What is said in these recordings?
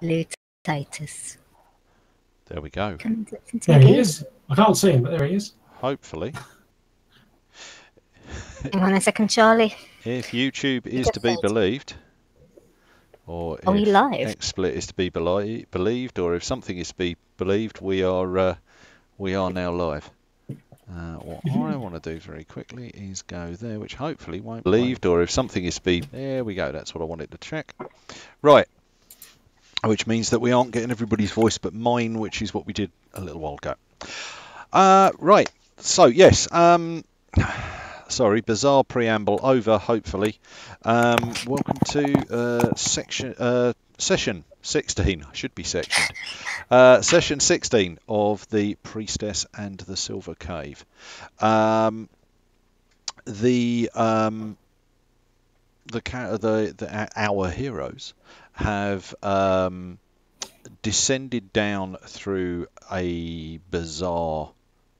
Lutatus. There we go. There he is. I can't see him, but there he is. Hopefully. Hang on a second, Charlie. If YouTube is to be believed, or Are we if live? XSplit is to be believed, or if something is to be believed, we are now live. What I want to do very quickly is go there, which hopefully won't be believed, or if something is to be... There we go, that's what I wanted to check. Right. Which means that we aren't getting everybody's voice but mine, which is what we did a little while ago. Right, so yes, sorry, bizarre preamble over, hopefully. Welcome to session 16, I should be sectioned. Session 16 of the Priestess and the Silver Cave. Our heroes have descended down through a bizarre,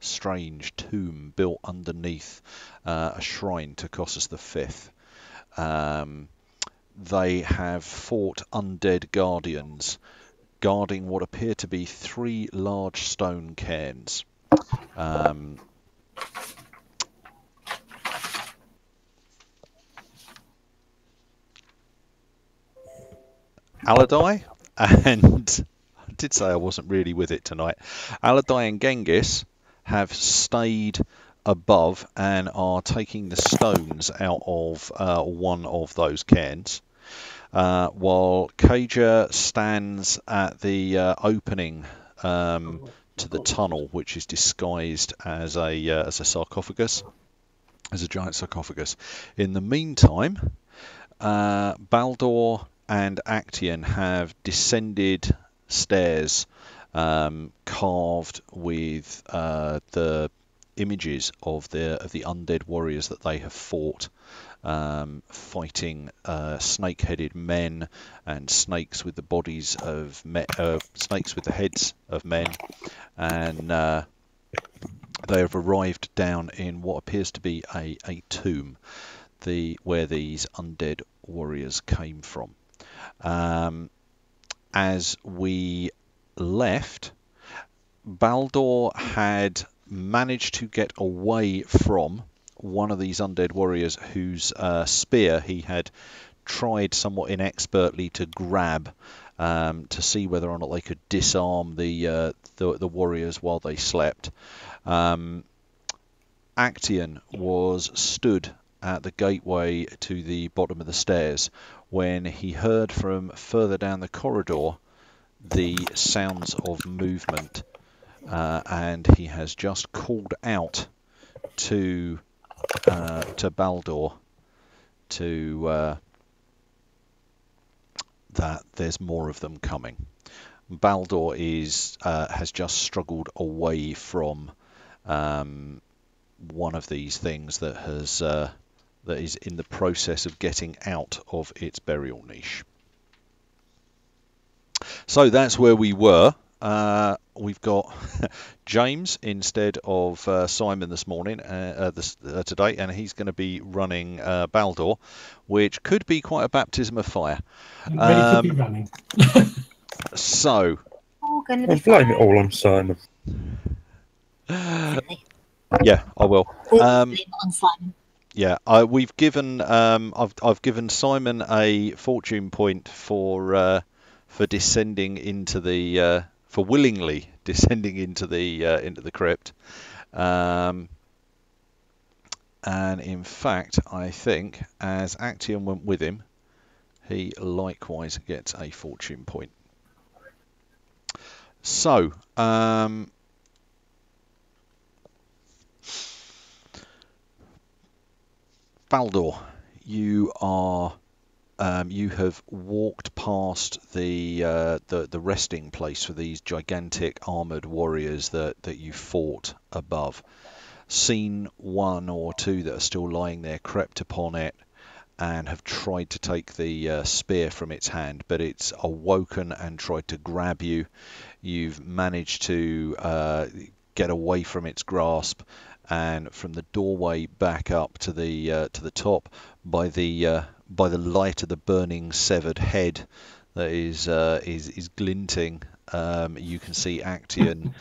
strange tomb built underneath a shrine to Kossus V. They have fought undead guardians guarding what appear to be 3 large stone cairns. Aladai and I did say I wasn't really with it tonight. Aladai and Genghis have stayed above and are taking the stones out of one of those cairns, while Kaja stands at the opening to the tunnel, which is disguised as a sarcophagus, as a giant sarcophagus. In the meantime, Baldur and Actaeon have descended stairs carved with the images of the undead warriors that they have fought, fighting snake-headed men and snakes with the bodies of snakes with the heads of men, and they have arrived down in what appears to be a tomb, where these undead warriors came from. As we left, Baldur had managed to get away from one of these undead warriors whose spear he had tried somewhat inexpertly to grab, to see whether or not they could disarm the warriors while they slept. Actaeon was stood at the gateway to the bottom of the stairs when he heard from further down the corridor the sounds of movement, and he has just called out to Baldur that there's more of them coming. Baldur has just struggled away from one of these things that is in the process of getting out of its burial niche. So that's where we were. We've got James instead of Simon this morning, today, and he's going to be running Baldur, which could be quite a baptism of fire. Could be running. So, I blame it all on Simon. Yeah, I will. On Simon. Yeah, we've given I've given Simon a fortune point for descending into the for willingly descending into the crypt, and in fact I think as Actaeon went with him, he likewise gets a fortune point. So Baldur, you have walked past the resting place for these gigantic armored warriors that you fought above. Seen one or two that are still lying there, crept upon it, and have tried to take the spear from its hand, but it's awoken and tried to grab you. You've managed to get away from its grasp, and from the doorway back up to the top, by the light of the burning severed head that is glinting. You can see Actian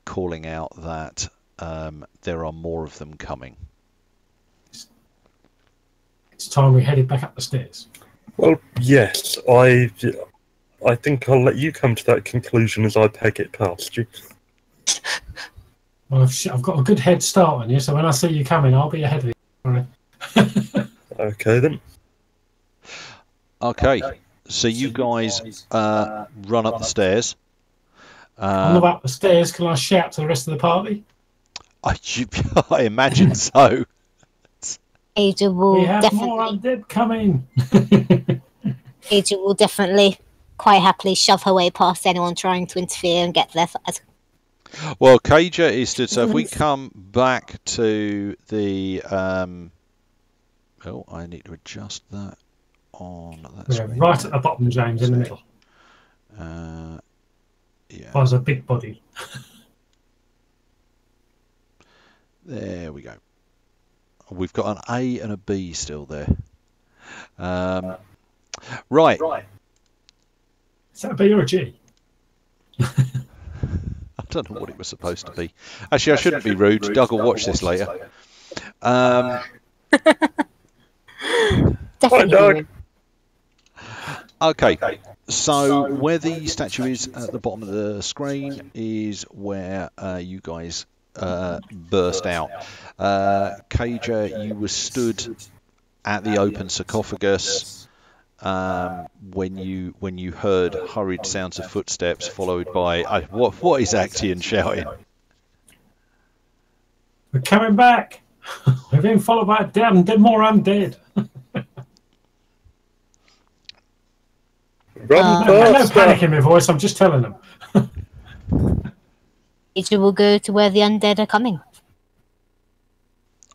calling out that there are more of them coming. It's time we headed back up the stairs. Well, yes, I think I'll let you come to that conclusion as I peg it past you. Well, I've got a good head start on you, so when I see you coming, I'll be ahead of you. All right. Okay, then. Okay, so you guys run up the stairs. I'm not up the stairs. Can I shout to the rest of the party? I imagine so. Adrian will We have more definitely. undead coming. Adrian will definitely quite happily shove her way past anyone trying to interfere and get there first. Well, Kaja is stood. So if we come back to the, oh, I need to adjust that on that Yeah, screen. right at the bottom, James, in the middle. Yeah. There's a big body. There we go. We've got an A and a B still there. Right. Is that a B or a G? I don't know what it was supposed to be. Actually, I shouldn't be rude. Doug will watch this later. Definitely. Okay, so where the statue is at the bottom of the screen is where you guys burst out. Kaja, you were stood at the open sarcophagus when you heard hurried sounds of footsteps followed by what is Actian shouting? We're coming back. We're being followed by a damn more undead. Run No faster! panic in my voice. I'm just telling them. Adrian will go to where the undead are coming.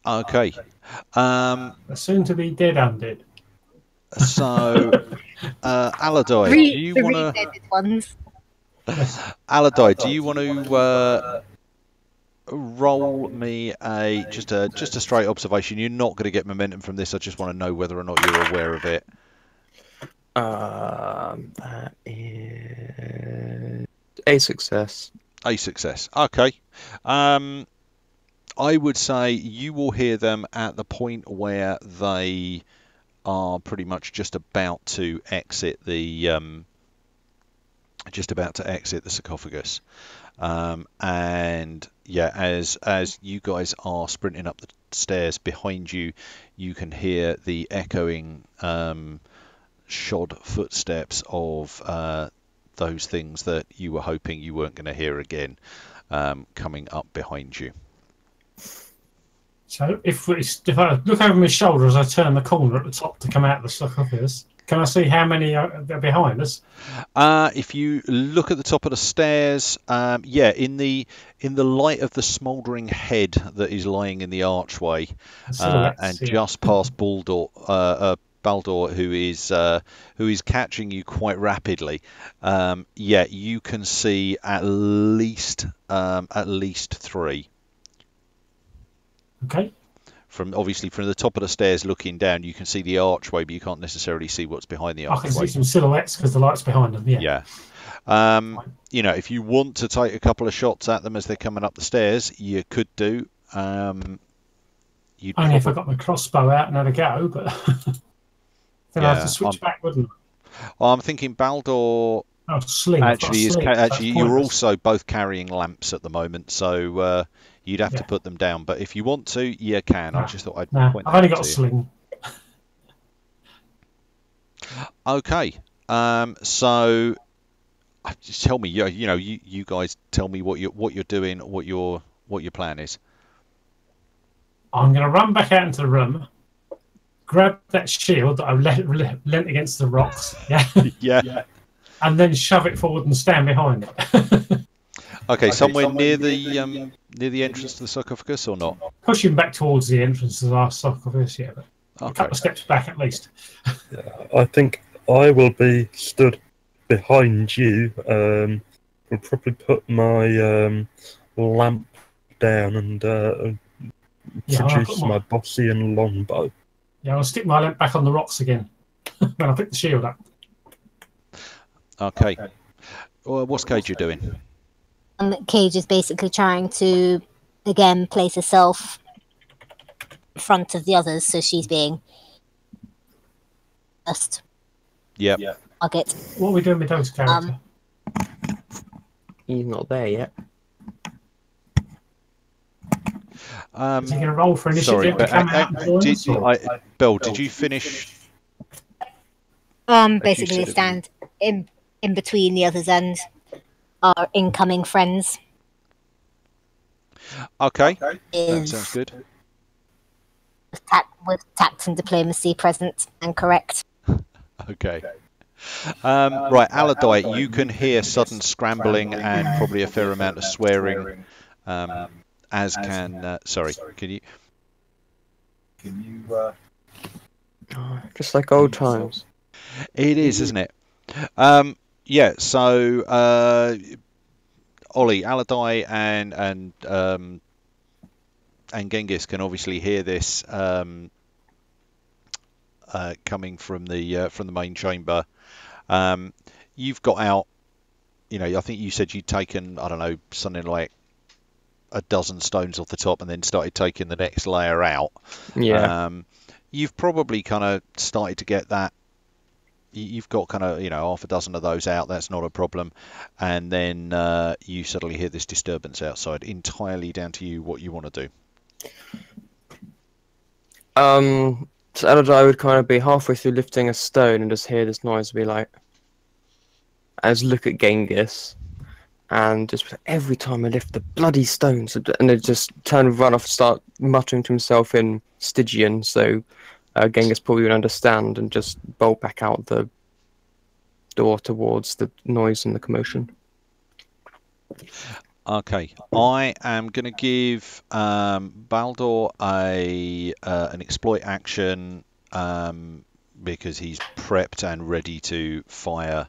Okay. They're soon to be dead undead. So, Aladai, do you want to? Re-deaded ones. Aladai, do you want to roll me just a straight observation? You're not going to get momentum from this. I just want to know whether or not you're aware of it. That is a success. A success. Okay. I would say you will hear them at the point where they are pretty much just about to exit the sarcophagus. And yeah, as you guys are sprinting up the stairs behind you, you can hear the echoing shod footsteps of those things that you were hoping you weren't going to hear again coming up behind you. So if I look over my shoulder as I turn the corner at the top to come out of the sarcophagus, can I see how many are behind us? If you look at the top of the stairs, yeah, in the light of the smouldering head that is lying in the archway, and just past Baldur, who is catching you quite rapidly, yeah, you can see at least three. Okay. Obviously from the top of the stairs looking down, you can see the archway, but you can't necessarily see what's behind the archway. I can see some silhouettes because the light's behind them. Yeah. Yeah. You know, if you want to take a couple of shots at them as they're coming up the stairs, you could do. Only if I got my crossbow out and had a go, but then I have to switch back, wouldn't I? Well, I'm thinking Baldur. Sling. Actually, you're also both carrying lamps at the moment, so you'd have to put them down. But if you want to, you can. I just thought I'd point that out. I've only got a sling. Okay. So just tell me. You guys tell me what you're doing, what your plan is. I'm going to run back out into the room, grab that shield that I've lent against the rocks. Yeah. Yeah. And then shove it forward and stand behind it. Okay, somewhere near the entrance to the sarcophagus, or not? Pushing back towards the entrance of our sarcophagus, yeah, but a couple of steps back at least. Yeah, I think I will be stood behind you. I'll probably put my lamp down and produce my Bossian longbow. Yeah, I'll stick my lamp back on the rocks again when I pick the shield up. Okay. Well, what's Cage doing? Cage is basically trying to, again, place herself in front of the others, so she's being first Yep. target. What are we doing with Doug's character? He's not there yet. Is he going to roll for initiative Sorry, to but come out and join us, or- Bill, did you finish? Basically said, stand in between the others and our incoming friends. Okay, that Is sounds good. with tact and diplomacy present and correct. Okay. Right, Aladai, you can hear sudden scrambling and probably a fair amount of swearing. As can sorry, can you? Oh, just like old times. It is, isn't it? Yeah. So Ollie, Aladai, and Genghis can obviously hear this coming from the main chamber. You've got out. You know, I think you said you'd taken, I don't know, something like a dozen stones off the top, and then started taking the next layer out. Yeah. You've probably kind of started to get that. You've got kind of, you know, half a dozen of those out. That's not a problem. And then you suddenly hear this disturbance outside. Entirely down to you what you want to do. So Eldai would kind of be halfway through lifting a stone and just hear this noise and be like, as look at Genghis, and just every time I lift the bloody stones, and they just turn and run off and start muttering to himself in Stygian, so Genghis probably would understand and just bolt back out the door towards the noise and the commotion. Okay, I am going to give Baldur an exploit action because he's prepped and ready to fire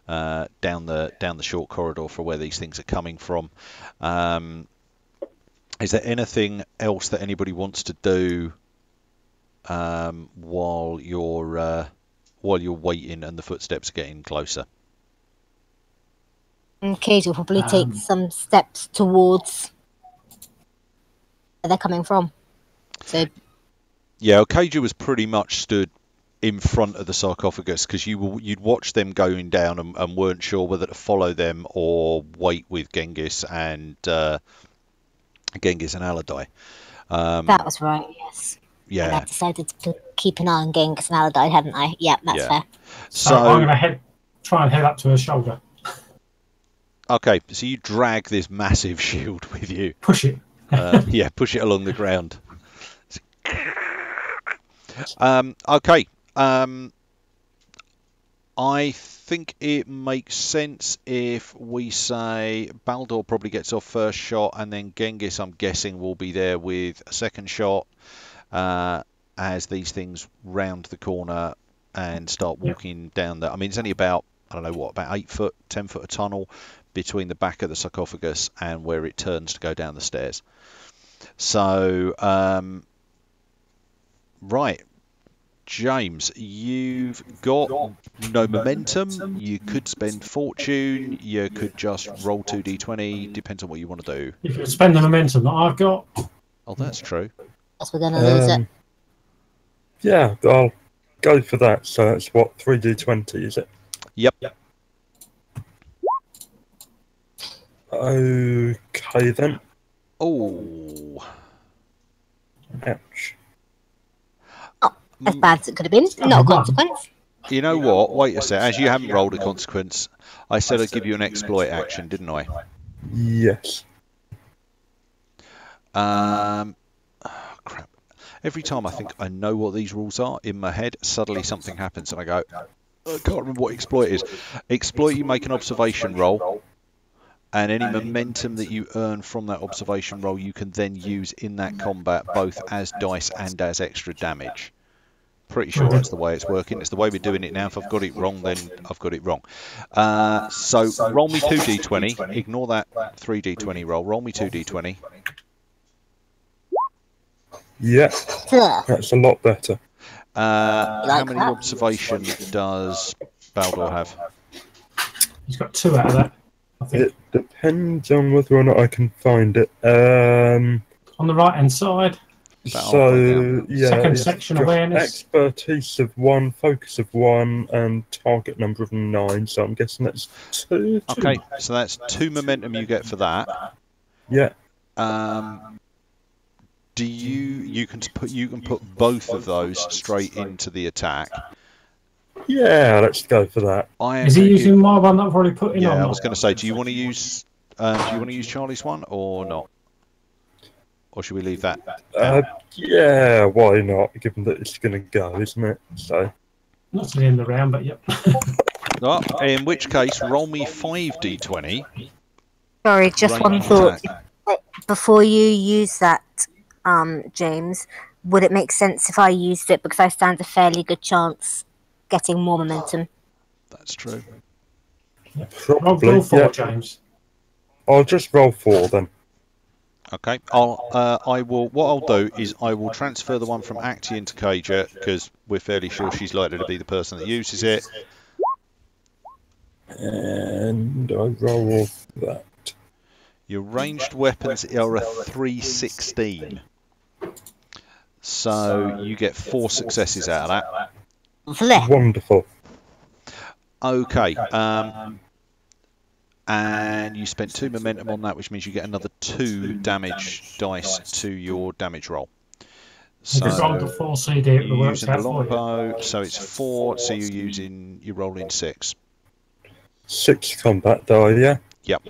down the short corridor for where these things are coming from. Is there anything else that anybody wants to do while you're waiting and the footsteps are getting closer? And Cage will probably take some steps towards where they're coming from. So yeah, Okaja was pretty much stood in front of the sarcophagus because you'd watch them going down and weren't sure whether to follow them or wait with Genghis and Aladai. that was right, yes. Yeah. And I decided to keep an eye on Genghis and Aladai, hadn't I? Yeah, that's fair. So I'm going to try and head up to her shoulder. Okay, so you drag this massive shield with you. Push it. Yeah, push it along the ground. Okay. I think it makes sense if we say Baldur probably gets off first shot, and then Genghis, I'm guessing, will be there with a second shot as these things round the corner and start walking down the. I mean, it's only about, I don't know what, about 8 foot, 10 foot of tunnel between the back of the sarcophagus and where it turns to go down the stairs. So, right. James, you've got no momentum. You could spend fortune. You could just roll 2d20. Depends on what you want to do. You can spend the momentum that I've got. Oh, that's true. Guess we're going to lose it. Yeah, I'll go for that. So that's what, 3d20, is it? Yep. Okay then. Oh. Ouch. As bad as it could have been. Not a consequence. You know what? Wait a sec. As you haven't rolled a consequence, I said I'd give you an exploit action, didn't I? Yes. Crap. Every time I think I know what these rules are in my head, suddenly something happens and I go, I can't remember what exploit is. Exploit, you make an observation roll, and any momentum that you earn from that observation roll you can then use in that combat, both as dice and as extra damage. Pretty sure that's the way it's working. It's the way we're doing it now. If I've got it wrong, then I've got it wrong. So roll me 2d20. Ignore that 3d20 roll. Roll me 2d20. Yeah, that's a lot better. How many observation does Baldur have? He's got 2 out of that, I think. It depends on whether or not I can find it. On the right-hand side. So, yeah, Second it's section got awareness. expertise of 1, focus of 1, and target number of 9. So I'm guessing that's 2. Okay, so that's 2 momentum you get for that. Yeah. Do you can put both of those straight into the attack? Yeah, let's go for that. Is he using my one that I've already put in? Yeah, I was going to say, do you want to use Charlie's one or not? Or should we leave that? Yeah, why not? Given that it's going to go, isn't it? So. Not to the end of the round, but yep. Well, in which case, roll me 5d20. Sorry, just one thought. Before you use that, James, would it make sense if I used it because I stand a fairly good chance getting more momentum? That's true. Probably, roll 4, James. I'll just roll 4 then. Okay. I will. What I'll do is I will transfer the one from Acti into Kaja because we're fairly sure she's likely to be the person that uses it. And I roll off that. Your ranged weapons are a 316. So you get 4 successes out of that. Wonderful. Okay. And you spent 2 momentum on that, which means you get another 2 damage dice to your damage roll. So rolled the 4 CD, it you're works using the out for you. longbow, so it's 4. So you're rolling 6. 6 combat die, yeah. Yep.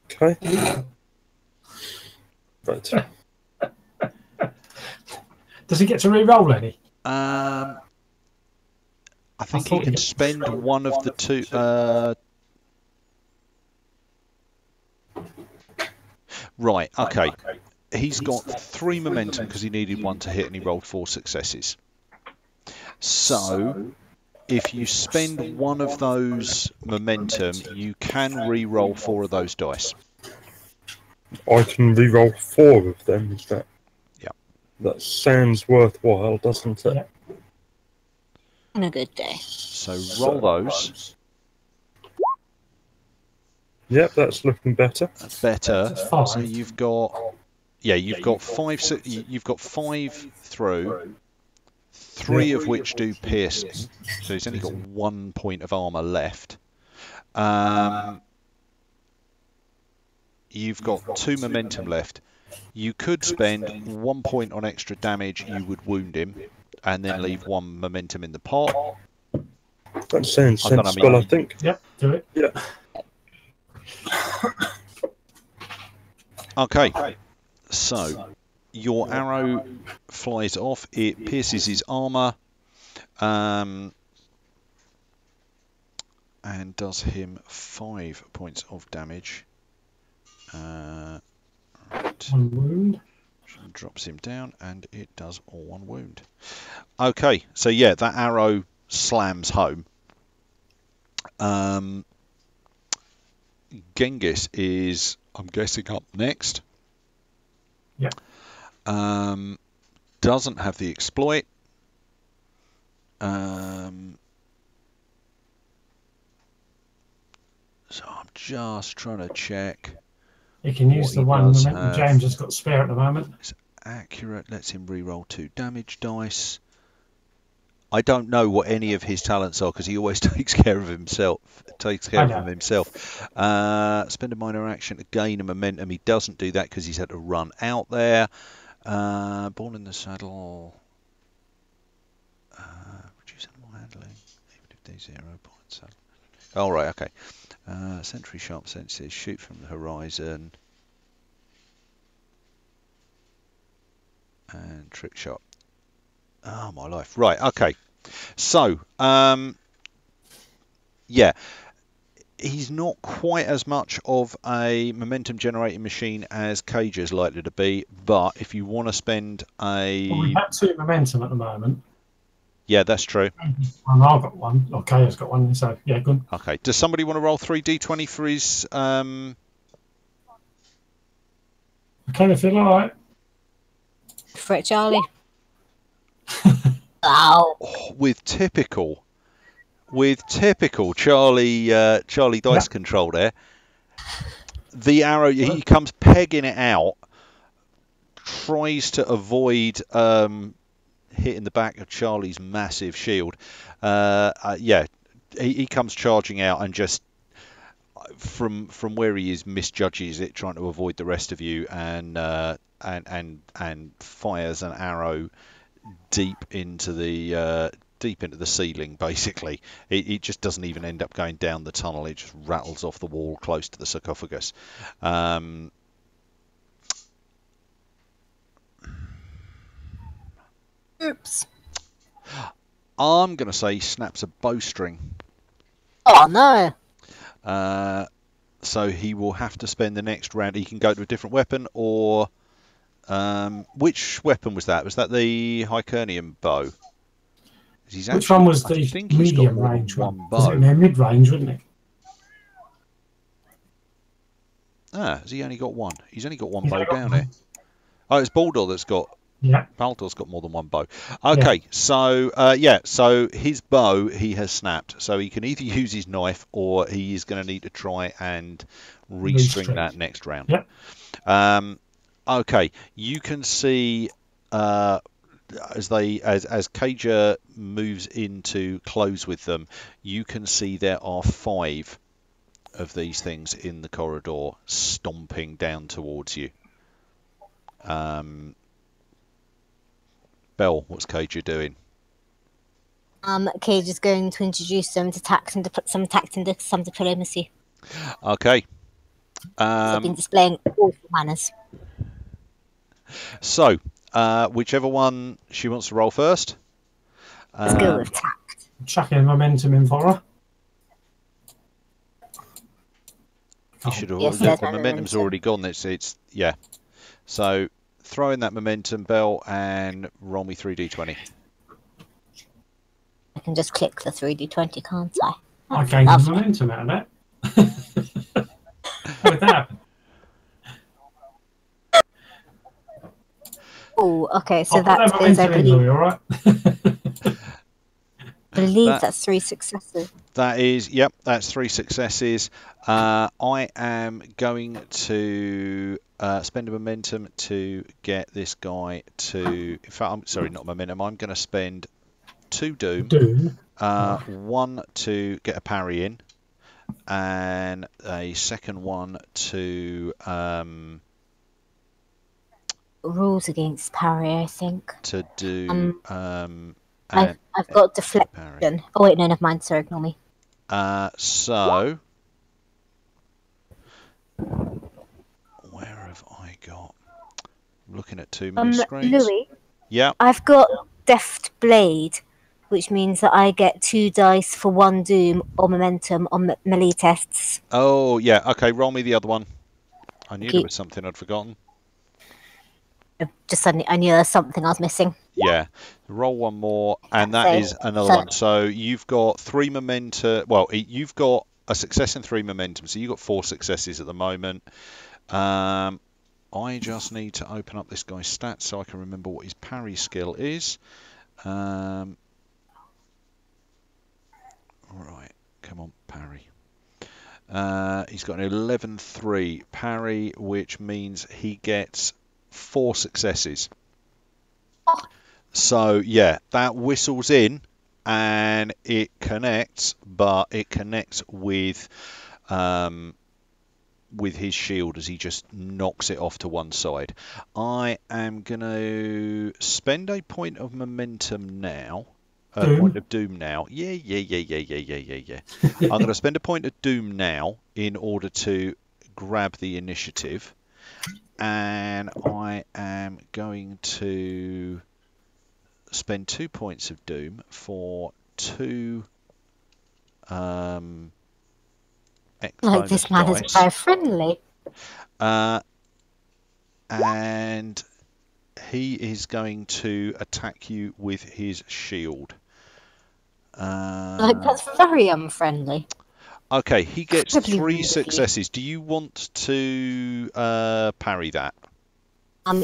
Okay. Right. Does he get to re-roll any? I think he can spend one of the 2. Right, okay. He's got 3 momentum because he needed 1 to hit and he rolled 4 successes. So, if you spend one of those momentum, you can re-roll 4 of those dice. I can re-roll 4 of them, is that? Yeah. That sounds worthwhile, doesn't it? Yeah. On a good day. So roll those. Yep, that's looking better. That's better. That's fine. So you've got 5. You've got 5 through, 3 of which do piercing. So he's only got 1 point of armor left. You've got 2 momentum left. You could spend 1 point on extra damage. You would wound him, and then leave 1 momentum in the pot. That sounds sensible, I think. Yep, do it. Yeah. Okay, so your arrow flies off. It pierces his armor, and does him 5 points of damage. Right. 1 wound. Drops him down, and it does all 1 wound. Okay, so yeah, that arrow slams home. Genghis is, I'm guessing, up next. Yeah. Doesn't have the exploit. So I'm just trying to check. He can use the 1 momentum James has got spare at the moment. It's accurate. Lets him re-roll 2 damage dice. I don't know what any of his talents are because he always takes care of himself. Spend a minor action to gain a momentum. He doesn't do that because he's had to run out there. Born in the saddle. Reduce animal handling. Even if they're 0 points. Oh, right, okay. Sentry sharp senses. Shoot from the horizon. And trick shot. Oh, my life. Right, okay. So, yeah. He's not quite as much of a momentum generating machine as Cage is likely to be, but if you want to spend a... Well, we have 2 momentum at the moment. Yeah, that's true. And I've got 1. Okay, I've got 1, so yeah, good. Okay. Does somebody want to roll 3d20 for his... Okay, I feel alright. For it, Charlie. Ow. Oh, with typical with typical Charlie dice control there. The arrow, he comes pegging it out, tries to avoid hitting the back of Charlie's massive shield. Yeah, he comes charging out and just from where he is misjudges it, trying to avoid the rest of you, and fires an arrow deep into the ceiling. Basically, it just doesn't even end up going down the tunnel. It just rattles off the wall close to the sarcophagus. Oops. I'm going to say he snaps a bowstring. Oh no. So he will have to spend the next round. He can go to a different weapon, or which weapon was that? Was that the Hykernian bow? Which one was the medium range one? Was it mid range, wasn't it? Ah, has he only got one? He's only got one bow down here. Oh, it's Baldur that's got. Yeah. Baldur's got more than one bow. Okay, yeah. So his bow he has snapped. So he can either use his knife, or he is going to need to try and restring that next round. Yep. Okay, you can see as Cager moves into close with them, you can see there are 5 of these things in the corridor stomping down towards you. Bell, what's Cager doing? Cage is going to introduce some tact and some diplomacy. Okay. I've been displaying awful manners. So, whichever one she wants to roll first. Let's go with tact. Chucking momentum in for her. You should have. The momentum's already gone. It's yeah. So throw in that momentum, Bell, and roll me 3d20. I can just click the 3d20, can't I? I gained the momentum out of that. How did that happen? Oh, okay, so that is, I believe, all right? I believe that's 3 successes. That is, yep, that's 3 successes. I am going to spend a momentum to get this guy to. In fact, I'm sorry, not momentum. I'm going to spend 2 doom. 1 to get a parry in, and a second one to. Rules against parry, I think. To do. I've got deflection. Parry. Oh wait, no, never mind. Sorry, ignore me. So where have I got? I'm looking at too many screens. Louis. Yeah. I've got Deft Blade, which means that I get 2 dice for 1 doom or momentum on melee tests. Oh yeah. Okay, roll me the other one. I knew there was something I'd forgotten. Just suddenly I knew there was something I was missing. Yeah, roll one more, and that is another one. So you've got 3 momentum. Well, you've got a success and 3 momentum. So you've got 4 successes at the moment. I just need to open up this guy's stats so I can remember what his parry skill is. Right, come on, parry. He's got an 11-3 parry, which means he gets 4 successes. So yeah, that whistles in and it connects, but it connects with his shield as he just knocks it off to one side. I am going to spend a point of momentum now. A point of doom now. Yeah. I'm going to spend a point of doom now in order to grab the initiative. And I am going to spend 2 points of doom for 2 like this man dice. is very friendly. And he is going to attack you with his shield. Like, that's very unfriendly. Okay, he gets 3 successes. Do you want to parry that?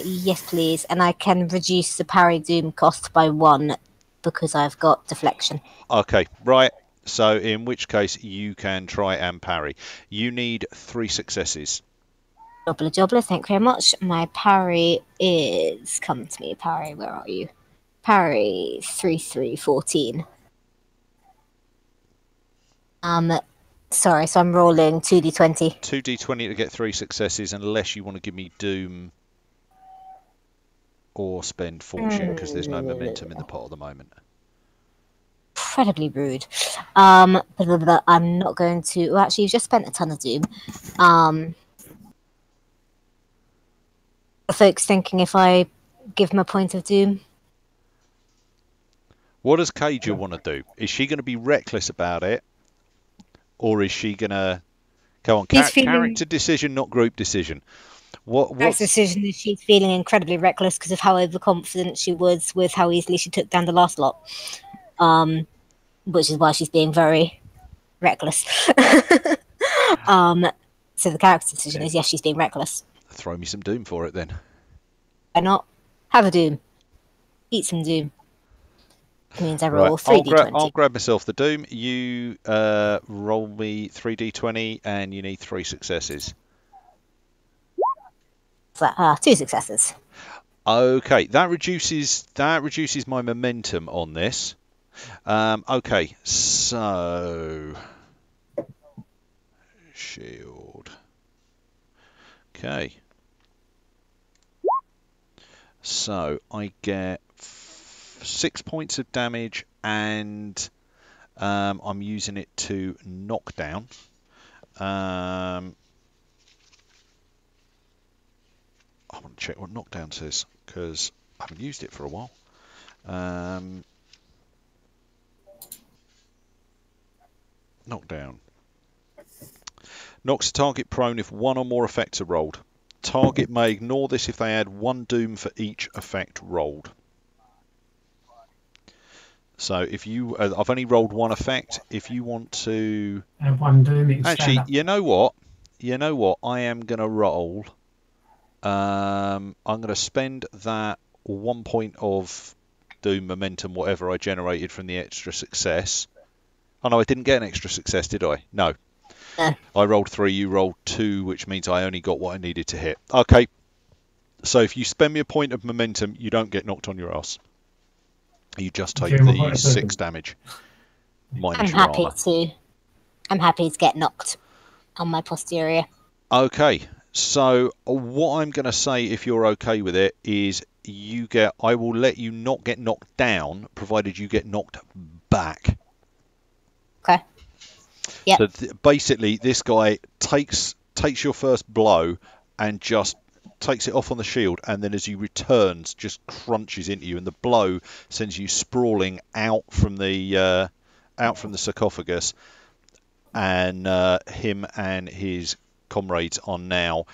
Yes, please. And I can reduce the parry doom cost by 1 because I've got deflection. Okay, right. So in which case you can try and parry. You need 3 successes. Jobbler, jobbler, thank you very much. My parry is... Come to me, parry, where are you? Parry 3-3-14. Sorry, so I'm rolling 2d20. 2d20 to get 3 successes, unless you want to give me Doom or spend Fortune, because there's no momentum in the pot at the moment. Incredibly rude. I'm not going to... Well, actually, you've just spent a ton of Doom. Are folks thinking if I give them a point of Doom? What does Kaja want to do? Is she going to be reckless about it? Or is she going to... Go on, character decision, not group decision. What's decision is she's feeling incredibly reckless because of how overconfident she was with how easily she took down the last lot. Which is why she's being very reckless. So the character decision is yes, she's being reckless. Throw me some Doom for it then. Why not? Have a Doom. Eat some Doom. It means I roll 3d20. I'll grab myself the Doom. You roll me 3d20 and you need 3 successes. So, 2 successes. Okay, that reduces my momentum on this. Okay, so shield. Okay. So I get 6 points of damage, and I'm using it to knock down. I want to check what knockdown says because I haven't used it for a while. Knockdown. Knocks a target prone if 1 or more effects are rolled. Target may ignore this if they add 1 Doom for each effect rolled. So if you, I've only rolled 1 effect. If you want to, and 1 Doom. Actually, you know what? I am going to roll. I'm going to spend that 1 point of Doom momentum, whatever I generated from the extra success. Oh no, I didn't get an extra success, did I? No. I rolled 3, you rolled 2, which means I only got what I needed to hit. Okay. So if you spend me a point of momentum, you don't get knocked on your ass. You just take the 6 damage. Minus your armor. I'm happy to get knocked on my posterior. Okay. So what I'm going to say, if you're okay with it, is I will let you not get knocked down, provided you get knocked back. Okay. Yeah. So basically, this guy takes your first blow and just takes it off on the shield, and then as he returns, just crunches into you, and the blow sends you sprawling out from the sarcophagus, and him and his comrades are now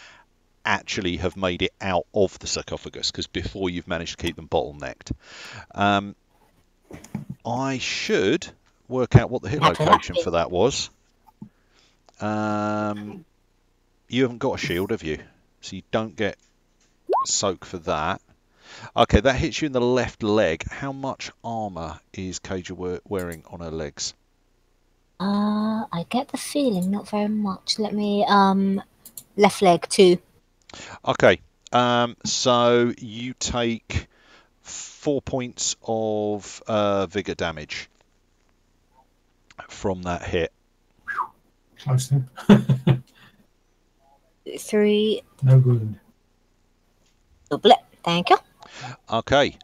actually have made it out of the sarcophagus, because before you've managed to keep them bottlenecked. I should work out what the hit location for that was. You haven't got a shield, have you? So you don't get soak for that. Okay, that hits you in the left leg. How much armor is Kaja wearing on her legs? I get the feeling not very much. Let me left leg 2. Okay. So you take 4 points of vigor damage from that hit. Close then. 3. No wound. Double it. Thank you. Okay.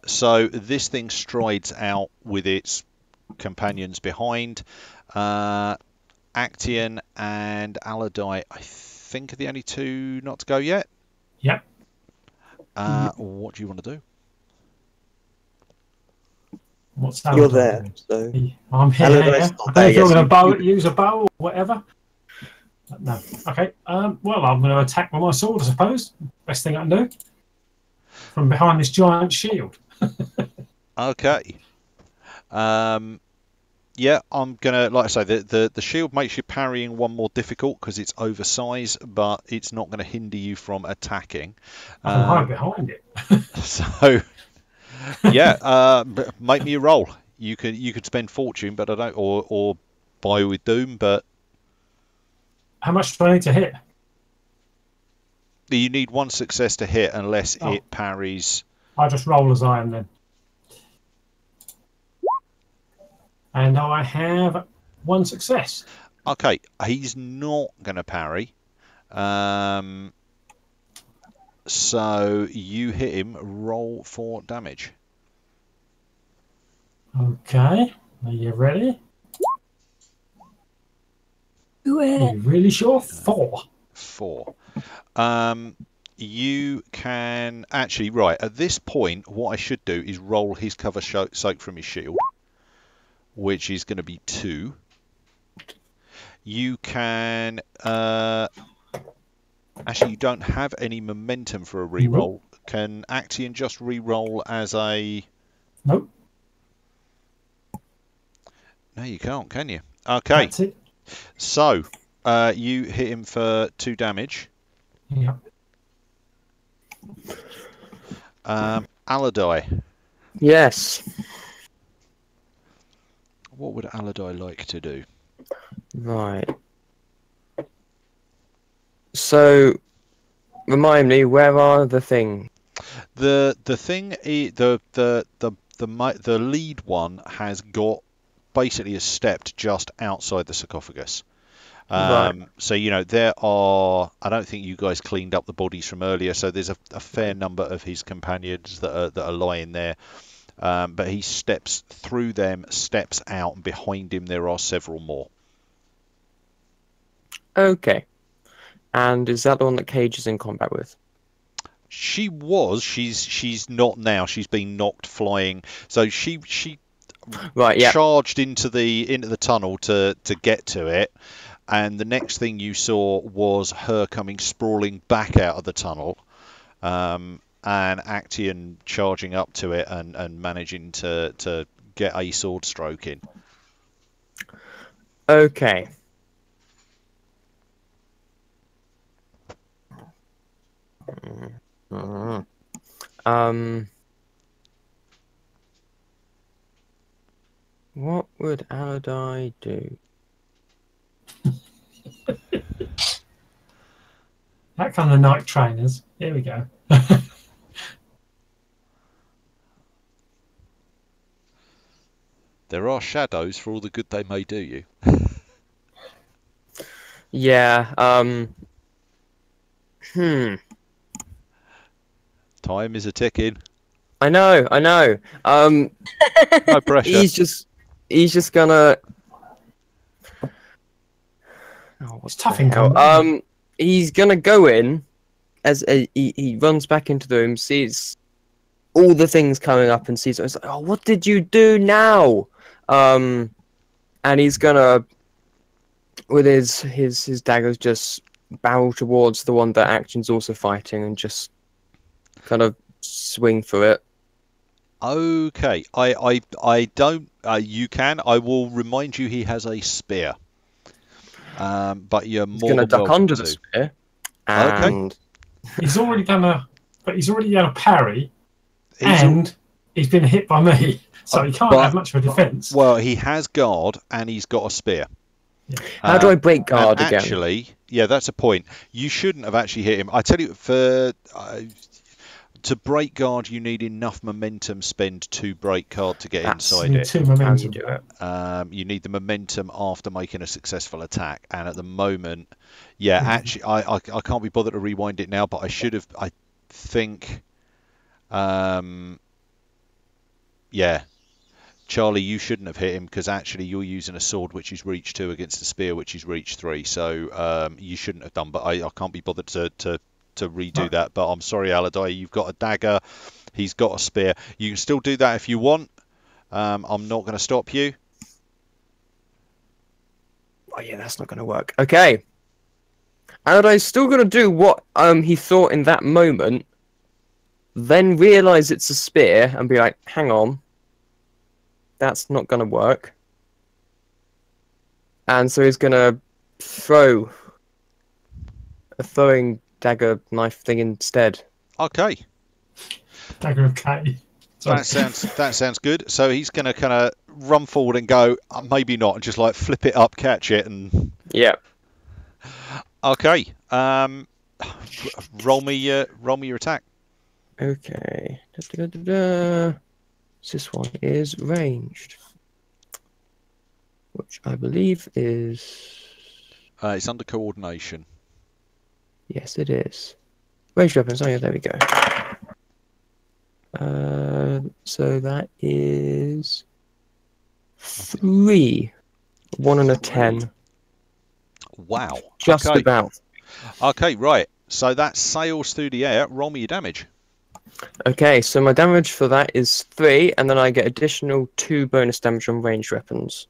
So this thing strides out with its companions behind. Actian and Aladai, I think, are the only 2 not to go yet. Yep. What do you want to do? What's that? You're there, so I'm here. I don't know if you're going to use a bow or whatever. No. Okay. Well, I'm going to attack with my sword, I suppose. Best thing I can do. From behind this giant shield. Okay. Yeah, I'm gonna, like I say, the shield makes your parrying 1 more difficult because it's oversized, but it's not going to hinder you from attacking. I can hide behind it. So, yeah, make me a roll. You could spend fortune, but I don't, or buy with doom, but How much do I need to hit? you need one success to hit unless it parries. I just roll as I am then. And I have one success. Okay, he's not going to parry. So you hit him. Roll for damage. Okay, are you ready? Are you really sure? 4. 4. You can actually, right, at this point, what I should do is roll his cover soak from his shield, which is going to be 2. You can actually, you don't have any momentum for a reroll. Nope. Can Action just reroll as a? Nope. No, you can't, can you? Okay. That's it. So you hit him for 2 damage. Yeah. Aladai. Yes. What would Aladai like to do? Right. So, remind me, where are the things? The thing the lead one has got basically is stepped just outside the sarcophagus. Right. So there are. I don't think you guys cleaned up the bodies from earlier, so there's a fair number of his companions that are lying there. But he steps through them, steps out, and behind him there are several more. Okay. And is that the one that Cage is in combat with? She was. She's not now. She's been knocked flying. So she Right. Yeah. charged into the tunnel to get to it, and the next thing you saw was her coming sprawling back out of the tunnel, and Action charging up to it and managing to get a sword stroke in. Okay. What would Aladai do? That kind of night trainers. Here we go. There are shadows for all the good they may do you. Yeah. Time is a ticking. I know. No pressure. He's just gonna. It's tough in combat. He's gonna go in as he runs back into the room, sees all the things coming up, and sees. It's like, oh, what did you do now? And he's gonna, with his daggers, just barrel towards the one that Action's also fighting, and just kind of swing for it. Okay, I don't. You can. I will remind you he has a spear. But you're more He's gonna than duck welcome under to. the spear, and He's already gonna parry, and he's been hit by me, so he can't have much of a defence. Well, he has guard and he's got a spear. Yeah. How do I break guard again? Actually, yeah, that's a point. You shouldn't have actually hit him. I tell you, to break guard, you need enough momentum spend to break guard to get inside it. 2 momentum. How do you do it? You need the momentum after making a successful attack, and at the moment, actually, I can't be bothered to rewind it now, but I should have. I think, Charlie, you shouldn't have hit him because actually you're using a sword which is reach 2 against a spear which is reach 3, so you shouldn't have done. But I can't be bothered to redo that. But I'm sorry, Aladai, you've got a dagger, he's got a spear. You can still do that if you want. I'm not going to stop you. Oh yeah, that's not going to work. Okay. Aladai's still going to do what he thought in that moment, then realise it's a spear and be like, hang on, that's not going to work. And so he's going to throw a throwing dagger knife thing instead. Okay. Dagger of K. That sounds good. So he's going to kind of run forward and go, maybe not, and just like flip it up, catch it, and Yeah. okay. Roll me your attack. Okay. Da-da-da-da-da. This one is ranged, which I believe is. It's under coordination. Yes, it is. Ranged weapons. Oh yeah, there we go. So that is 3, 1 and a 10. Wow. Just okay. about. Okay, right. So that sails through the air. Roll me your damage. Okay, so my damage for that is 3, and then I get additional 2 bonus damage on ranged weapons.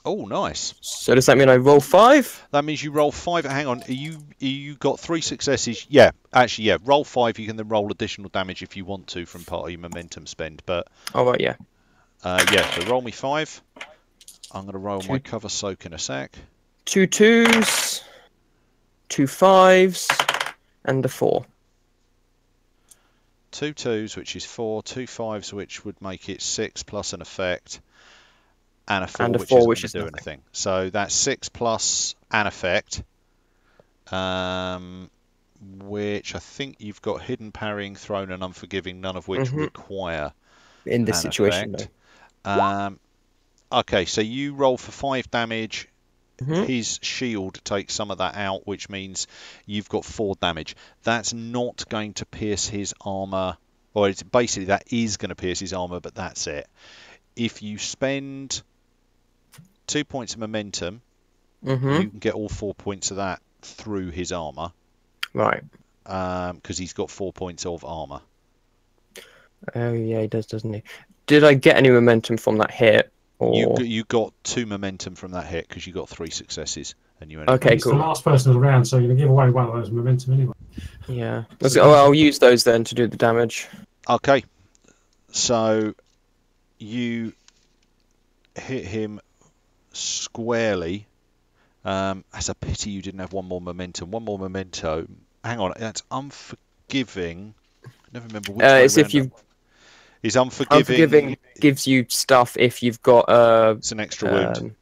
Oh, nice. So does that mean I roll 5? That means you roll 5. Hang on, you got 3 successes? Yeah, actually, yeah. Roll 5. You can then roll additional damage if you want to from part of your momentum spend. But oh right, yeah. Yeah. So roll me 5. I'm going to roll my cover soak in a sec. 2 2s, 2 5s, and a 4. 2 2s, which is 4. 2 5s, which would make it 6 plus an effect. And a 4, which isn't going to do anything. So that's 6 plus an effect, which I think you've got hidden, parrying, thrown, and unforgiving, none of which require in this situation. Okay, so you roll for 5 damage. His shield takes some of that out, which means you've got 4 damage. That's not going to pierce his armor, or it's basically that is going to pierce his armor, but that's it. If you spend 2 points of momentum, you can get all 4 points of that through his armor. Right. Because he's got 4 points of armor. Oh yeah, he does, doesn't he? Did I get any momentum from that hit? Or... You got 2 momentum from that hit because you got 3 successes, and you only okay, cool. The last person around, so you're gonna give away one of those momentum anyway. Yeah. I'll use those then to do the damage. Okay. So you hit him squarely. That's a pity you didn't have one more memento. Hang on, that's unforgiving. I never remember which way it's if you. Is unforgiving. Unforgiving gives you stuff if you've got it's an extra wound.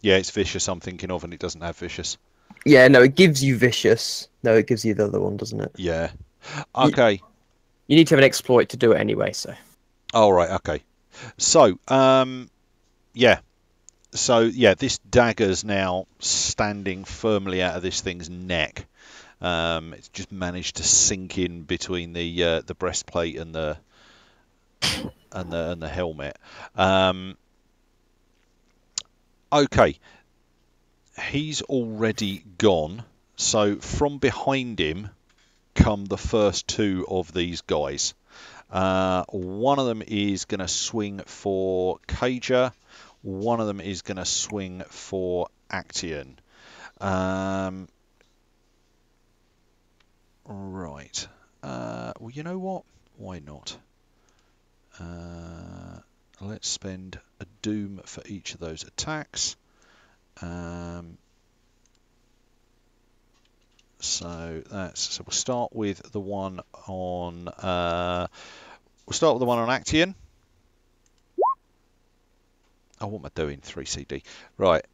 Yeah, it's vicious. I'm thinking of, and it doesn't have vicious. Yeah, no, it gives you vicious. No, it gives you the other one, doesn't it? Yeah. Okay. You need to have an exploit to do it anyway. So. All right. Okay. So, yeah. So yeah, this dagger's now standing firmly out of this thing's neck. It's just managed to sink in between the breastplate and the helmet. Okay, he's already gone. So from behind him come the first 2 of these guys. One of them is going to swing for Cager. One of them is going to swing for Action. Right. Well, you know what? Why not? Let's spend a doom for each of those attacks. So we'll start with the one on Action. Oh, what am I doing? 3 CD. Right.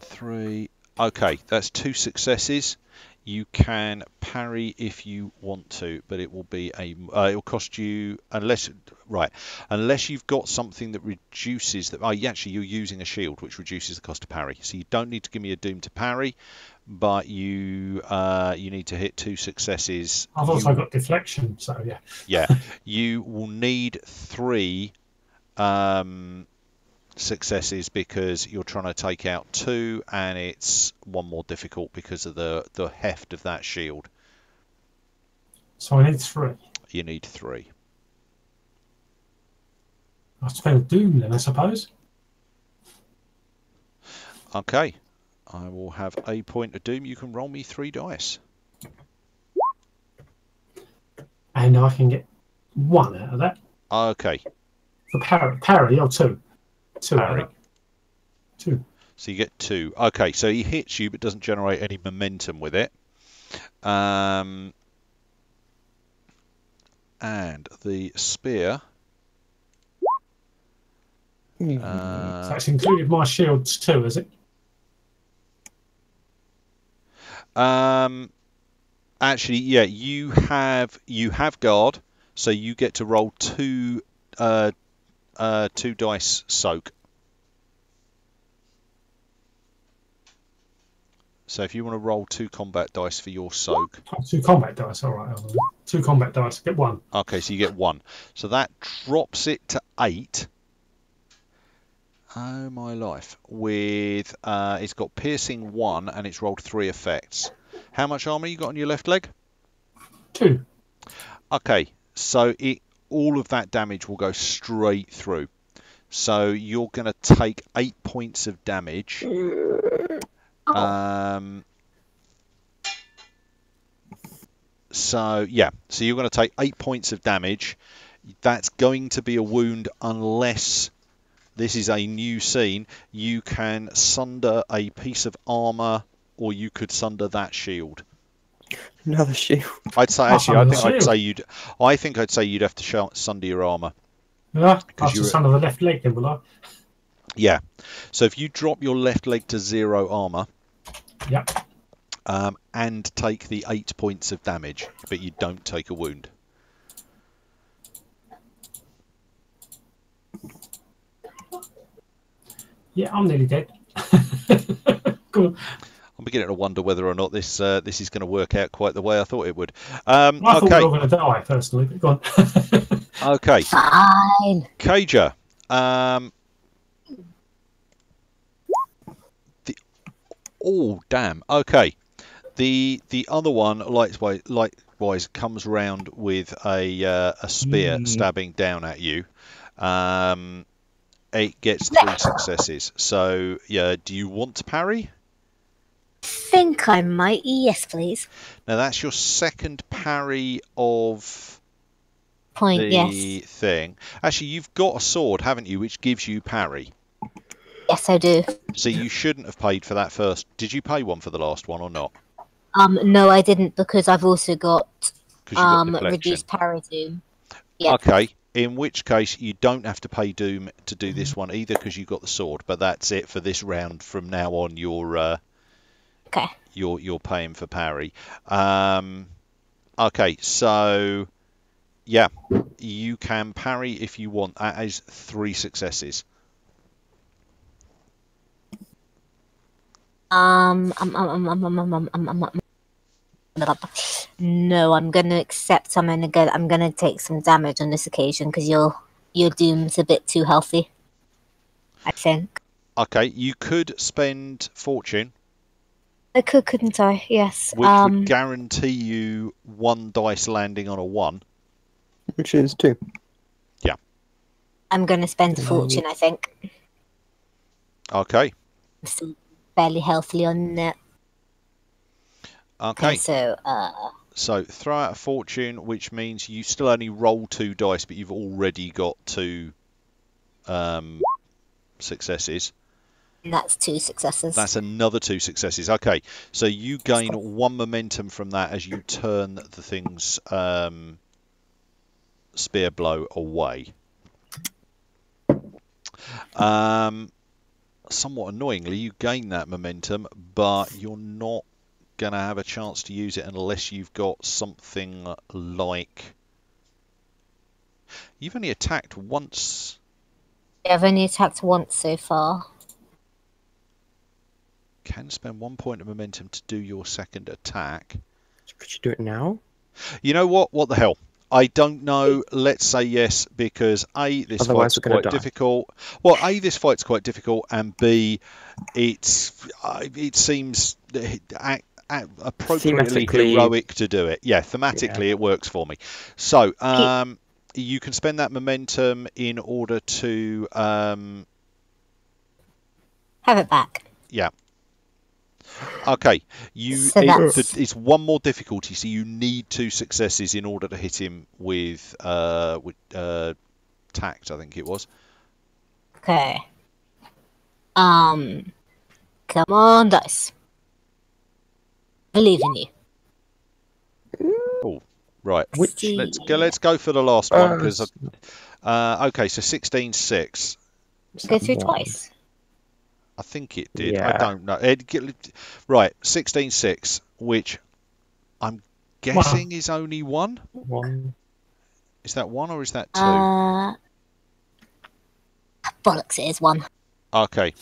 3. Okay, that's 2 successes. You can parry if you want to, but it will be it'll cost you unless you've got something that reduces that. Actually, you're using a shield, which reduces the cost of parry. So you don't need to give me a doom to parry, but you need to hit 2 successes. I've also got deflection, so yeah. Yeah, you will need 3 successes because you're trying to take out 2, and it's 1 more difficult because of the heft of that shield. So I need 3. You need 3. I spell doom then, I suppose. Okay, I will have a point of doom. You can roll me 3 dice. And I can get 1 out of that. Okay. For parry or 2. 2 parry. 2. So you get 2. Okay, so he hits you but doesn't generate any momentum with it. And the spear. So that's included my shields too, is it? Actually, yeah, you have guard, so you get to roll 2 dice soak. So if you want to roll 2 combat dice for your soak. Oh, 2 combat dice, all right. 2 combat dice, get 1. Okay, so you get 1. So that drops it to 8. Oh my life! With it's got piercing 1 and it's rolled 3 effects. How much armor you got on your left leg? 2. Okay, so all of that damage will go straight through. So you're going to take 8 points of damage. So yeah, so you're going to take 8 points of damage. That's going to be a wound unless this is a new scene. You can sunder a piece of armor, or you could sunder that shield. Another shield. I'd say actually, I think I'd say you'd have to sunder your armor. Yeah, I'll just sunder the left leg then, will I? Yeah. So if you drop your left leg to 0 armor. Yep. And take the 8 points of damage, but you don't take a wound. Yeah, I'm nearly dead. Cool. I'm beginning to wonder whether or not this is going to work out quite the way I thought it would. I thought we were all going to die, personally, but go on. Okay. Fine. Cager. Oh, damn. Okay. The other one, likewise, comes round with a spear stabbing down at you. It gets 3 successes. So, yeah, do you want to parry? Think I might. Yes, please. Now, that's your second parry of the thing. Actually, you've got a sword, haven't you, which gives you parry. Yes, I do. So you shouldn't have paid for that first. Did you pay one for the last one or not? No, I didn't, because I've also got got reduced parry doom. Yep. Okay, in which case you don't have to pay doom to do this one either, because you've got the sword. But that's it for this round. From now on, you're paying for parry. Okay, so yeah, you can parry if you want. That is 3 successes. No, I'm gonna accept. I'm gonna take some damage on this occasion because your doom's a bit too healthy, I think. Okay, you could spend fortune. I could, couldn't I? Yes. Which would guarantee you 1 dice landing on a 1. Which is 2. Yeah. I'm gonna spend fortune, I think. Okay. I'm still fairly healthily on it. Okay. So throw out a fortune, which means you still only roll 2 dice, but you've already got 2 successes. And that's 2 successes. That's another 2 successes. Okay, so you gain 1 momentum from that as you turn the thing's spear blow away. Somewhat annoyingly, you gain that momentum, but you're not going to have a chance to use it unless you've got something like... You've only attacked once. Yeah, I've only attacked once so far. Can spend 1 point of momentum to do your second attack. Could you do it now? You know what? What the hell? I don't know. Let's say yes, because A, this fight's quite difficult. Well, A, this fight's quite difficult, and B, it seems appropriately heroic to do it. Yeah, thematically it works for me. So, you can spend that momentum in order to have it back. Yeah. Okay, it's 1 more difficulty, so you need 2 successes in order to hit him with tact, I think it was. Okay. Come on, dice. Believe in you. Oh, right. Which- Let's go for the last one because okay, so 16-6. Go through twice. I think it did. Yeah. I don't know. Right, 16-6, which I'm guessing is only one. One. Is that one or is that two? Bollocks, it is one. Okay.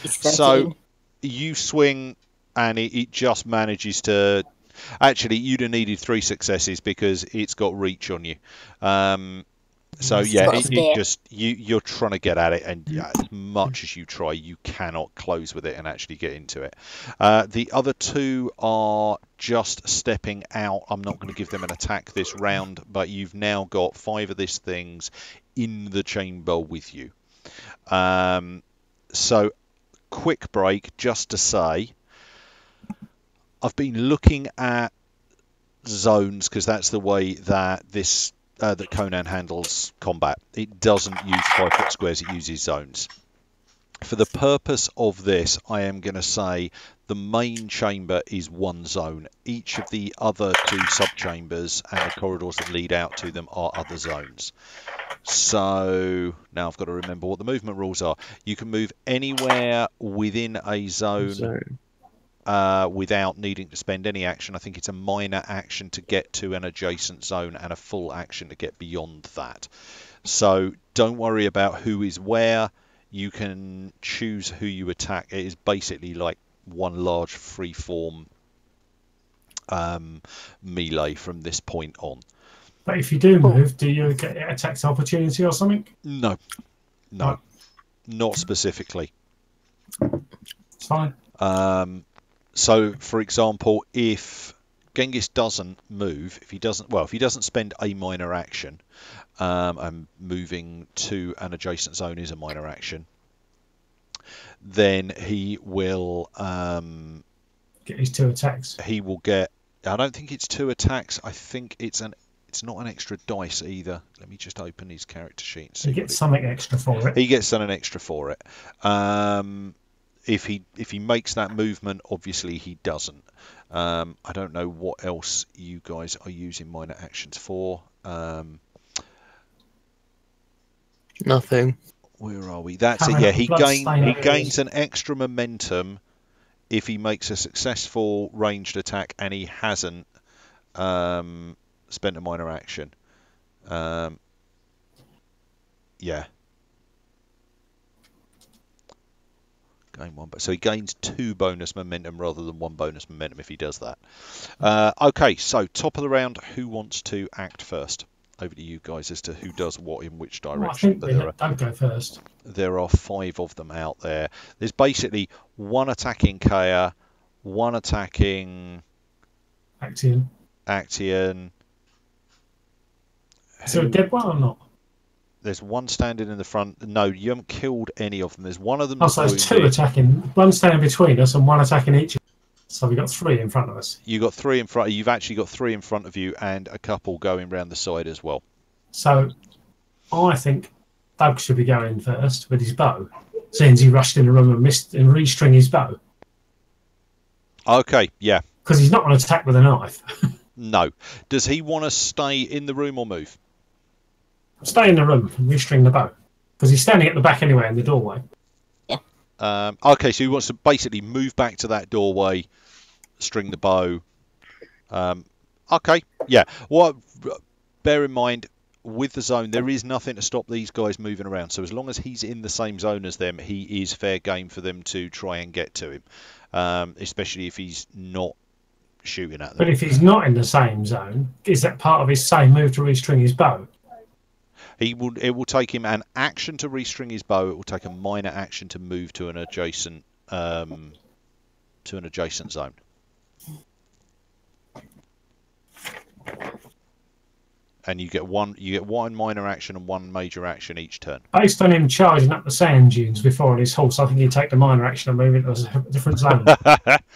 It's 13. So you swing and it just manages to... Actually, you'd have needed 3 successes because it's got reach on you. So yeah, you're trying to get at it, and as much as you try, you cannot close with it and actually get into it. The other two are just stepping out. I'm not going to give them an attack this round, but you've now got 5 of these things in the chamber with you. So quick break just to say, I've been looking at zones because that's the way that this that Conan handles combat. It doesn't use 5-foot squares, it uses zones. For the purpose of this, I am going to say the main chamber is one zone. Each of the other 2 sub-chambers and the corridors that lead out to them are other zones. So now I've got to remember what the movement rules are. You can move anywhere within a zone without needing to spend any action. I think it's a minor action to get to an adjacent zone and a full action to get beyond that. So don't worry about who is where. You can choose who you attack. It is basically like one large free-form melee from this point on. But if you do move, do you get attacks opportunity or something? No, not specifically. It's fine. So, for example, if Genghis doesn't move, if he doesn't spend a minor action, and moving to an adjacent zone is a minor action, then he will get his 2 attacks. He will get. I don't think it's 2 attacks. I think it's not an extra dice either. Let me just open his character sheet and see. He gets something extra for it. He gets something extra for it. If he makes that movement, obviously he doesn't. I don't know what else you guys are using minor actions for. Nothing. Where are we? That's it. Yeah, he gains an extra momentum if he makes a successful ranged attack and he hasn't spent a minor action. Yeah. Gain 1, so he gains 2 bonus momentum rather than 1 bonus momentum if he does that. Okay, so top of the round, who wants to act first? Over to you guys as to who does what in which direction. Well, I think don't go first. There are 5 of them out there. There's basically 1 attacking Kea, 1 attacking Actian. Is there a dead one or not? There's 1 standing in the front. No, you haven't killed any of them. There's 1 of them. Oh, so there's 2 attacking. 1 standing between us and 1 attacking each. So we've got 3 in front of us. You got 3 in front. You've actually got 3 in front of you and a couple going round the side as well. So I think Doug should be going first with his bow, since he rushed in the room and missed and restring his bow. Okay, yeah. Because he's not going to attack with a knife. No. Does he want to stay in the room or move? Stay in the room and restring the bow. Because he's standing at the back anyway in the doorway. Yeah. Okay, so he wants to basically move back to that doorway, string the bow. Okay, yeah. Well, bear in mind, with the zone, there is nothing to stop these guys moving around. So as long as he's in the same zone as them, he is fair game for them to try and get to him. Especially if he's not shooting at them. But if he's not in the same zone, is that part of his same move to restring his bow? It will take him an action to restring his bow. It will take a minor action to move to an adjacent zone. And you get one minor action and 1 major action each turn. Based on him charging up the sand dunes before on his horse, I think he'd take the minor action and move into a different zone.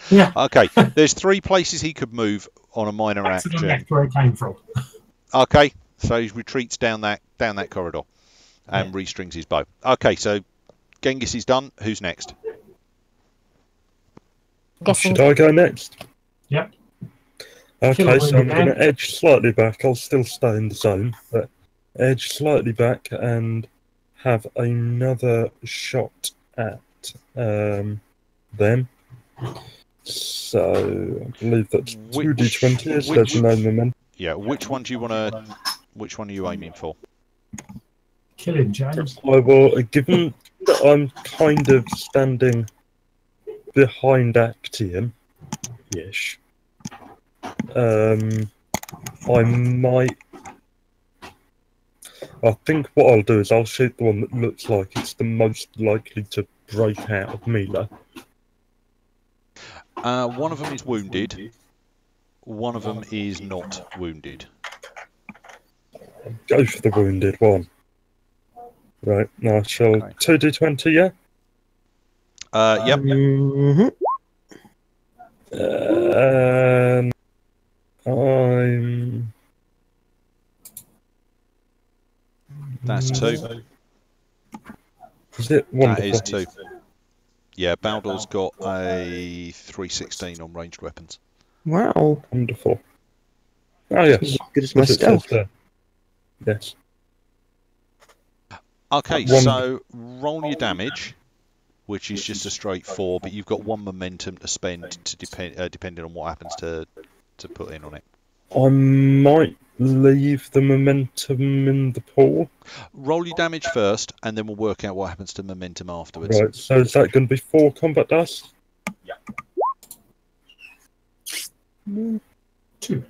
Yeah. Okay. There's 3 places he could move on a minor action. That's where he came from. Okay. So he retreats down that corridor and restrings his bow. Okay, so Genghis is done. Who's next? Guessing. Should I go next? Yep. Okay, so I'm going to edge slightly back. I'll still stay in the zone, but edge slightly back and have another shot at them. So I believe that's 2d20 is there's no momentum. Yeah, which one do you want to? Which one are you aiming for? Kill him, James. I will, given that I'm kind of standing behind Actium, ish. I might. I think what I'll do is I'll shoot the one that looks like it's the most likely to break out of melee. One of them is wounded. One of them is not wounded. Go for the wounded one. Right, now shall 2d20, yeah? Yep. I'm... That's 2. Is it wonderful? That is 2. Yeah, Baldur's got a 316 on ranged weapons. Wow. Wonderful. Oh, yes. Good as my stealth. Yes. Okay, so roll your damage, which is just a straight 4, but you've got 1 momentum to spend to depending on what happens to put in on it. I might leave the momentum in the pool. Roll your damage first, and then we'll work out what happens to momentum afterwards. Right, so is that going to be 4 combat dice? Yeah. 2.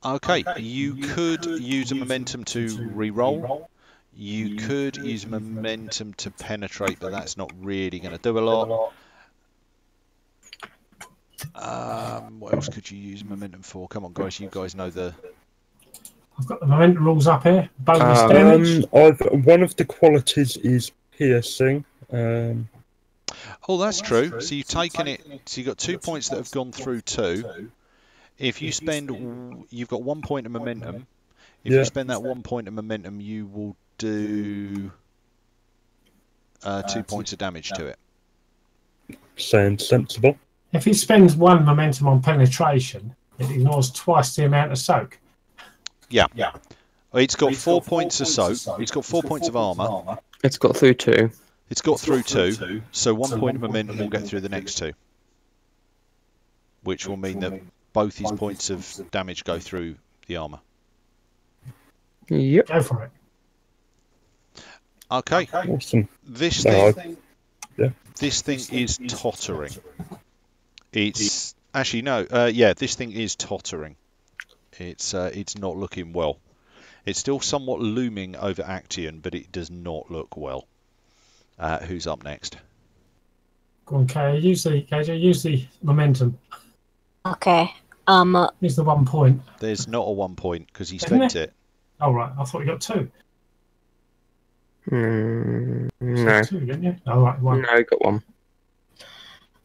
Okay, you could use a momentum to re-roll. You could use momentum to penetrate, but that's not really going to do a lot. What else could you use momentum for? Come on, guys, you guys know the... I've got the momentum rules up here. Bonus damage. One of the qualities is piercing. Oh, that's true. So you've taken it. So you've got 2 points that have gone through 2. If you spend, you've got 1 point of momentum. If you spend that 1 point of momentum, you will do 2 points of damage to it. Sounds sensible. If he spends 1 momentum on penetration, it ignores twice the amount of soak. Yeah. It's got 4 points of soak. It's got 4 points of armor. It's got through 2. It's got through 2. So 1 point of momentum will get through the next 2, which will mean that both his points of damage go through the armor. Yep. Go for it. Okay. Awesome. This thing is tottering. It's actually no. This thing is tottering. It's not looking well. It's still somewhat looming over Actian, but it does not look well. Who's up next? Go on, KJ. Use the momentum. Okay. Use the 1 point. There's not a 1 point because he spent it. Oh right, I thought you got 2. No. 2, didn't you? Oh right, 1. No, you got 1.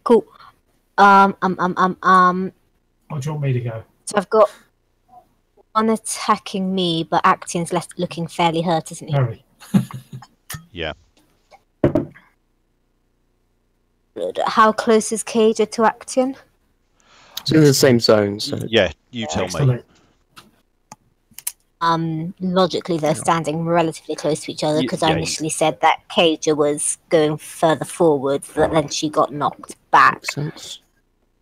Cool. What do you want me to go? So I've got 1 attacking me, but Actian's left looking fairly hurt, isn't he? Very. Yeah. How close is Caja to Actian? It's in the same zone, so... Yeah, you tell me. Logically, they're standing relatively close to each other because I initially said that Caja was going further forward, but then she got knocked back. Makes sense.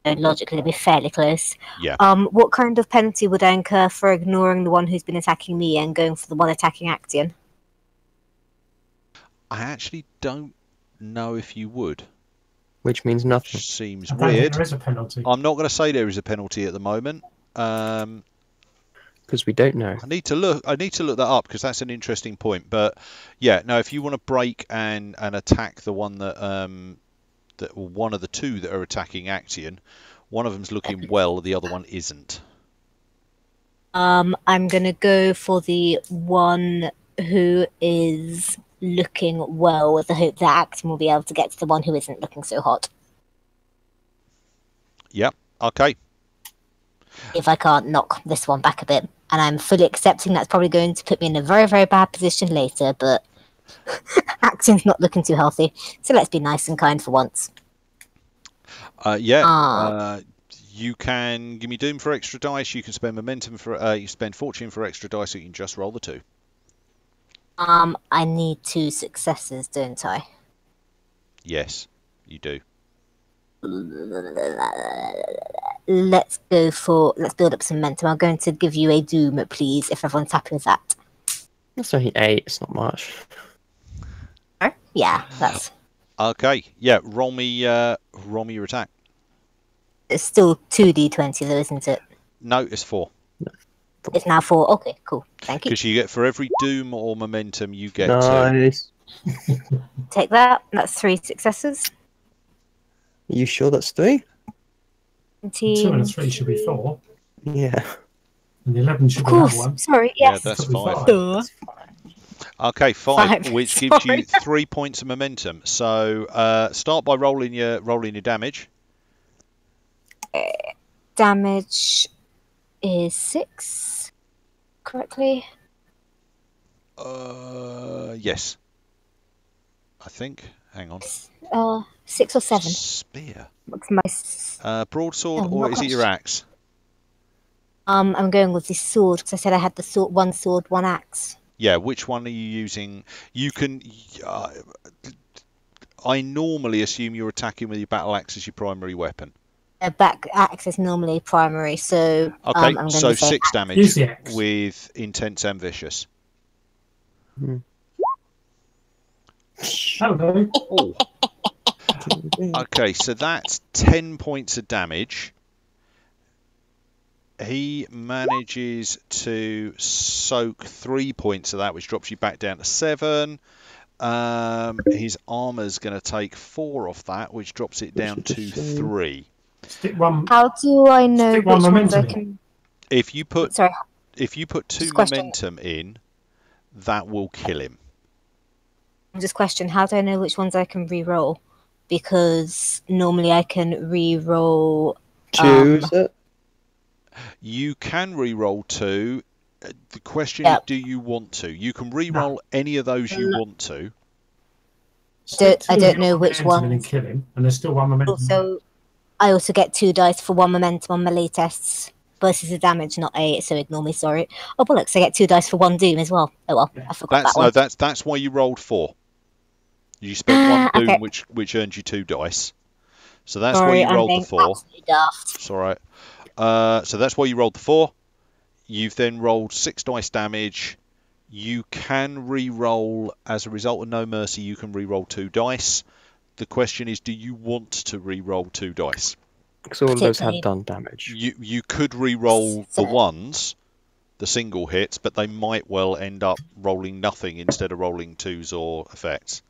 So logically, they'd be fairly close. Yeah. What kind of penalty would I incur for ignoring the one who's been attacking me and going for the one attacking Actian? I actually don't know if you would. Which means nothing. Seems I don't think weird. there is a penalty. I'm not going to say there is a penalty at the moment. Because we don't know. I need to look that up because that's an interesting point. But yeah, no, if you want to break and attack the one that one of the 2 that are attacking Actian, one of them's looking well, the other one isn't. I'm gonna go for the one who is looking well, with the hope that Actian will be able to get to the one who isn't looking so hot. Yep. Okay. If I can't knock this one back a bit, and I'm fully accepting that's probably going to put me in a very, very bad position later, but Acting's not looking too healthy, so let's be nice and kind for once. You can give me Doom for extra dice. You can spend momentum for. You spend Fortune for extra dice. So you can just roll the 2. I need 2 successes, don't I? Yes, you do. Let's build up some momentum. I'm going to give you a Doom, please, if everyone's happy with that. That's only 8. It's not much. Yeah, that's. Okay. Yeah. Roll me your attack. It's still 2d20 though, isn't it? No, it's 4. It's now 4. Okay, cool. Thank you. Because you get for every Doom or momentum you get 2. Nice. Take that. That's 3 successes. Are you sure that's 3? 2 and a 3 should be 4. Yeah. And the 11 should Of be that course. one. Sorry. Yeah, Yes. that's Could be 5. Duh. Okay, 5, 5, which gives you sorry. 3 points of momentum. So start by rolling your damage. Damage is 6. Correctly. Yes. I think. Hang on. 6 or 7. Spear. What's my? Broadsword, Oh, or not is it your quite axe? I'm going with the sword because I said I had the sword, one axe. Yeah, which one are you using? You can. I normally assume you're attacking with your battle axe as your primary weapon. A back axe is normally primary, so Okay, I'm going so to say 6 Use damage the axe. with intense and vicious. Hello. Oh. Okay, so that's 10 points of damage. He manages to soak 3 points of that, which drops you back down to 7. His armor's going to take 4 off that, which drops it down to 3. Stick one. How do I know Stick which one ones I momentum can? If you put Sorry, 2 question. momentum in, that will kill him. just question. How do I know which ones I can re-roll? Because normally I can re-roll. 2, is it? You can re-roll 2. The question is, do you want to? You can re-roll any of those you want to. I don't know which one. ones. Kill him, and there's still one momentum. Also, I also get 2 dice for 1 momentum on melee tests versus the damage, not 8. So ignore me. Sorry. Oh bollocks! I get 2 dice for 1 doom as well. Oh well, I forgot that one. That's why you rolled 4. You spent 1 doom, Okay. which earned you 2 dice. So that's Sorry, why you I'm rolled the being 4. absolutely daft. It's all right. So that's why you rolled the 4. You've then rolled 6 dice damage. You can re-roll, as a result of No Mercy, you can re-roll 2 dice. The question is, do you want to re-roll 2 dice? Because all of those have done damage. You could re-roll the ones, the single hits, but they might well end up rolling nothing instead of rolling 2s or effects.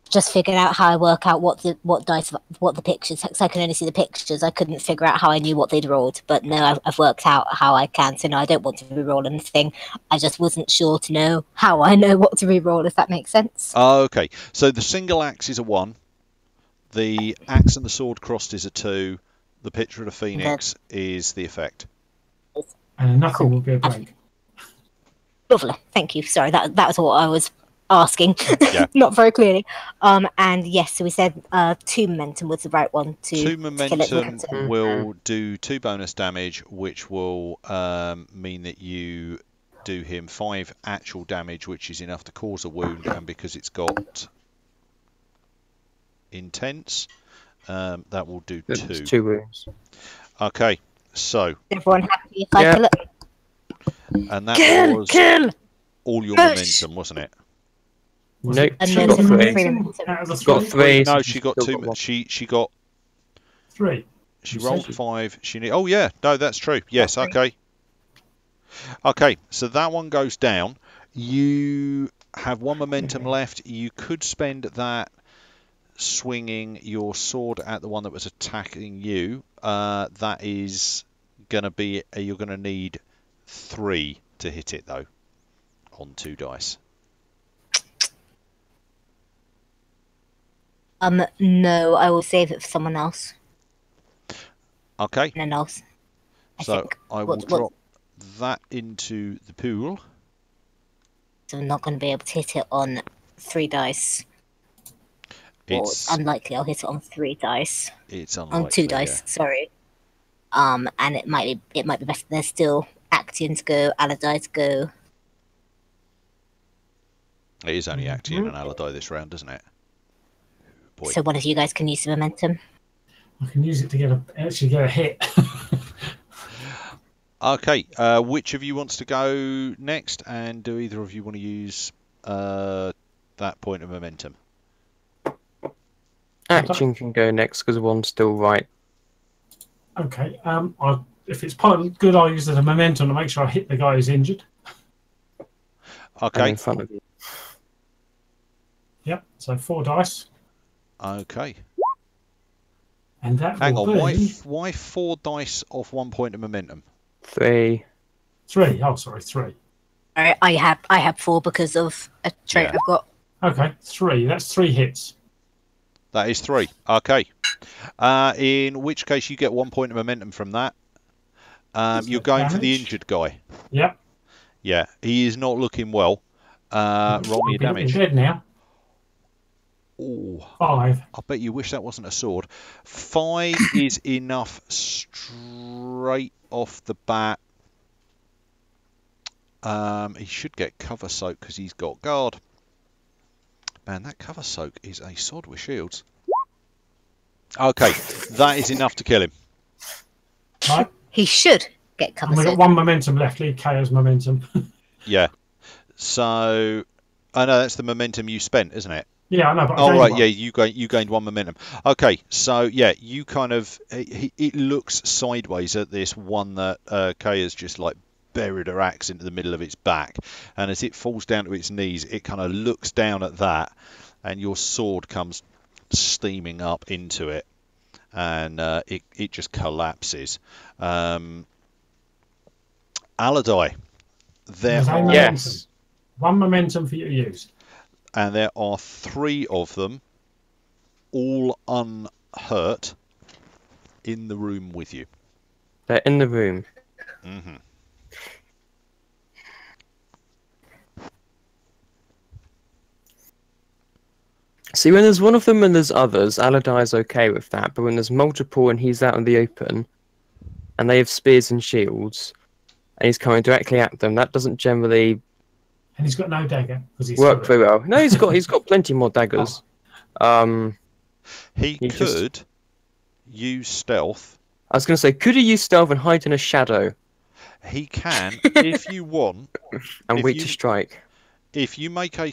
Just figured out how I work out what the pictures, because I can only see the pictures. I couldn't figure out how I knew what they'd rolled, but no, I've worked out how I can. So no, I don't want to re-roll anything. I just wasn't sure to know how I know what to re-roll, if that makes sense. Okay, so the single axe is a 1. The axe and the sword crossed is a 2. The picture of the phoenix is the effect. And nothing will be a break. Lovely, thank you. Sorry, that was what I was asking. Yeah. Not very clearly. And yes, so we said 2 momentum was the right one to 2 kill it. momentum will do 2 bonus damage, which will mean that you do him 5 actual damage, which is enough to cause a wound, and because it's got intense, that will do 2. It's 2 wounds. Okay, so Is everyone happy if I kill it? and that was all your momentum, wasn't it? Nope. And She then got the 3. momentum. Got 3. No, she got 2. got 1. She got 3. She rolled 5. Oh yeah, no, that's true. Yes, okay. Okay, so that one goes down. You have 1 momentum left. You could spend that swinging your sword at the one that was attacking you. That is going to be... you're going to need 3 to hit it, though, on 2 dice. No, I will save it for someone else. Okay. Someone else. So I will drop that into the pool. So I'm not going to be able to hit it on 3 dice. It's unlikely I'll hit it on 3 dice. It's unlikely. On 2 dice, sorry. And it might be better. There's still Actian to go, Aladai to go. It is only Actian and Aladai this round, isn't it? Boy. So one of you guys can use the momentum. I can use it to actually get a hit. Okay, which of you wants to go next, and do either of you want to use that point of momentum? Action can go next because one's still right. Okay. If it's part of good, I'll use it as a momentum to make sure I hit the guy who's injured. Okay. In front of you. Yep. So 4 dice. Okay. And that Hang will on. be... Why 4 dice off 1 point of momentum? 3. 3. Oh, sorry, 3. I have 4 because of a trait I've got. Okay, 3. That's 3 hits. That is 3. Okay. In which case you get 1 point of momentum from that. You're going for the injured guy. Yep. Yeah, he is not looking well. Roll me a damage. He's dead now. Ooh, 5. I bet you wish that wasn't a sword. 5 is enough straight off the bat. He should get cover soak because he's got guard. Man, that cover soak is a sword with shields. Okay, that is enough to kill him. Right. He should get cover And we've soak. got 1 momentum left. Leave KO's momentum. Yeah. So, I know that's the momentum you spent, isn't it? Yeah, I know. But Oh, right, yeah, you gained 1 momentum. Okay, so, yeah, you kind of... It looks sideways at this one that Kay has just, like, buried her axe into the middle of its back. And as it falls down to its knees, it kind of looks down at that, and your sword comes steaming up into it. And it just collapses. Aladai, there are... Yes. 1 momentum for you to use. And there are 3 of them, all unhurt, in the room with you. They're in the room. Mm-hmm. See, when there's one of them and there's others, Aladai's okay with that. But when there's multiple and he's out in the open, and they have spears and shields, and he's coming directly at them, that doesn't generally... And he's got no dagger because he's work very well. No, he's got plenty more daggers. He could use stealth. I was going to say, could he use stealth and hide in a shadow? He can, if you want. And wait to strike. If you make a...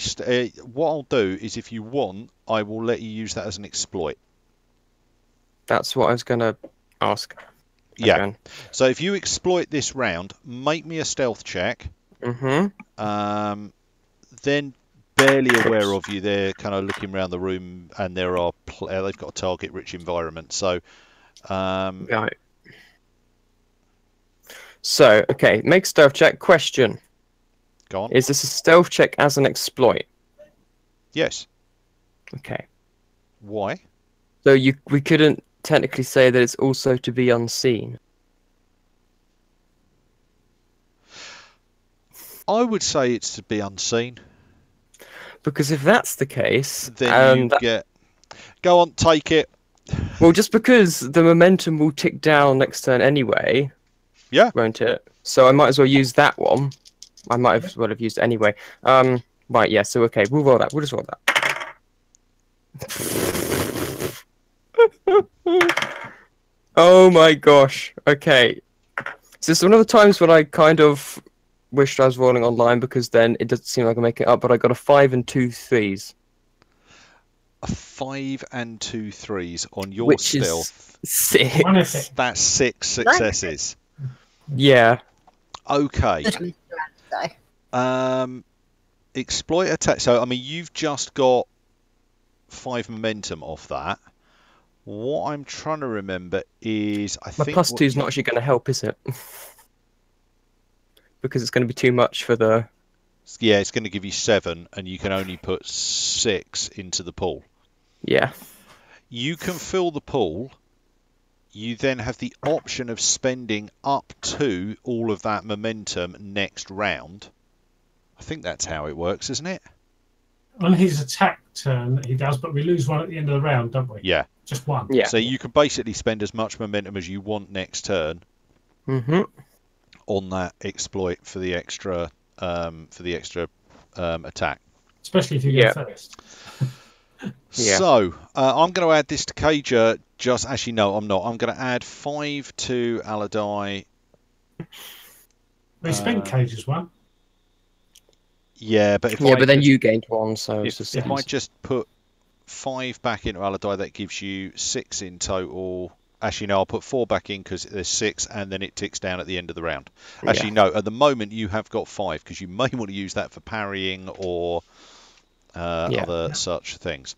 what I'll do is, if you want, I will let you use that as an exploit. That's what I was going to ask. Yeah. Again. So if you exploit this round, make me a stealth check. Mm-hmm. Then barely aware of you, they're kind of looking around the room, and there are they've got a target-rich environment. So, right. So, okay, make stealth check. Question: go on. Is this a stealth check as an exploit? Yes. Okay. Why? So we couldn't technically say that it's also to be unseen. I would say it's to be unseen. Because if that's the case, then you get... Go on, take it. Well, just because the momentum will tick down next turn anyway. Yeah. Won't it? So I might as well use that one. I might as well have used it anyway. Right, yeah, so okay, we'll roll that. We'll just roll that. Oh my gosh. Okay. So it's one of the times when I kind of wished I was rolling online because then it doesn't seem like I'm making it up, but I got a 5 and 2 3s. A 5 and 2 3s on your Which stealth. Is 6. That's 6 successes. Yeah. Okay. Exploit attack. So I mean, you've just got 5 momentum off that. What I'm trying to remember is My plus 2 is not actually going to help, is it? Because it's going to be too much for the... Yeah, it's going to give you 7, and you can only put 6 into the pool. Yeah. You can fill the pool. You then have the option of spending up to all of that momentum next round. I think that's how it works, isn't it? Yeah, I think so. Yeah. So if you exploit this round, make me a stealth check. Okay. On his attack turn, he does, but we lose one at the end of the round, don't we? Yeah. Just one. Yeah. So you can basically spend as much momentum as you want next turn on that exploit for the extra attack. Especially if you go first. So I'm going to add this to Cager. Actually, no, I'm not. I'm going to add 5 to Aladai. They spent Cage's one. Yeah, but then you gained 1, so it's just if I just put 5 back into Aladai, that gives you 6 in total. Actually, no, I'll put 4 back in because there's 6, and then it ticks down at the end of the round. Actually, no, at the moment you have got 5 because you may want to use that for parrying or other such things.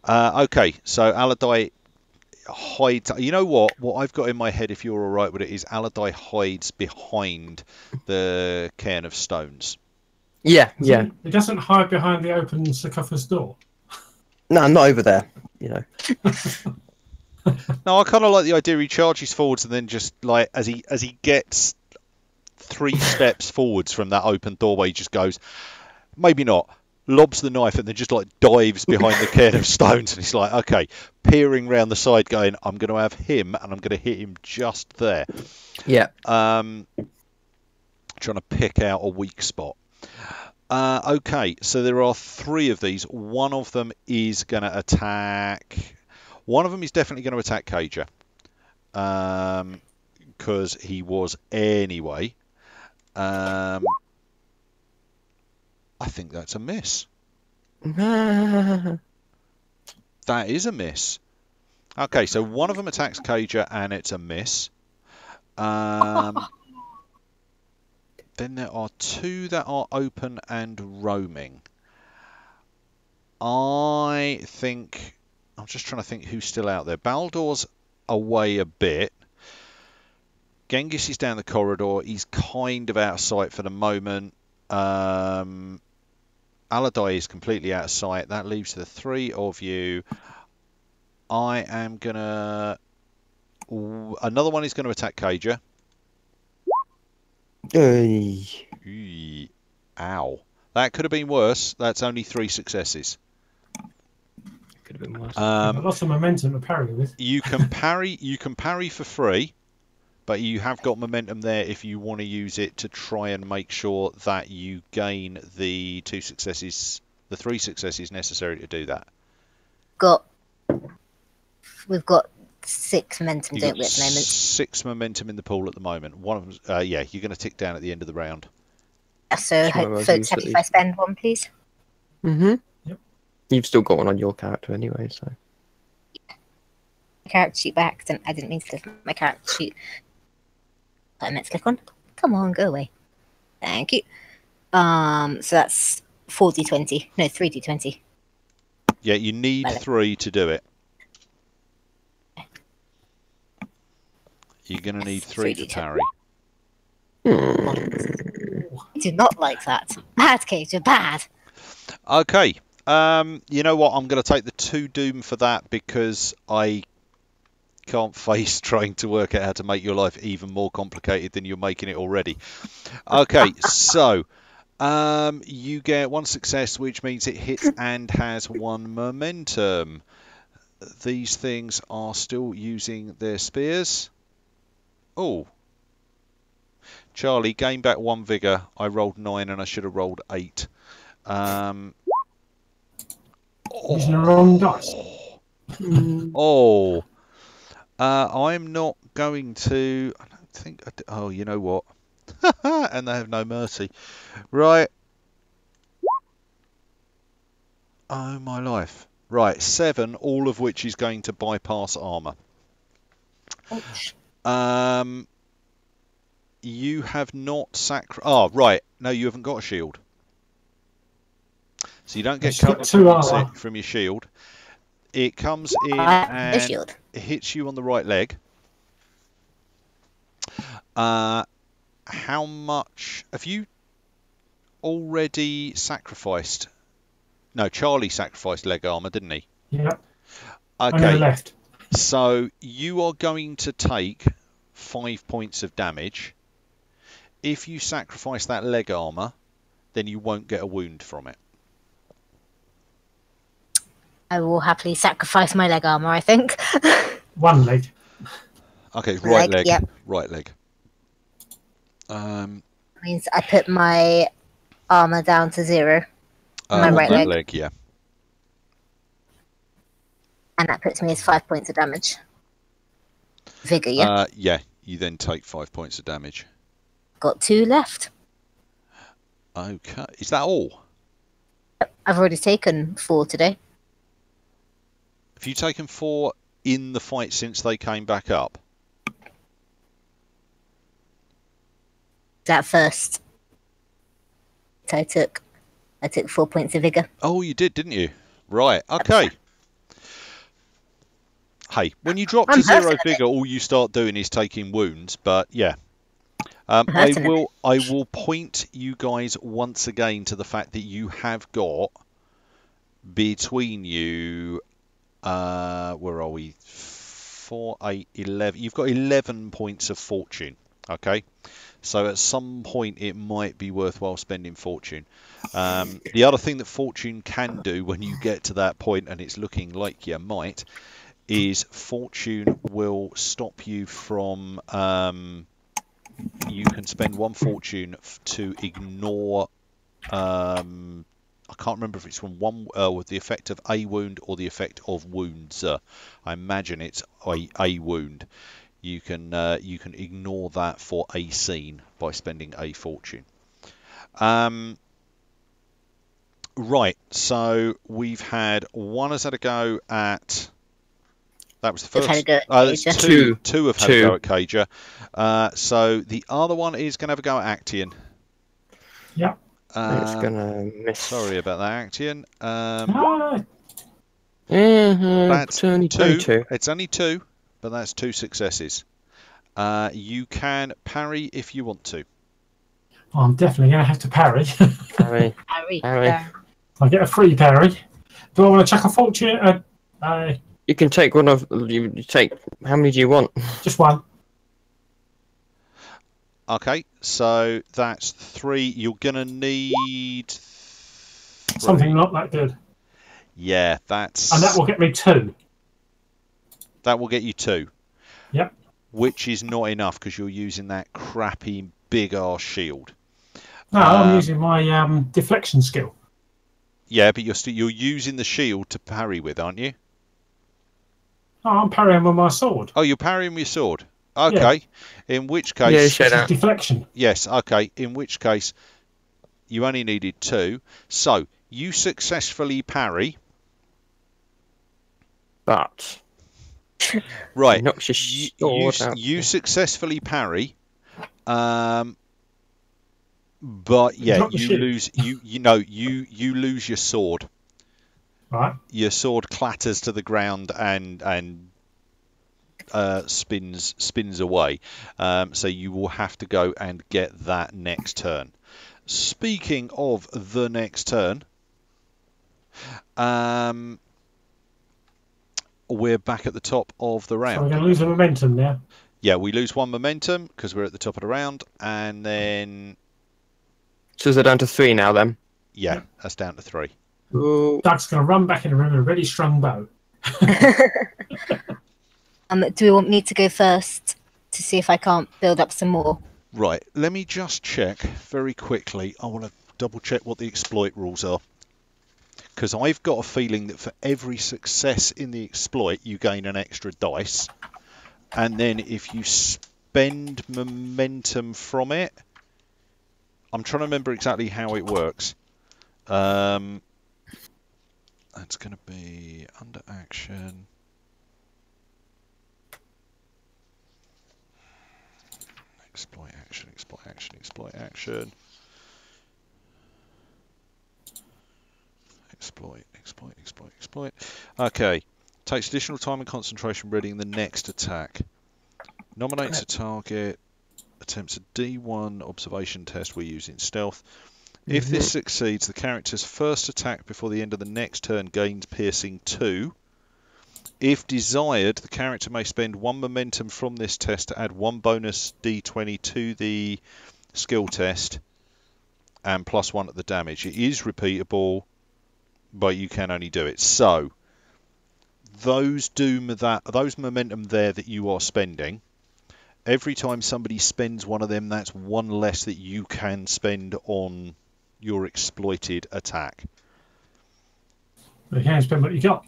Okay, so Aladai hides. You know what? What I've got in my head, if you're all right with it, is Aladai hides behind the cairn of stones. Yeah. It doesn't hide behind the open sarcophagus door. No, I'm not over there. You know. No, I kind of like the idea he charges forwards and then just like as he gets 3 steps forwards from that open doorway, he just goes, maybe not, lobs the knife and then just like dives behind the cairn of stones, and he's like, okay, peering round the side, going, I'm going to have him and I'm going to hit him just there. Yeah. Trying to pick out a weak spot. Okay, so there are 3 of these. One of them is going to attack. One of them is definitely going to attack Cager. Because he was anyway. I think that's a miss. That is a miss. Okay, so one of them attacks Cager and it's a miss. Then there are 2 that are open and roaming. I'm just trying to think who's still out there. Baldor's away a bit. Genghis is down the corridor. He's kind of out of sight for the moment. Aladai is completely out of sight. That leaves the 3 of you. I am going to... Another one is going to attack Cager. Ow. That could have been worse. That's only 3 successes. Could have been worse. Lots of momentum to parry with. You can parry for free, but you have got momentum there if you want to use it to try and make sure that you gain the 3 successes necessary to do that. We've got 6 momentum, don't we, at the moment? 6 momentum in the pool at the moment. One of them, you're going to tick down at the end of the round. So, folks, happy if I spend 1, please? Yep. You've still got one on your character anyway, so. My character sheet by accident. I didn't mean to click my character sheet. I meant to click on. Come on, go away. Thank you. So that's 4d20. No, 3d20. Yeah, you need 3 to do it. You're going to need 3 to parry. I do not like that. Bad, Kate, you're bad. Okay. You know what? I'm going to take the 2 doom for that because I can't face trying to work out how to make your life even more complicated than you're making it already. Okay, so you get 1 success, which means it hits and has 1 momentum. These things are still using their spears. Oh. Charlie, gain back 1 vigor. I rolled 9 and I should have rolled 8. Using the wrong dice. I'm not going to... I don't think... Oh, you know what? And they have no mercy. Right. Oh, my life. Right, 7, all of which is going to bypass armour. Ouch. You have not right. No, you haven't got a shield. So you don't get covered from your shield. It comes in and it hits you on the right leg. How much have you already sacrificed? No, Charlie sacrificed leg armor, didn't he? Yeah. Okay. Left. So you are going to take 5 points of damage. If you sacrifice that leg armor, then you won't get a wound from it. I will happily sacrifice my leg armor, I think. One leg. Okay, right leg. Yep. Right leg. Means I put my armor down to 0. My right leg. Yeah. And that puts me as 5 points of damage. Vigor, yeah? Yeah, you then take 5 points of damage. Got 2 left. Okay. Is that all? I've already taken 4 today. Have you taken 4 in the fight since they came back up? That first. So I took 4 points of vigor. Oh, you did, didn't you? Right, okay. Hey, when you drop to 0 vigor, all you start doing is taking wounds, but yeah. I will point you guys once again to the fact that you have got between you, where are we? 4, 8, 11. You've got 11 points of fortune. Okay, so at some point it might be worthwhile spending fortune. The other thing that fortune can do when you get to that point, and it's looking like you might, is fortune will stop you from. You can spend 1 fortune to ignore. I can't remember if it's from one with the effect of a wound or the effect of wounds. I imagine it's a wound. You can ignore that for a scene by spending a fortune. Right, so we've had one has had a go at. That was the first. There's two have had a go at Cager. So the other one is going to have a go at Actian. Yeah. It's gonna miss. Sorry about that, Actian. That's only 2. It's only 2, but that's 2 successes. You can parry if you want to. Oh, I'm definitely going to have to parry. Parry. I get a free parry. Do I want to chuck a fortune? You can take one of. You take. How many do you want? Just 1. Okay, so that's 3. You're gonna need 3. Something not that good. Yeah, that's. And that will get me 2. That will get you 2. Yep. Which is not enough because you're using that crappy big ass shield. No, I'm using my deflection skill. Yeah, but you're using the shield to parry with, aren't you? Oh, I'm parrying with my sword. Oh, you're parrying with your sword. Okay. Yeah. In which case... Yeah, deflection. Yes, okay. In which case, you only needed 2. So, you successfully parry. But... Right. You successfully parry. But yeah, you lose you lose your sword. Right. Your sword clatters to the ground and spins away. So you will have to go and get that next turn. Speaking of the next turn, we're back at the top of the round. So we're going to lose the momentum now. Yeah, we lose 1 momentum because we're at the top of the round, and then. So is it down to 3 now then? Yeah, that's down to 3. Ooh. Doug's going to run back in the room with a ready strung bow. Do we want me to go first to see if I can't build up some more? Right, let me just check very quickly. I want to double check what the exploit rules are. Because I've got a feeling that for every success in the exploit, you gain an extra dice. And then if you spend momentum from it, I'm trying to remember exactly how it works. That's going to be under action. Exploit action, exploit action, exploit action. Exploit, exploit, exploit, exploit. Okay. Takes additional time and concentration readying the next attack. Nominates a target. Attempts a D1 observation test. We're using stealth. If this succeeds, the character's first attack before the end of the next turn gains piercing 2. If desired, the character may spend 1 momentum from this test to add 1 bonus D20 to the skill test and +1 at the damage. It is repeatable, but you can only do it. So, those momentum there that you are spending, every time somebody spends one of them, that's one less that you can spend on your exploited attack. You can spend what you got.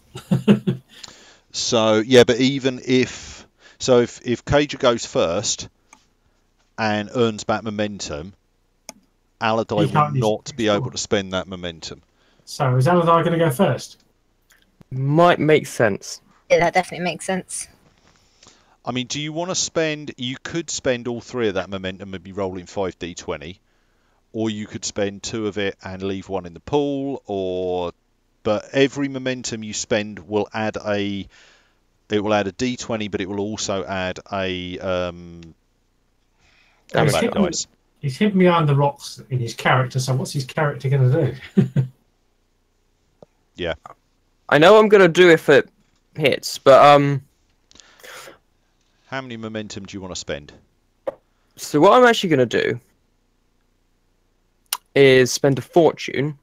So yeah, but even if Kaja goes first and earns back momentum, Aladai will not be able to spend that momentum. So is Aladai going to go first? Might make sense. Yeah, that definitely makes sense. I mean, do you want to spend... You could spend all 3 of that momentum and be rolling 5d20, or you could spend 2 of it and leave 1 in the pool, but every momentum you spend will add a... It will add a d20, but it will also add a... dice. He's hidden behind the rocks in his character, so what's his character going to do? Yeah. I know I'm going to do if it hits, but... How many momentum do you want to spend? So what I'm actually going to do is spend a fortune.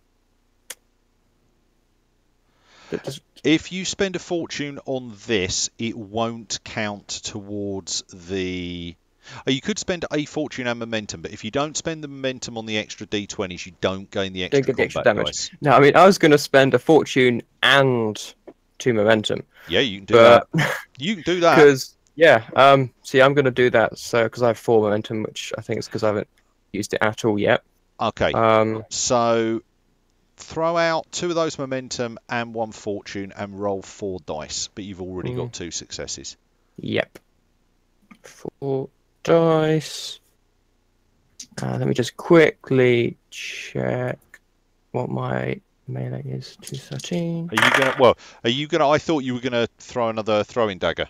If you spend a fortune on this, it won't count towards the... You could spend a fortune and momentum, but if you don't spend the momentum on the extra d20s, you don't gain the extra combat damage. Dice. No, I mean, I was going to spend a fortune and 2 momentum. Yeah, you can do that. You can do that. Because, yeah, see, I'm going to do that because I have 4 momentum, which I think is because I haven't used it at all yet. Okay, so throw out 2 of those momentum and 1 fortune and roll 4 dice, but you've already got 2 successes. Yep. 4 dice. Let me just quickly check what my melee is. 213. Are you gonna? Well, are you gonna? I thought you were gonna throw another throwing dagger.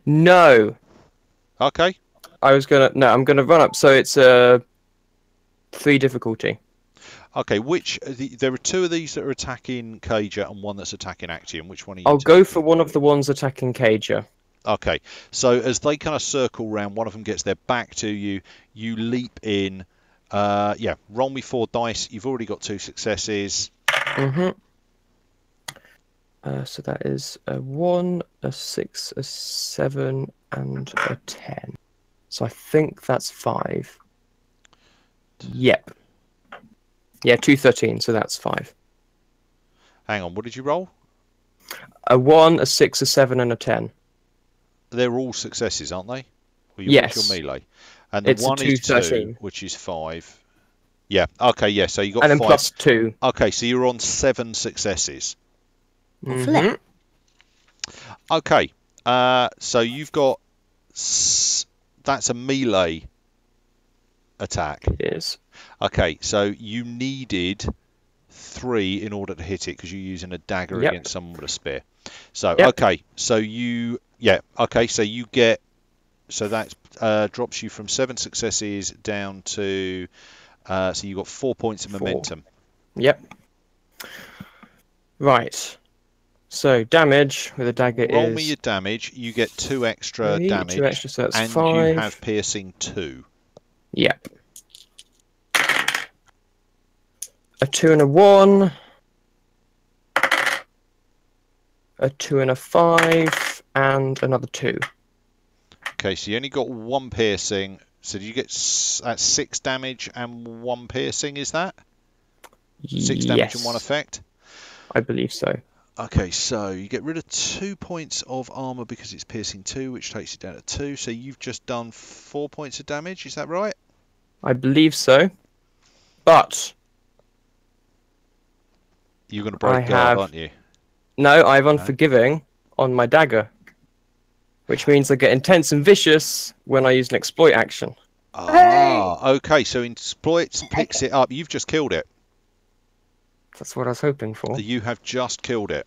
No. Okay. I'm gonna run up. So it's 3 difficulty. Okay. There are 2 of these that are attacking Kaja and 1 that's attacking Axiom. Which one are you? I'll go for one of the ones attacking Kaja. Okay, so as they kind of circle round, one of them gets their back to you. You leap in. Yeah, roll me 4 dice. You've already got 2 successes. So that is a 1, a 6, a 7, and a 10. So I think that's 5. Yep. Yeah, 213. So that's 5. Hang on, what did you roll? A 1, a 6, a 7, and a 10. They're all successes, aren't they? Well, yes. Your melee. And the 1 is 2, which is 5. Yeah. Okay. Yeah. So you got 5. And then plus 2. Okay. So you're on 7 successes. Mm-hmm. Okay. So you've got. That's a melee attack. It is. Okay. So you needed 3 in order to hit it because you're using a dagger against someone with a spear. So okay. So you. Yeah, okay, so you get... So that drops you from 7 successes down to... so you got 4 points of momentum. Yep. Right. So damage with a dagger Roll me your damage. You get 2 extra damage. 2 extra, so that's and 5. You have piercing 2. Yep. A 2 and a 1. A 2 and a 5. And another 2. Okay, so you only got 1 piercing. So do you get 6 damage and 1 piercing, is that? 6 damage and 1 effect? I believe so. Okay, so you get rid of 2 points of armor because it's piercing 2, which takes it down to 2. So you've just done 4 points of damage, is that right? I believe so. But... You're going to break guard, aren't you? No, I have Unforgiving on my dagger. Which means I get intense and vicious when I use an exploit action. Ah, okay. So exploits picks it up. You've just killed it. That's what I was hoping for. You have just killed it.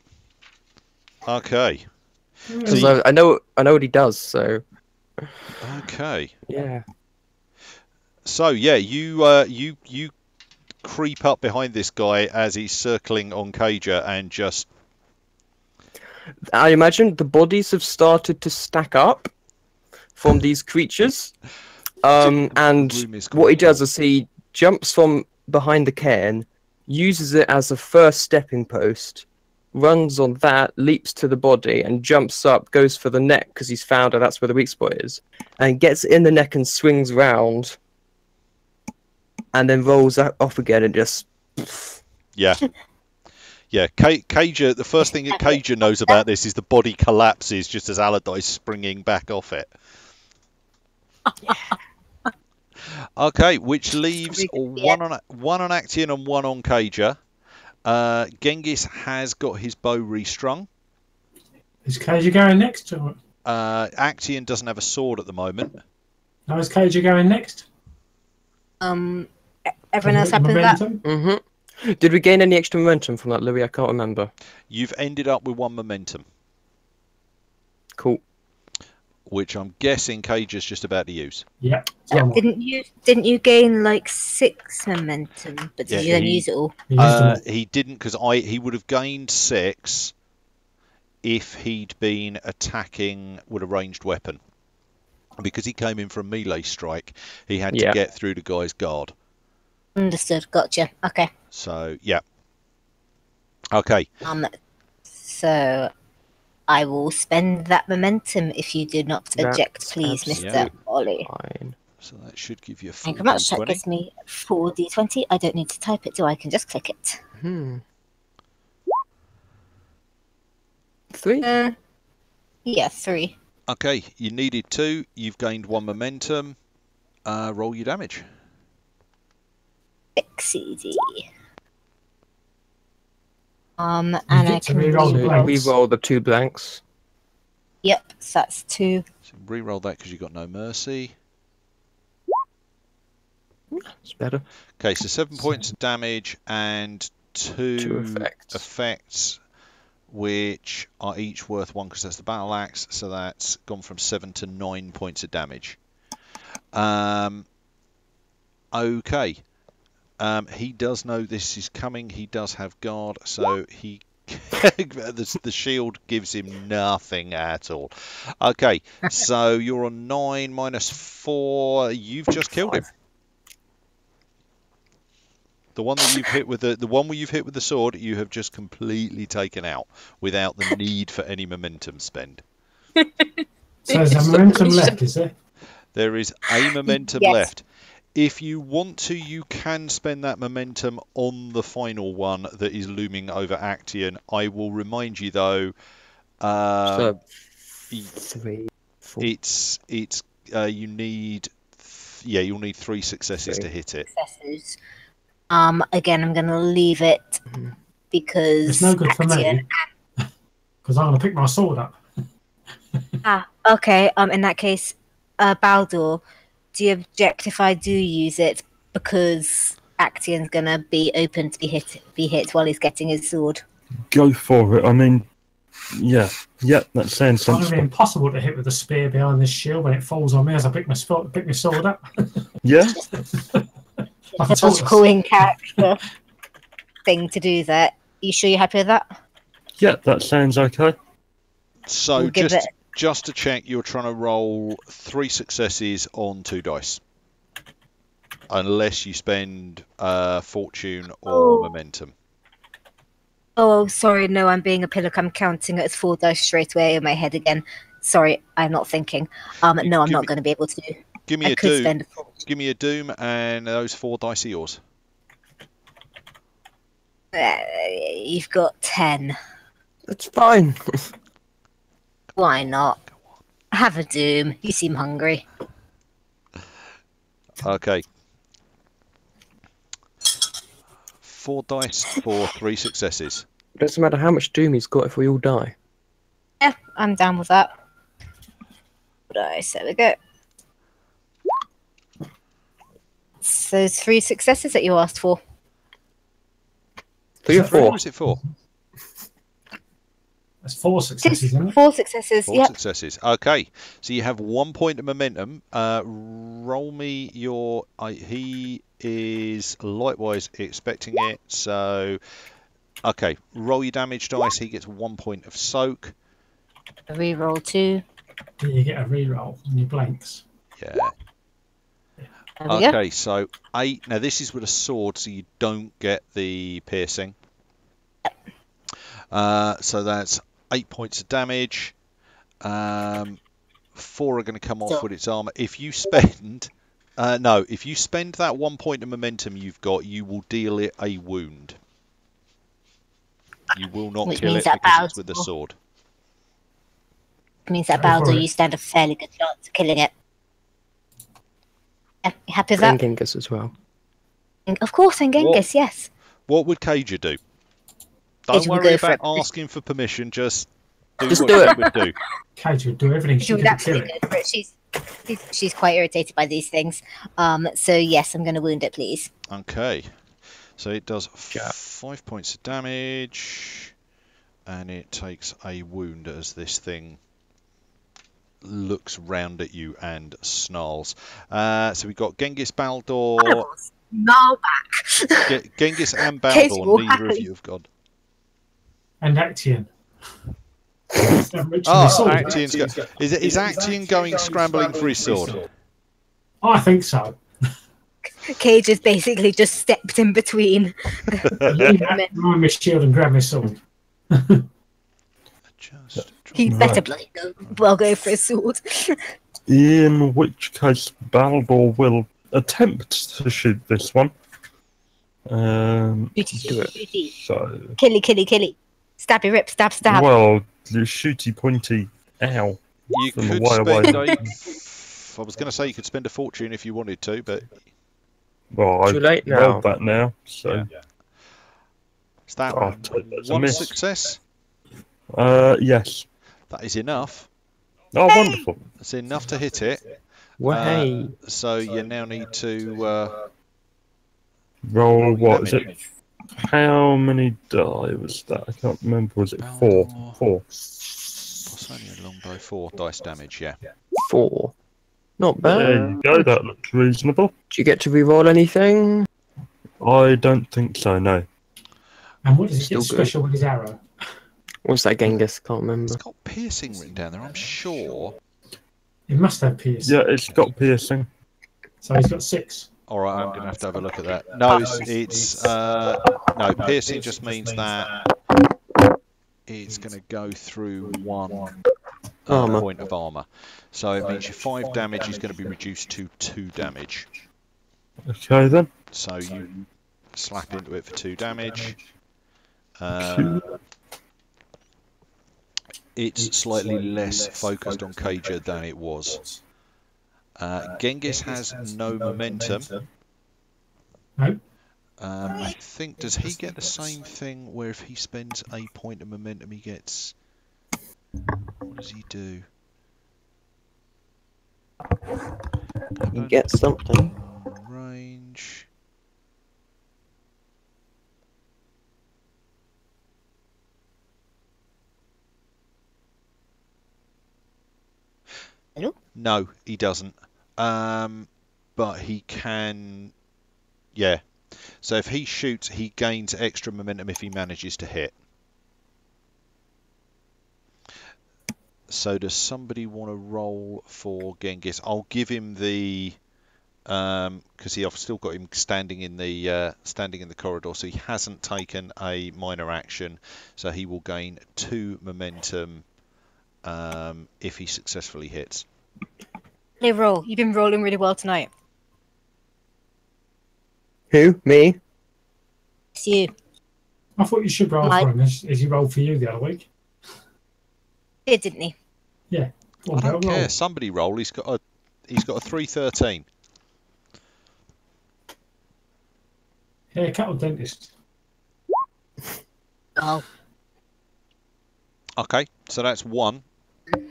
Okay. Because I know what he does. So. Okay. Yeah. So yeah, you creep up behind this guy as he's circling on Kaja and just. I imagine the bodies have started to stack up from these creatures. And what he does is he jumps from behind the cairn, uses it as a first stepping post, runs on that, leaps to the body, and jumps up, goes for the neck because he's found out that's where the weak spot is, and gets in the neck and swings round, and then rolls off again and just. Yeah. Yeah, Cager, the first thing that Cager knows about this is the body collapses just as Allardyce springing back off it. Okay, which leaves one on Actian and one on Cager. Genghis has got his bow restrung. Is Cager going next? Or... Actian doesn't have a sword at the moment. No, is Cager going next? Everyone else happy with that? Mm-hmm. Did we gain any extra momentum from that, Louis? I can't remember. You've ended up with 1 momentum. Cool. Which I'm guessing Cager's just about to use. Yeah. Didn't you gain like 6 momentum? But did you then use it all? He didn't, because he would have gained 6 if he'd been attacking with a ranged weapon. Because he came in for a melee strike, he had to get through the guy's guard. Understood. Gotcha. Okay. So yeah. Okay. So I will spend that momentum if you do not object, please, Mr. Ollie. Fine. So that should give you a Thank you very much. That gives me 4d20. I don't need to type it, do I? I can just click it. 3? Yeah, 3. Okay, you needed 2. You've gained 1 momentum. Roll your damage. XCD. And I can re-roll the 2 blanks. Yep, so that's 2. So re-roll that because you got no mercy. It's better. Okay, so 7 points of damage and 2 effects, which are each worth 1 because that's the battle axe. So that's gone from 7 to 9 points of damage. Okay. He does know this is coming. He does have guard, so he the shield gives him nothing at all. Okay, so you're on 9 minus 4. You've just killed him. The one that you've hit with the one where you've hit with the sword, you have just completely taken out without the need for any momentum spend. So there's a momentum left, is there? There is a momentum left. If you want to, you can spend that momentum on the final one that is looming over Actian. I will remind you though. So 3, 4. It's you need you'll need 3 successes to hit it. Successes. Again, I'm going to leave it because it's no good for me because I'm going to pick my sword up. Okay. In that case, Baldur, do you object if I do use it because Actian's going to be open to be hit while he's getting his sword? Go for it. I mean, yeah, that sounds sensible. It's going to be impossible to hit with a spear behind this shield when it falls on me as I pick my sword up. Yeah. It's a cool in character thing to do that. Are you sure you're happy with that? Yeah, that sounds okay. So just to check, you're trying to roll 3 successes on 2 dice. Unless you spend fortune or momentum. Oh, sorry, no, I'm being a pillock. I'm counting it as 4 dice straight away in my head again. Sorry, I'm not thinking. No, I'm not going to be able to do. Give me a doom. Give me a doom, and those 4 dice are yours. You've got 10. That's fine. Why not? Have a doom. You seem hungry. Okay. 4 dice for 3 successes. It doesn't matter how much doom he's got if we all die. Yeah, I'm down with that. Dice, there we go. So 3 successes that you asked for. 3 or 4? What was it for? That's 4 successes, isn't it? 4 successes, 4 successes. Okay, so you have 1 point of momentum. Roll me your... he is likewise expecting it, so... Okay, roll your damage dice. He gets 1 point of soak. A reroll 2. Do you get a reroll on your blanks? Yeah. Okay, so 8. Now this is with a sword, so you don't get the piercing. So that's 8 points of damage. 4 are going to come off with its armor. If you spend... no, if you spend that 1 point of momentum you've got, you will deal it a wound. You will not kill it because it's with the sword. It means that Baldur, you stand a fairly good chance of killing it. Yeah, you happy with that? And Genghis as well. Of course, and Genghis, yes. What would Kaja do? Don't worry about asking for permission, just do what she would do. Kaja would do everything she could to kill it. She's quite irritated by these things. So yes, I'm going to wound it, please. Okay. So it does 5 points of damage, and it takes a wound as this thing looks round at you and snarls. So we've got Genghis, Baldur. Snarl back. Genghis and Baldur, neither of you have gone. And Actian. Actian's go. Is Actian going scrambling for his sword? I think so. Cage has basically just stepped in between. Run my shield and grab my sword. He'd better bloody go for his sword. In which case, Baldur will attempt to shoot this one. Do it. So. Killy. Stabby rip, stab. Well, the shooty pointy ow. You could spend I was going to say you could spend a fortune if you wanted to, but... Well, I rolled that now, so... Yeah. Is that one success? Yes. That is enough. Oh, wonderful. That's enough to hit it. So you now need to... roll, what is it? How many die was that? I can't remember. Was it 4? 4. What's only a longbow? 4 dice damage, yeah. 4. Not bad. There you go, that looks reasonable. Do you get to reroll anything? I don't think so, no. And what does he get special with his arrow? What's that, Genghis? Can't remember. It's got piercing written down there, I'm sure. It must have piercing. Yeah, it's got piercing. So he's got 6. Alright, I'm going to have a look at that. No, no, piercing just means that it's going to go through 1 point of armour. So it means your 5 damage is going to be reduced to 2 damage. Okay then. So you slap into it for 2 damage. It's slightly less focused on Kaja than it was. Genghis has no momentum. No. I think, does he get the same thing where if he spends a point of momentum he gets... What does he do? You get something. Range. Hello? No, he doesn't. But he can... Yeah. So if he shoots, he gains extra momentum if he manages to hit. So does somebody want to roll for Genghis? I'll give him the... because I've still got him standing in the corridor, so he hasn't taken a minor action. So he will gain 2 momentum if he successfully hits. Hey, roll. You've been rolling really well tonight. Who? Me? It's you. I thought you should roll for him as he rolled for you the other week. He did, didn't he? Yeah. I don't care. Somebody roll. He's got a 313. Haircut or dentist? Oh. Okay, so that's 1.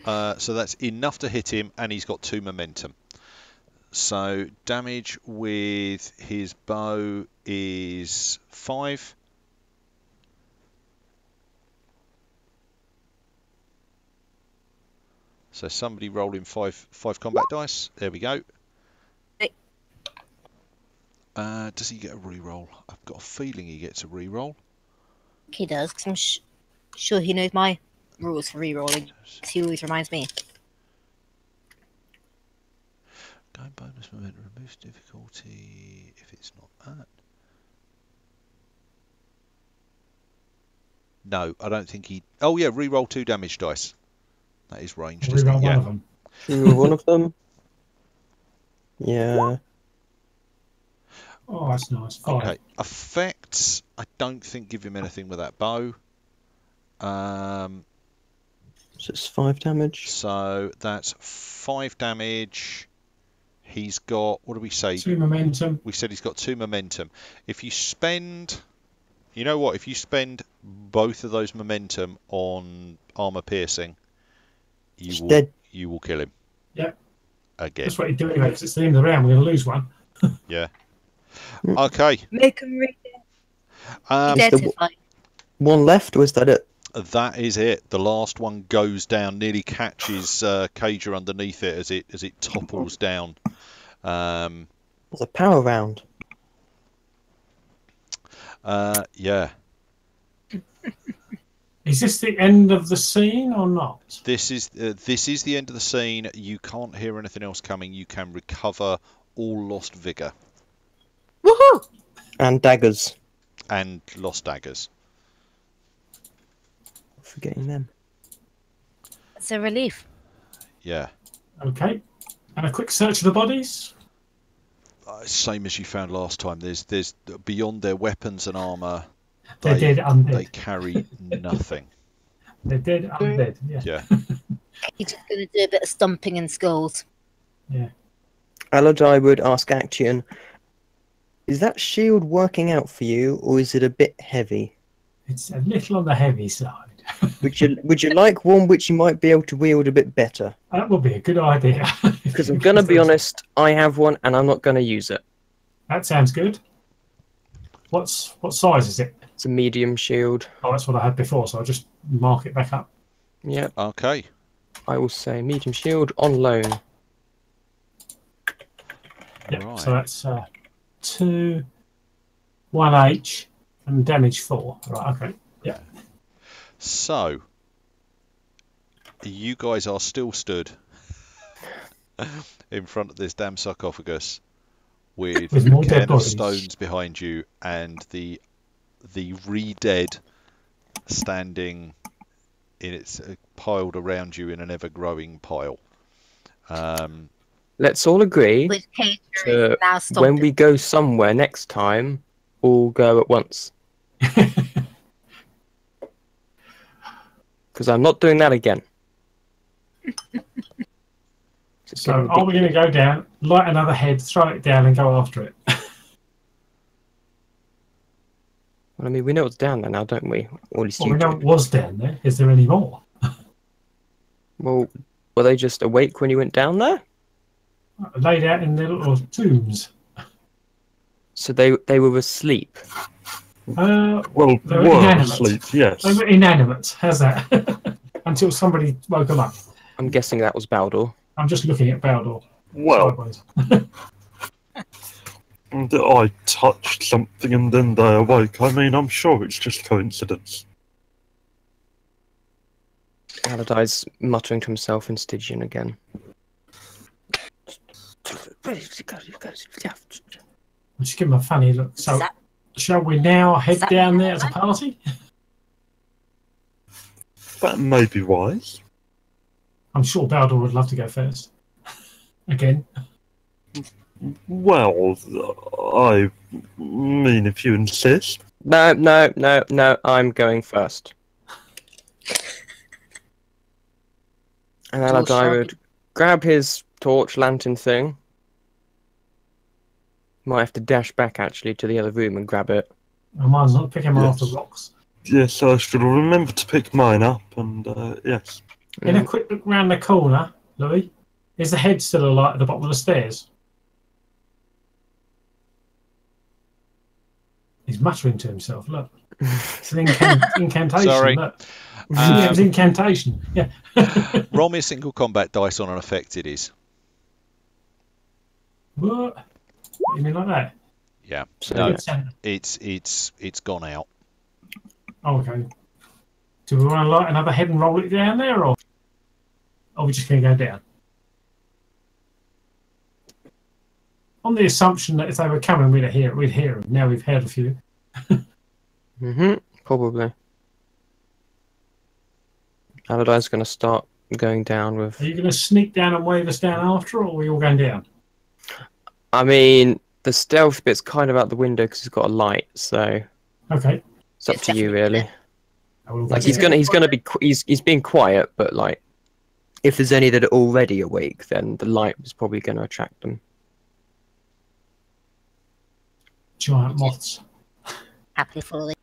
So that's enough to hit him, and he's got 2 momentum. So damage with his bow is 5. So somebody roll in 5 combat dice. There we go. Does he get a reroll? I've got a feeling he gets a reroll. He does, because I'm sure he knows my rules for rerolling. He always reminds me. Gain bonus momentum, removes difficulty if it's not that. No, I don't think he... Oh, yeah, re-roll 2 damage dice. That is ranged, Reroll isn't it? one Yeah. of them. Remove one of them. Yeah. Oh, that's nice. 5. Okay. Effects, I don't think give him anything with that bow. So it's 5 damage. So that's 5 damage. He's got... What do we say? 2 momentum. We said he's got 2 momentum. If you spend... You know what? If you spend both of those momentum on armor piercing, you will kill him. Yep. Again. That's what you do anyway, because it's the end of the round. We're going to lose one. Yeah. Okay. Make him read it. Dead to fight. One left, or is that it? That is it. The last one goes down, nearly catches Cager underneath it as it topples down. It's a power round. Yeah. Is this the end of the scene or not? This is the end of the scene. You can't hear anything else coming. You can recover all lost vigor. Woohoo! And daggers. And lost daggers. Forgetting them. It's a relief. Yeah. Okay. And a quick search of the bodies. Same as you found last time. There's beyond their weapons and armor. They're dead undead. They carry nothing. They're dead undead. Yeah. Yeah. You're just going to do a bit of stomping in skulls. Yeah. Allardyce would ask Action, is that shield working out for you, or is it a bit heavy? It's a little on the heavy side. Would you like one which you might be able to wield a bit better? That would be a good idea. Because I'm going to be honest, I have one and I'm not going to use it. That sounds good. What size is it? It's a medium shield. Oh, that's what I had before, so I'll just mark it back up. Yep. Okay. I will say medium shield on loan. Yeah. Right. So that's 2, 1H, and damage 4. Right. Okay. Yeah. So, you guys are still stood in front of this damn sarcophagus with more a dead cairn of bodies. stones behind you and the re-dead standing in its piled around you in an ever-growing pile. Let's all agree With Cager to, now when stomping. we go somewhere next time, all go at once. Because I'm not doing that again. So are we going to go down, light another head, throw it down, and go after it? Well, I mean, we know what's down there now, don't we? Or at least Well, you we know do. it was down there. Is there any more? Well, were they just awake when you went down there? Laid out in their little tombs. So they were asleep. Well, They were were inanimate. asleep, yes. They were inanimate. How's that? Until somebody woke them up. I'm guessing that was Baldur. I'm just looking at Baldur. Well, Sideways. I touched something and then they awoke. I mean, I'm sure it's just coincidence. Allardyce muttering to himself in Stygian again. Just give them a funny look. So, That- shall we now head that- down there as a party? That may be wise. I'm sure Baldur would love to go first. Again. Well, I mean, if you insist. No, I'm going first. And Allardyce would grab his torch lantern thing. Might have to dash back actually to the other room and grab it. I might as well pick him off the Yes. rocks. Yes, I should remember to pick mine up, and yes. In a quick look round the corner, Louis, is the head still alight at the bottom of the stairs? He's muttering to himself. Look, it's an incantation. Sorry. Look. It was incantation. Yeah. Roll me a single combat dice on an effect it is. What? What, you mean like that? Yeah. So, No, yeah. it's gone out. Oh, okay. Do we want to light another head and roll it down there, or are we just going to go down? On the assumption that if they were coming, we'd hear them. Now we've heard a few. Probably. Allardyce's going to start going down with... Are you going to sneak down and wave us down after, or are we all going down? I mean, the stealth bit's kind of out the window because he's got a light, so... Okay. It's up to you, really. Like, he's he's being quiet, but, like, if there's any that are already awake, then the light is probably going to attract them. Giant moths. Happily falling.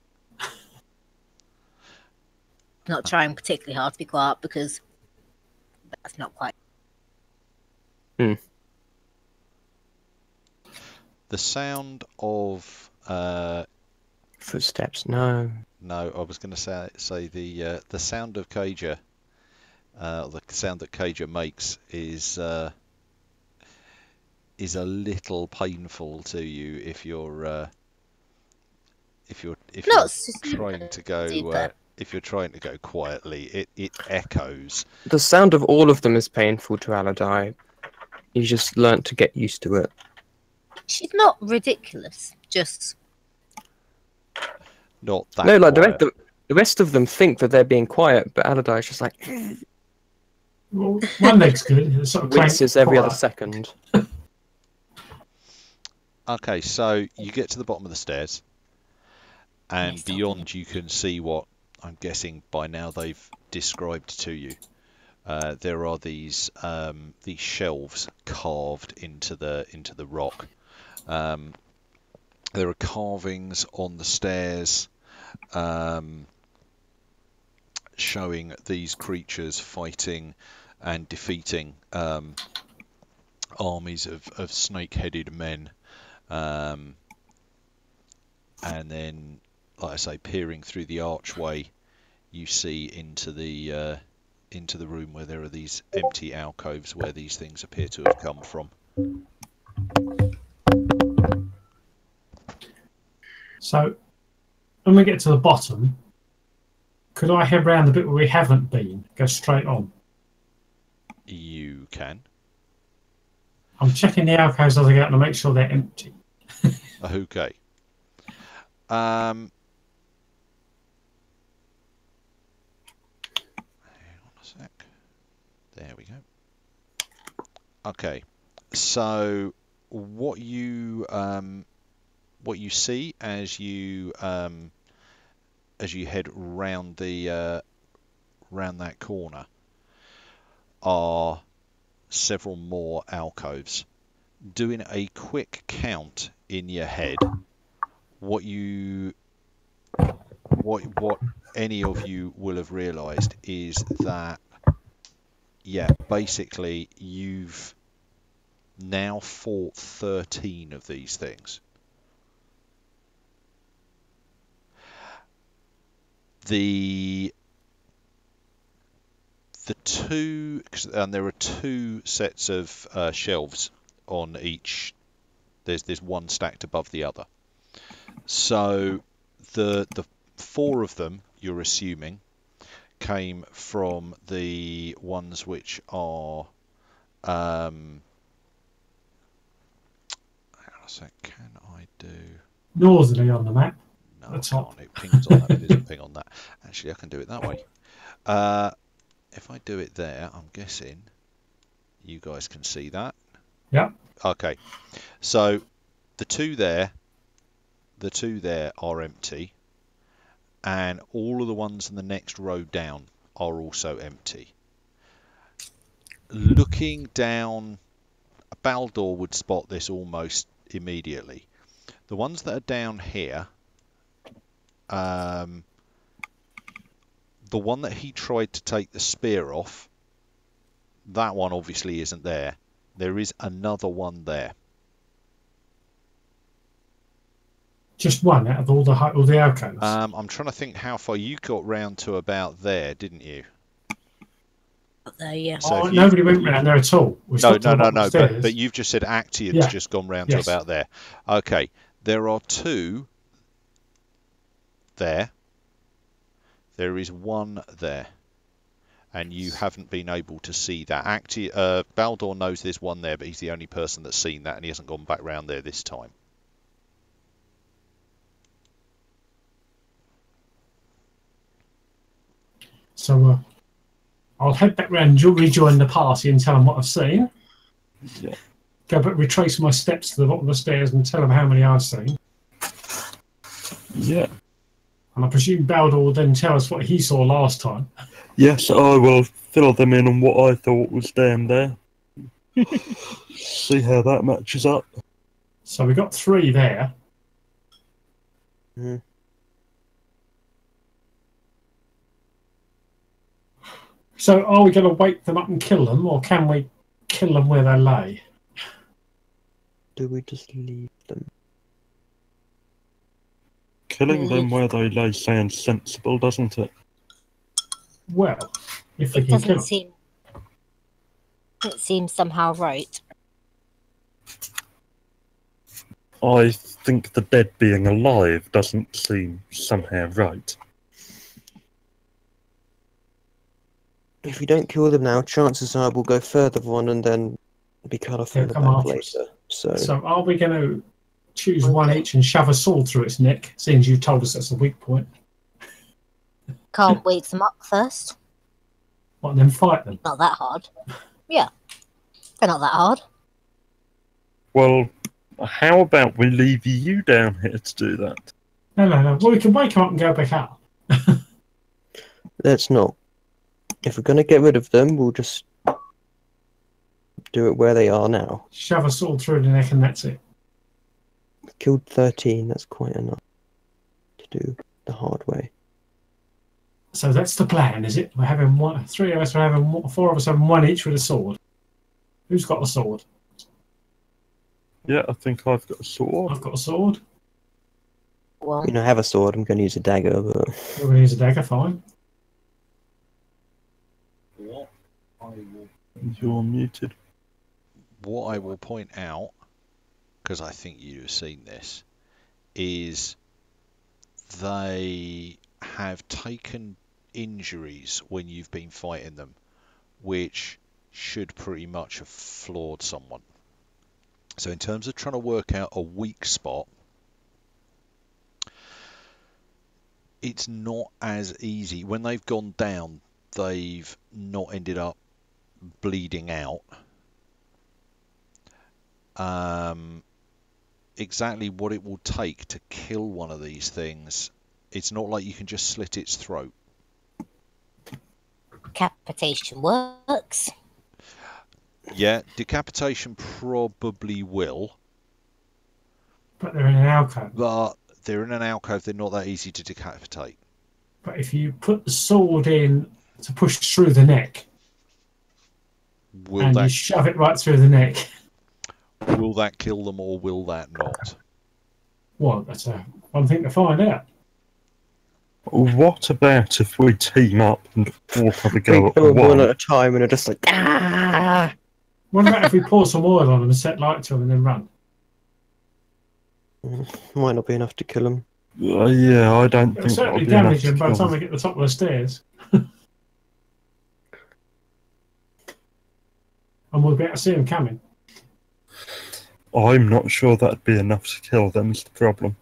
Not trying particularly hard to be quiet because that's not quite. The sound of footsteps. No, I was going to say the sound of Cager. The sound that Cager makes is a little painful to you if you're trying to go if you're trying to go quietly. It echoes. The sound of all of them is painful to Allardyce. He's just learnt to get used to it. She's not ridiculous, just not that. No, like quiet. the rest of them think that they're being quiet, but Allardyce just like well, one leg's good. It sort of winces every other second. Okay, so you get to the bottom of the stairs, and beyond you can see what I'm guessing by now they've described to you. There are these shelves carved into the rock. There are carvings on the stairs showing these creatures fighting and defeating armies of snake-headed men. And then, like I say, peering through the archway, you see into the room where there are these empty alcoves where these things appear to have come from. So, when we get to the bottom, could I head round the bit where we haven't been? Go straight on? You can. I'm checking the alcoves as I go out to make sure they're empty. Okay. Hang on a sec. There we go. Okay. So what you see as you head round round that corner are several more alcoves. Doing a quick count in your head, what any of you will have realised is that, yeah, basically you've now fought 13 of these things. The two, and there are two sets of shelves on each. There's one stacked above the other. So the four of them, you're assuming, came from the ones which are hang on a sec, can I do northerly on the map? No, I can't. It pings on that, but it doesn't ping on that. Actually, I can do it that way. If I do it there, I'm guessing you guys can see that. Yeah. Okay. So the two there are empty, and all of the ones in the next row down are also empty. Looking down, Baldur would spot this almost immediately. The ones that are down here, the one that he tried to take the spear off, that one obviously isn't there. There is another one there. Just one out of all the alcoves? I'm trying to think how far you got round to about there, didn't you? Up there, yeah. So nobody went round there at all. No. But you've just said Actian's just gone round to about there. Okay, there are two there. There is one there, and you haven't been able to see that. Baldur knows there's one there, but he's the only person that's seen that, and he hasn't gone back round there this time. So I'll head back round and rejoin the party and tell them what I've seen. Yeah. Go back, retrace my steps to the bottom of the stairs and tell them how many I've seen. Yeah. And I presume Baldur will then tell us what he saw last time. Yes, I will fill them in on what I thought was down there. See how that matches up. So we got 3 there. Mhm. So are we going to wake them up and kill them, or can we kill them where they lay? Do we just leave them? Killing them where they lay sounds sensible, doesn't it? Well, if we It can kill doesn't them. seem. It seems somehow right. I think the dead being alive doesn't seem somehow right. If we don't kill them now, chances are we'll go further on and then be cut off They'll from the come back after us. later. So So are we going to choose one each and shove a sword through its neck, seeing as you told us that's a weak point? Can't wake them up first. What, and then fight them? Not that hard. Yeah. They're not that hard. Well, how about we leave you down here to do that? No. Well, we can wake them up and go back up. let's not. If we're going to get rid of them, we'll just do it where they are now. Shove a sword through the neck and that's it. We killed 13, that's quite enough to do the hard way. So that's the plan, is it? We're having 3 of us, 4 of us having 1 each with a sword. Who's got a sword? Yeah, I think I've got a sword. I've got a sword. Well, I have a sword, I'm going to use a dagger, but We're going to use a dagger, fine. You're muted. What I will point out, because I think you'd have seen this, is they have taken injuries when you've been fighting them, which should pretty much have floored someone. So in terms of trying to work out a weak spot, it's not as easy. When they've gone down, they've not ended up bleeding out. Exactly what it will take to kill one of these things, it's not like you can just slit its throat. decapitation works. Yeah, decapitation probably will, But they're in an alcove. but they're in an alcove, they're not that easy to decapitate. But if you put the sword in to push through the neck, Will and you that shove it right through the neck, kill them or will that not? well, that's one thing to find out. What about if we team up and all have a we go at kill them one one? at a time and are just like, ah! What about if we pour some oil on them and set light to them and then run? Might not be enough to kill them. Yeah, I don't It'll think certainly that'll be damage them enough by the to time kill we get to the top of the stairs. And we'll be able to see them coming. them. I'm not sure that'd be enough to kill them, is the problem.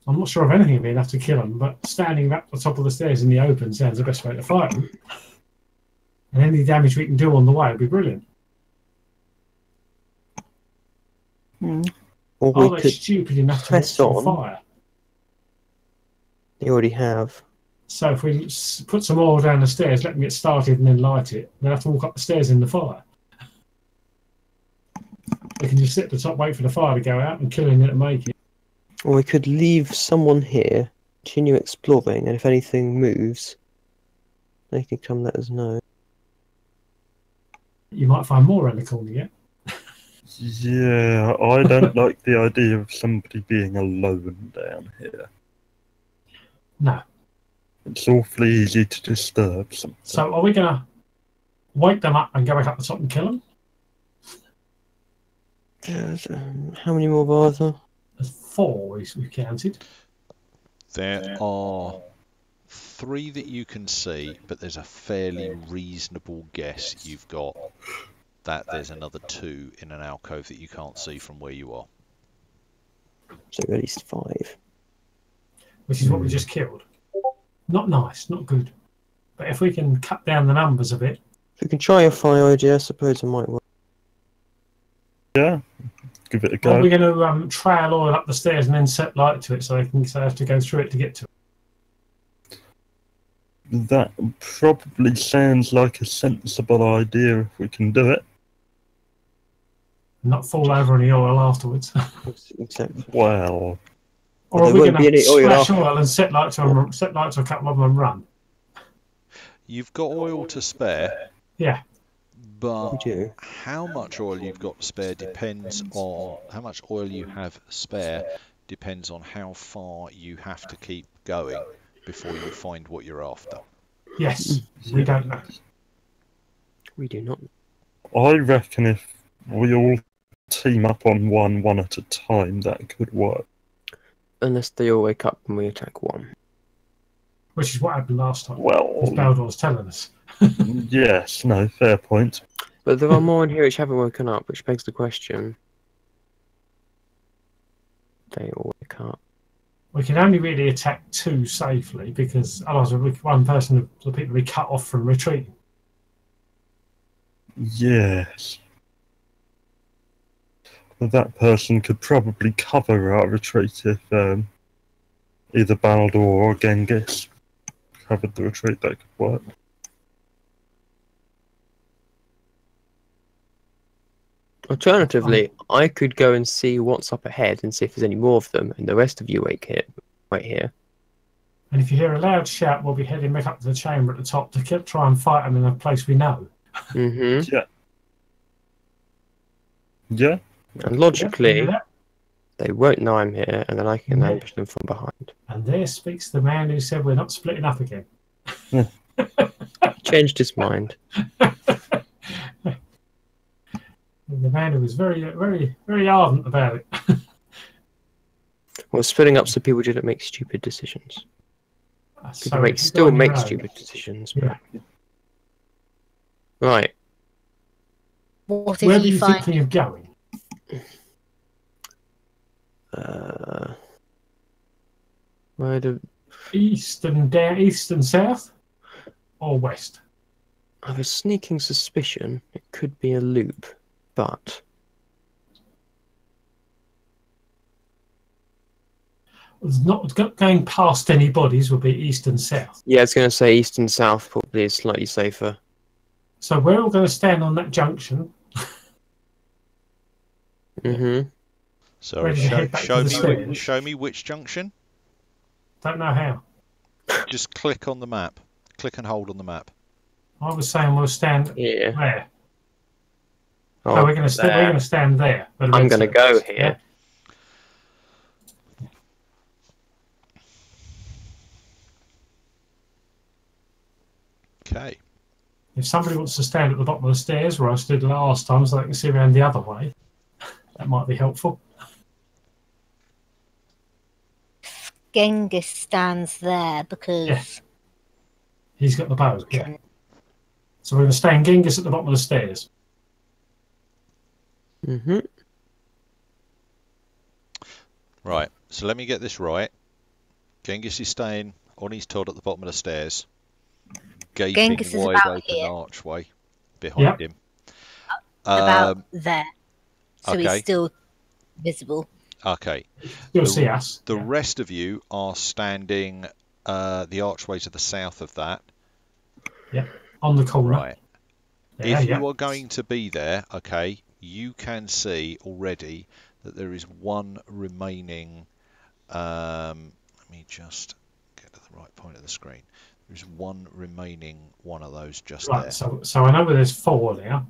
I'm not sure if anything would be enough to kill them, but standing up the top of the stairs in the open sounds the best way to fight them. And any damage we can do on the way would be brilliant. Or Are we they could stupid enough to press watch on. the fire? They already have. So if we put some oil down the stairs, let them get started and then light it, they'll have to walk up the stairs in the fire. We can just sit at the top, wait for the fire to go out and killing it and make it. Or we could leave someone here, continue exploring, and if anything moves, they can come let us know. You might find more around the corner yet. Yeah, I don't like the idea of somebody being alone down here. No. It's awfully easy to disturb something. So are we going to wake them up and go back up the top and kill them? How many more bars are there? There's 4 we counted. There are 3 that you can see, but there's a fairly reasonable guess you've got that there's another 2 in an alcove that you can't see from where you are. So at least 5. Which is what we just killed. Not nice, not good. But if we can cut down the numbers a bit. If you can try a fire idea, I suppose it might work. Yeah, give it a go. Are we going to trail oil up the stairs and then set light to it so they have to go through it to get to it? That probably sounds like a sensible idea if we can do it. Not fall over any oil afterwards. Exactly. Well, Or are we going to splash oil and set light to a couple of them and run? You've got oil to spare. Yeah. But how much oil you've got spare depends on how much oil you have spare depends on how far you have to keep going before you find what you're after. Yes, we don't know. We do not. I reckon if we all team up on one at a time, that could work. Unless they all wake up and we attack one. Which is what happened last time. Well, as Baldor's telling us. Yes, no, fair point. But there are more in here which haven't woken up, which begs the question. They all wake up. We can only really attack two safely because otherwise one person of the people will be cut off from retreating. Yes. Well, that person could probably cover our retreat if either Baldur or Genghis covered the retreat. That could work. Alternatively, I could go and see what's up ahead and see if there's any more of them, and the rest of you wait here. And if you hear a loud shout, we'll be heading back up to the chamber at the top to try and fight them in a place we know. Mm-hmm. Yeah. Yeah. And logically, they won't know I'm here, and then I can ambush them from behind. And there speaks the man who said we're not splitting up again. Changed his mind. The man who was very, very, very ardent about it. Well, splitting up so people didn't make stupid decisions. People still make stupid decisions. But... Yeah. Right. What if Where are you you find thinking of going? Where do... East and south? Or west? I have a sneaking suspicion it could be a loop, but... Not going past any bodies would be east and south. Yeah, I was going to say east and south probably is slightly safer. So we're all going to stand on that junction. Mm-hmm. Sorry, show me which junction. Don't know how. Just click on the map. Click and hold on the map. I was saying we'll stand there. Oh, so we're going to stand there. I'm going to go here. Yeah? Okay. If somebody wants to stand at the bottom of the stairs where I stood last time so they can see around the other way, that might be helpful. Genghis stands there because he's got the bow. Yeah. So we're going to stand Genghis at the bottom of the stairs. Mm-hmm. Right. So let me get this right. Genghis is staying on his Todd at the bottom of the stairs. Gaping wide open archway behind him. About there. So he's still visible. Okay. You'll see us. The rest of you are standing the archway to the south of that. Yeah, on the corner. Right. If you are going to be there, okay, you can see already that there is one remaining... let me just get to the right point of the screen. There's one remaining one of those just there. So I know where there's four now.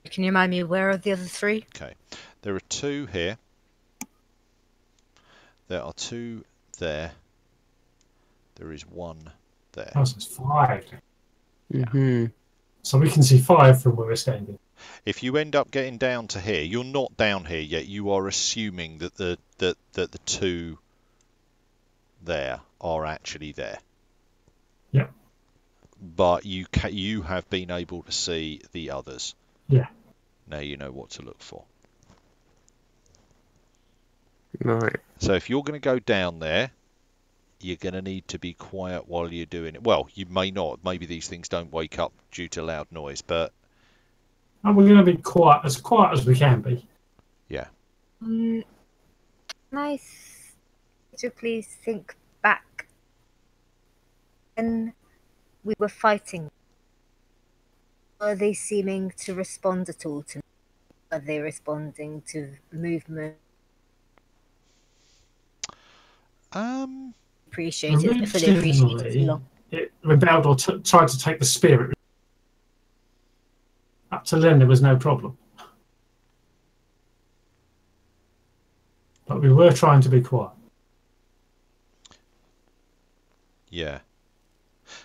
Can you remind me where are the other three? Okay. There are two here. There are two there. There is one there. Oh, so it's five. Mm-hmm. So we can see five from where we're standing. If you end up getting down to here, you're not down here yet. You are assuming that the two there are actually there. Yeah. But you have been able to see the others. Yeah. Now you know what to look for. Right. So if you're going to go down there, you're going to need to be quiet while you're doing it. Well, you may not. Maybe these things don't wake up due to loud noise, but... And we're going to be quiet as we can be. Yeah. Can I please think back when we were fighting? Were they seeming to respond at all to me? Are they responding to movement? Appreciate it. Fully appreciate it. It rebelled or tried to take the spirit. Up to then, there was no problem. But we were trying to be quiet. Yeah.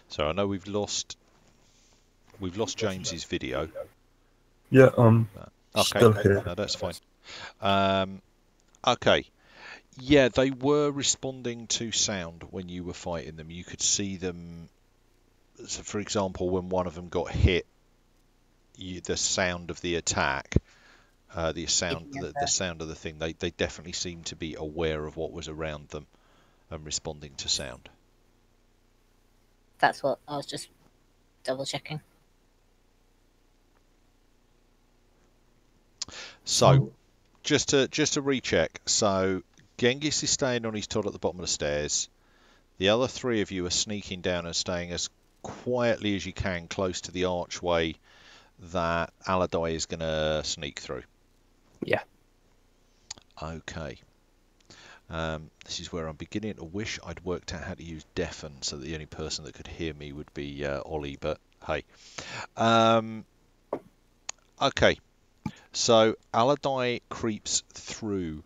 So I know we've lost James's video. Yeah, Okay, still here. no, that's fine. Okay. Yeah, they were responding to sound when you were fighting them. You could see them. So for example, when one of them got hit, the sound of the attack, the sound of the thing, they definitely seemed to be aware of what was around them and responding to sound. That's what I was just double checking. So, just to recheck. So, Genghis is staying on his tot at the bottom of the stairs. The other three of you are sneaking down and staying as quietly as you can, close to the archway that Aladai is going to sneak through. Yeah. Okay. This is where I'm beginning to wish I'd worked out how to use deafen, so that the only person that could hear me would be Ollie. But hey. Okay. So Aladai creeps through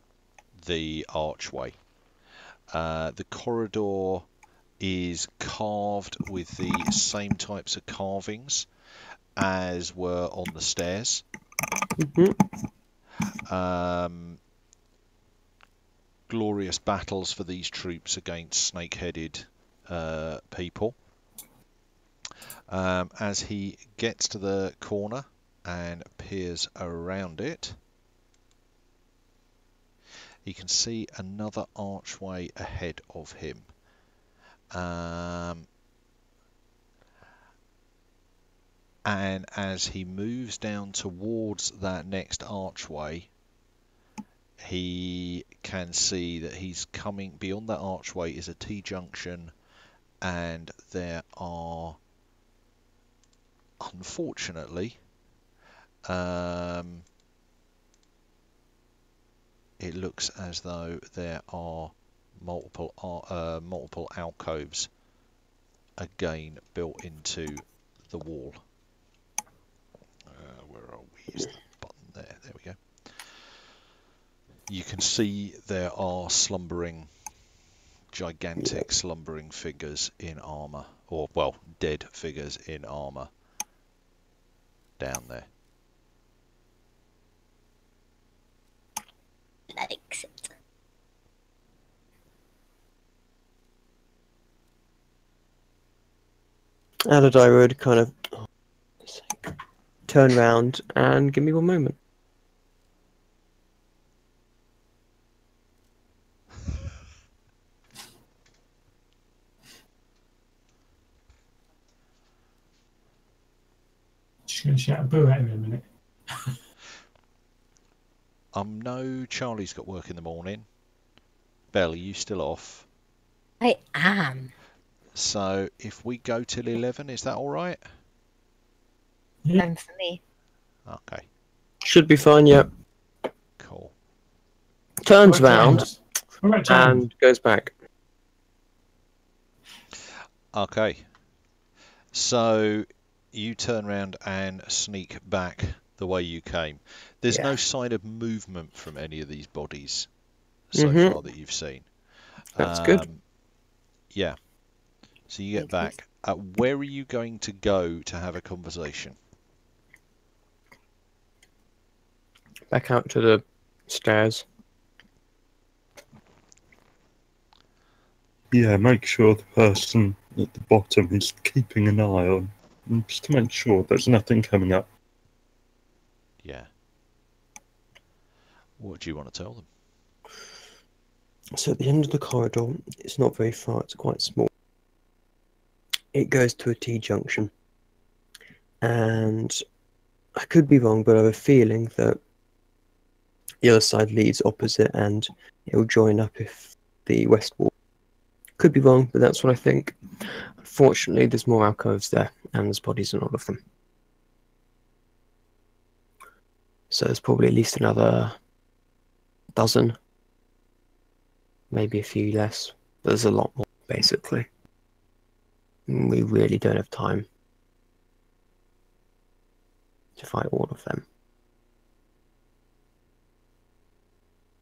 the archway. The corridor is carved with the same types of carvings as were on the stairs. Glorious battles for these troops against snake-headed people. As he gets to the corner and peers around it, he can see another archway ahead of him. And as he moves down towards that next archway, he can see that he's coming beyond that archway is a T-junction, and there are, unfortunately, it looks as though there are multiple alcoves again built into the wall. Where are we? Is the button there? There we go. You can see there are gigantic slumbering figures in armour, or well, dead figures in armour down there. Likes it. Aladai would kind of turn round and give me one moment. Just going to shout a boo at him in a minute. No, Charlie's got work in the morning. Belle, are you still off? I am. So if we go till 11, is that all right? Yeah. For me. Okay. Should be fine, yeah. Cool. Turns round and goes back. Okay. So you turn around and sneak back the way you came. There's no sign of movement from any of these bodies so far that you've seen. That's good. Yeah. So you get back. Where are you going to go to have a conversation? Back out to the stairs. Yeah, make sure the person at the bottom is keeping an eye on, just to make sure there's nothing coming up. Yeah. What do you want to tell them? So at the end of the corridor, it's not very far, it's quite small. It goes to a T-junction. And I could be wrong, but I have a feeling that the other side leads opposite and it'll join up if the west wall. Could be wrong, but that's what I think. Unfortunately, there's more alcoves there, and there's bodies in all of them. So there's probably at least another dozen, maybe a few less. But there's a lot more, basically. We really don't have time to fight all of them.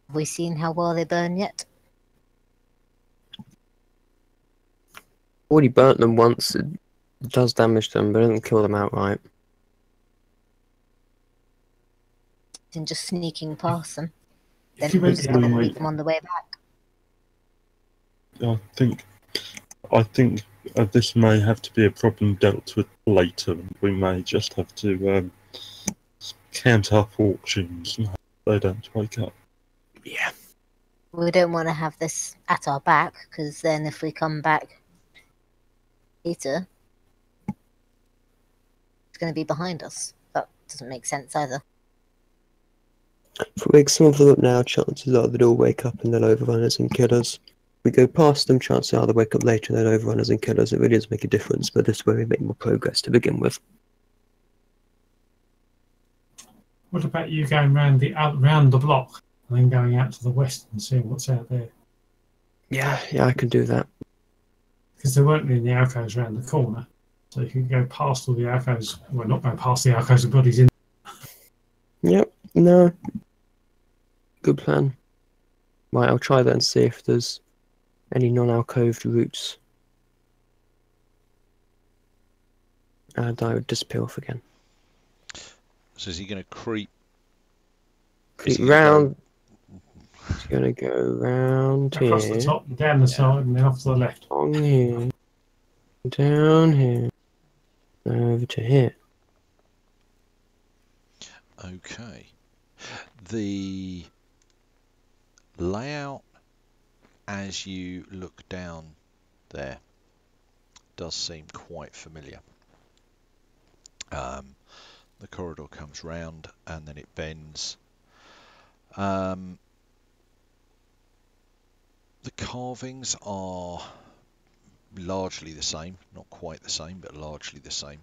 Have we seen how well they burn yet? Already burnt them once. It does damage them, but it doesn't kill them outright. And just sneaking past them. Then If you we're went just the going other to way, meet them on the way back. I think this may have to be a problem dealt with later, and we may just have to count our fortunes and hope they don't wake up. Yeah. We don't want to have this at our back, because then if we come back later, it's going to be behind us. That doesn't make sense either. If we wake some of them up now, chances are they'll all wake up and they'll overrun us and kill us. If we go past them, chances are they'll wake up later and they'll overrun us and kill us. It really does make a difference, but this way we make more progress to begin with. what about you going round the block and then going out to the west and seeing what's out there? Yeah, I can do that. Because there weren't any alcoves around the corner, so you can go past all the alcoves. Well, not go past the alcoves with bodies in. Yep, no. Good plan. Right, I'll try that and see if there's any non-alcoved routes. And I would disappear off again. So is he going to creep? Creep round. He's going to go round here. Across the top, down the side, and then off to the left. On here. Down here. Over to here. Okay. The layout as you look down there does seem quite familiar. The corridor comes round and then it bends. The carvings are largely the same, not quite the same, but largely the same.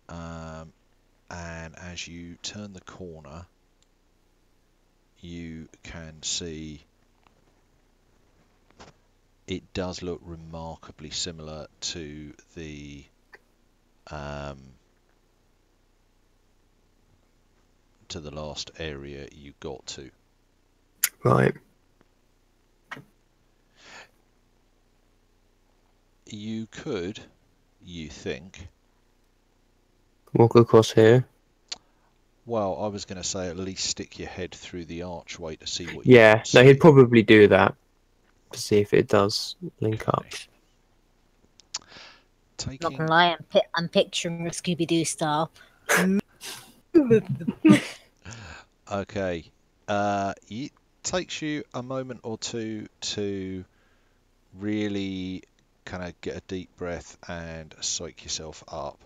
And as you turn the corner, you can see it does look remarkably similar to the last area you got to. Right. You could, you think, Walk across here. well, I was going to say at least stick your head through the archway to see what Yeah, you see. no, he'd probably do that to see if it does link up. Taking... Not gonna lie, I'm picturing a Scooby-Doo style. Okay. It takes you a moment or two to really kind of get a deep breath and psych yourself up.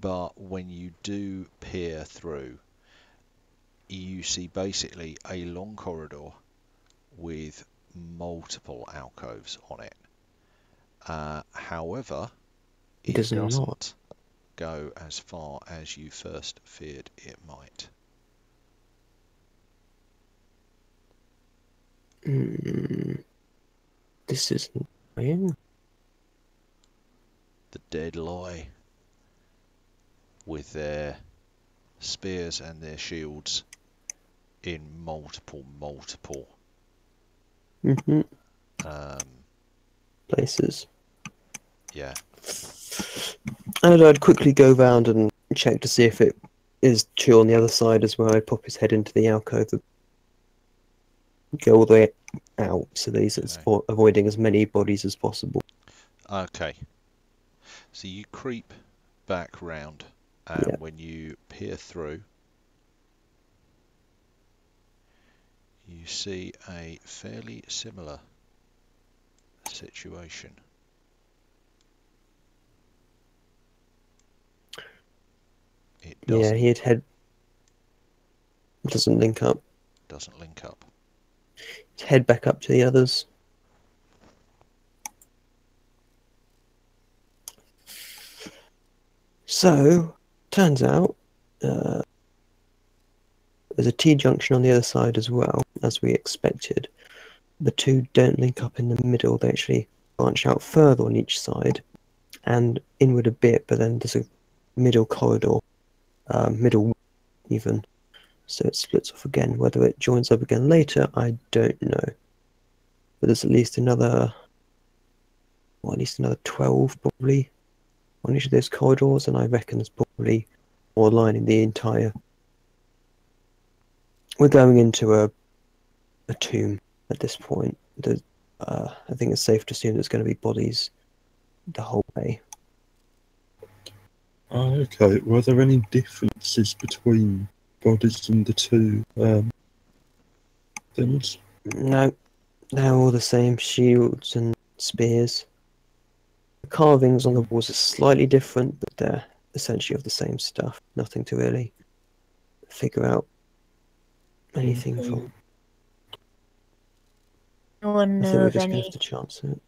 But when you do peer through, you see basically a long corridor with multiple alcoves on it. However, it does doesn't not go as far as you first feared it might. This isn't in. The dead lie with their spears and their shields in multiple Places. Yeah. And I'd quickly go round and check to see if it is true on the other side as well. I'd pop his head into the alcove, go all the way out, so that he's avoiding as many bodies as possible. Okay. So you creep back round, and when you peer through, you see a fairly similar situation. It doesn't. Yeah, he'd head. Doesn't link up. Doesn't link up. Head back up to the others. So, turns out there's a T-junction on the other side as well, as we expected. The two don't link up in the middle, they actually branch out further on each side and inward a bit, but then there's a middle corridor, middle even, so it splits off again. Whether it joins up again later, I don't know. But there's at least another, well, at least another 12 probably on each of those corridors, and I reckon there's probably more lining the entire. We're going into a tomb at this point. I think it's safe to assume there's going to be bodies the whole way. Okay, were there any differences between bodies in the two things? No, they're all the same, shields and spears. The carvings on the walls are slightly different, but they're essentially of the same stuff. Nothing to really figure out anything from. No one I think know we're of just going to any. have to chance it.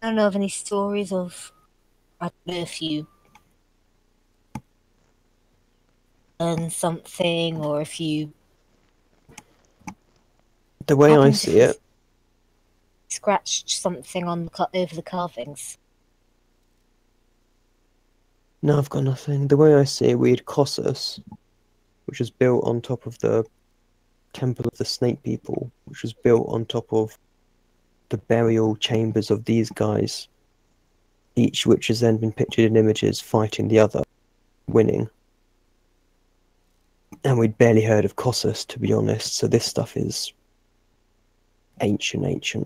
I don't know of any stories of. I don't know if you learn something or if you. The way I Happens see if it, scratched something on the over the carvings. no, I've got nothing. The way I see it, we had Colossus, which was built on top of the Temple of the Snake People, which was built on top of the burial chambers of these guys, each which has then been pictured in images fighting the other, winning. And we'd barely heard of Colossus, to be honest, so this stuff is ancient.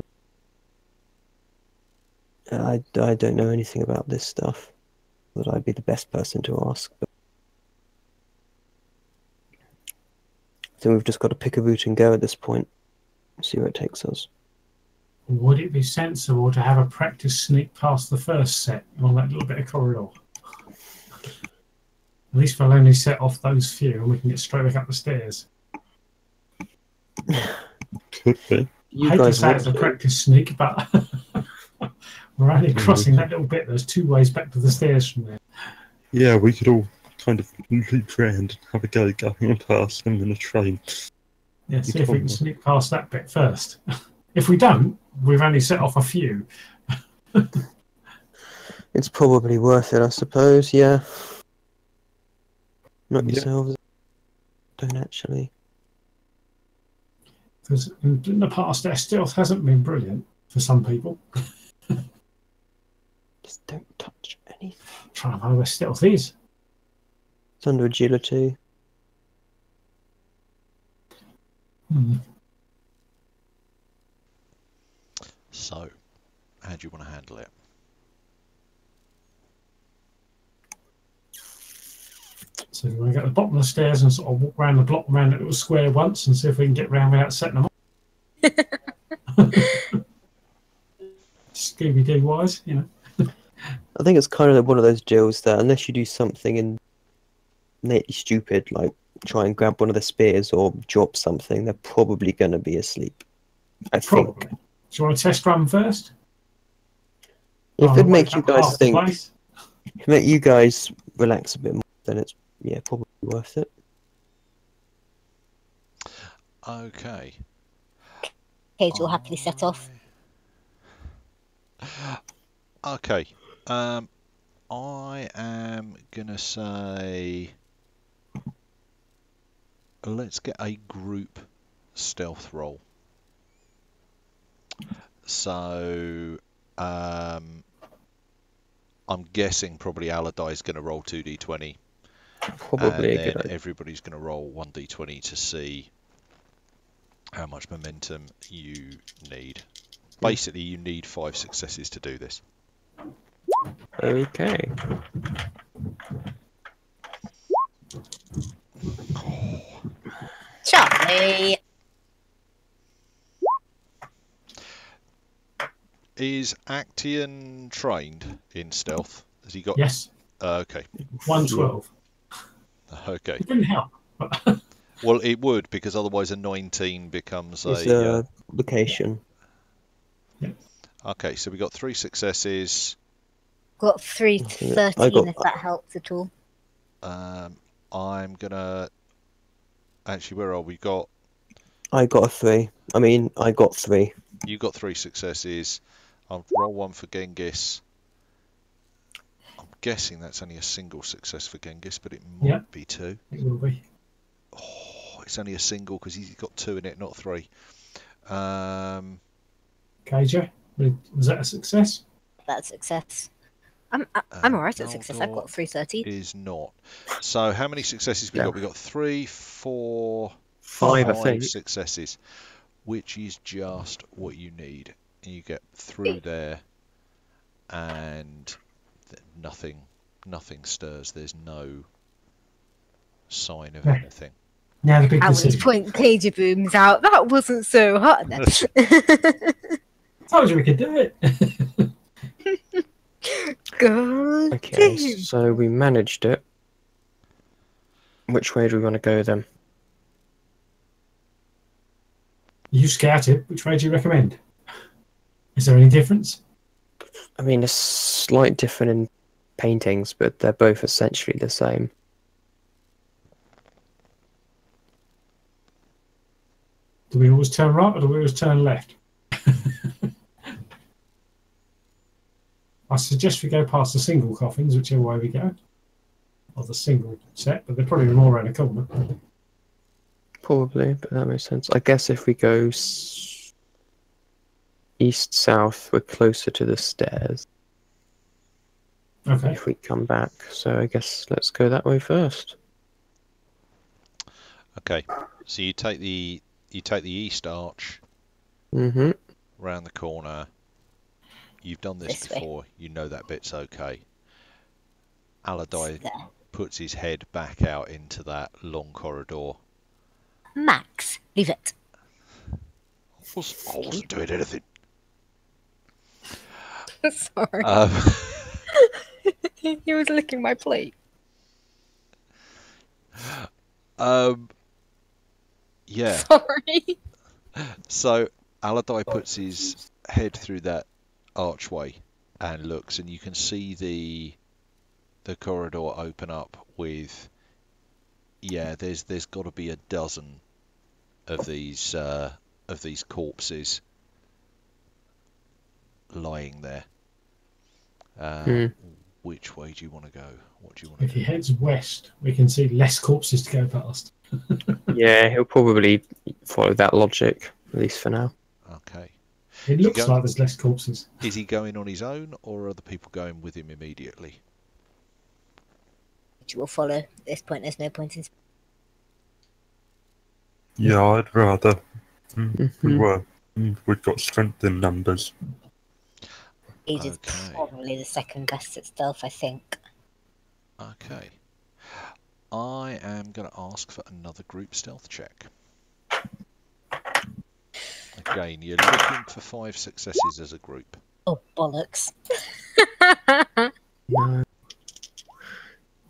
I don't know anything about this stuff, but I'd be the best person to ask. But I think we've just got to pick a route and go at this point, see where it takes us. Would it be sensible to have a practice sneak past the first set on that little bit of corridor? At least we'll only set off those few and we can get straight back up the stairs. Could be. I hate to say it's a practice sneak, but we're only crossing that little bit. There's 2 ways back to the stairs from there. Yeah, we could all kind of loop round and have a go going past them in a train. Yeah, see if we can sneak past that bit first. If we don't, we've only set off a few. It's probably worth it, I suppose, yeah. Not Yeah. yourselves. Don't actually. Because in the past, their stealth hasn't been brilliant for some people. Just don't touch anything. Trying to know where stealth is. It's under agility. So, how do you want to handle it? So we're going to get to the bottom of the stairs and sort of walk around the block, around that little square once and see if we can get round without setting them off. Scooby-Doo wise, you know. I think it's kind of one of those deals that unless you do something innately stupid, like try and grab one of the spears or drop something, they're probably going to be asleep. I Probably. think. Do you want to test run first? If it makes you wake up guys half the think, place. if it make you guys relax a bit more, then it's probably worth it. Okay. Cage will happily set off. Okay. I am gonna say let's get a group stealth roll. So I'm guessing probably Aladai's going to roll 2d20. Probably and a then good idea. everybody's going to roll 1d20 to see how much momentum you need. Basically, you need 5 successes to do this. Okay. Charlie! Is Actian trained in stealth? Has he got? Yes. Okay. 112. Okay. It didn't help. Well, it would, because otherwise a 19 becomes It's a. a location. Okay, so we got 3 successes. Got 3 to I 13 got- if that helps at all. I'm gonna. Actually, where are we? I got a 3. I mean, I got 3. You got 3 successes. I'll roll 1 for Genghis. I'm guessing that's only a single success for Genghis, but it might be 2. It will be. Oh, it's only a single because he's got 2 in it, not 3. KJ, was that a success? That's a success. I'm alright at success. I've got 313. Is not. So how many successes we got? We got 3, 4, 5, I think. successes, which is just what you need. You get through there, and nothing stirs. There's no sign of anything. Now the big At which decision. point, KJ booms out. That wasn't so hard. Told you we could do it. Go Okay, team. so we managed it. Which way do we want to go then? You scouted. Which way do you recommend? Is there any difference? I mean, it's slight different in paintings, but they're both essentially the same. Do we always turn right or do we always turn left? I suggest we go past the single coffins, whichever way we go. Or the single set, but they're probably more around the corner. Probably, but that makes sense. I guess if we go east-south, we're closer to the stairs. Okay. If we come back, so I guess let's go that way first. Okay, so you take the east arch Mm-hmm. round the corner. You've done this before. You know that bit's okay. Aladai puts his head back out into that long corridor. Max, leave it. I wasn't doing anything. Sorry. He was licking my plate. Yeah. Sorry. So Aladai puts his head through that archway and looks, and you can see the corridor open up with, there's got to be a dozen of these corpses lying there. Which way do you want to go? What do you want to do? If he heads west, we can see less corpses to go past. Yeah, he'll probably follow that logic, at least for now. Okay. It looks like there's less corpses. Is he going on his own, or are the people going with him immediately? Which will follow. At this point, there's no point in. Yeah, I'd rather. We've got strength in numbers. Age is probably the second best at stealth, I think. Okay. I am going to ask for another group stealth check. Again, you're looking for 5 successes as a group. Oh, bollocks. No.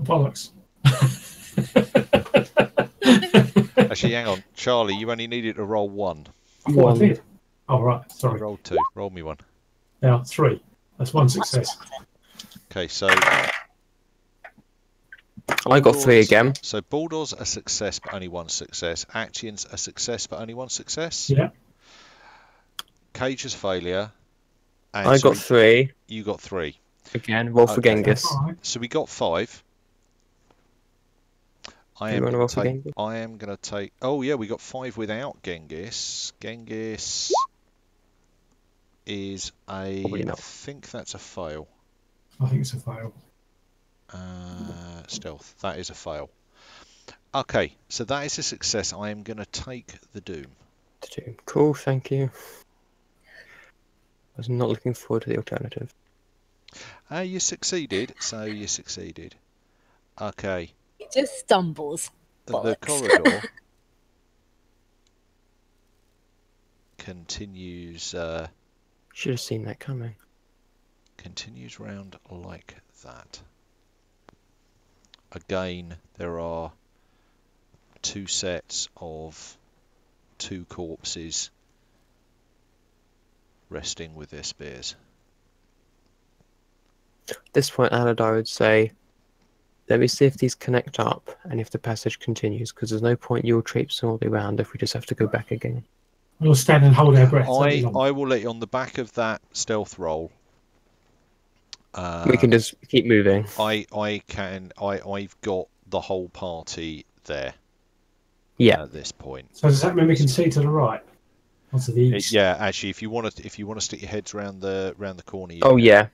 Bollocks. Actually, hang on. Charlie, you only needed to roll 1. I thought I did. Oh, right. Sorry. You rolled 2. Roll me 1. Now, 3. That's 1 success. Okay, so... I got 3 again. So Baldor's a success, but only 1 success. Actian's a success, but only 1 success. Yeah. Cage's failure. And I got 3. You got 3. Again, roll for Genghis. Right. So we got 5. I am going to take... Oh, yeah, we got 5 without Genghis. Genghis is a... I think that's a fail. I think it's a fail. Stealth. That is a fail. Okay, so that is a success. I am going to take the Doom. Cool, thank you. I was not looking forward to the alternative. You succeeded, so you succeeded. Okay. He just stumbles. The corridor continues Should have seen that coming. Continues round like that. Again, there are 2 sets of 2 corpses resting with their spears. At this point, Aladar would say, let me see if these connect up and if the passage continues, because there's no point you'll traipsing all the way around if we just have to go back again. We'll stand and hold our breath. I will let you on the back of that stealth roll. We can just keep moving. I've got the whole party there. Yeah. At this point. So does that mean we can see to the right? Or to the east? Yeah, actually, if you want to stick your heads round the corner. Oh yeah,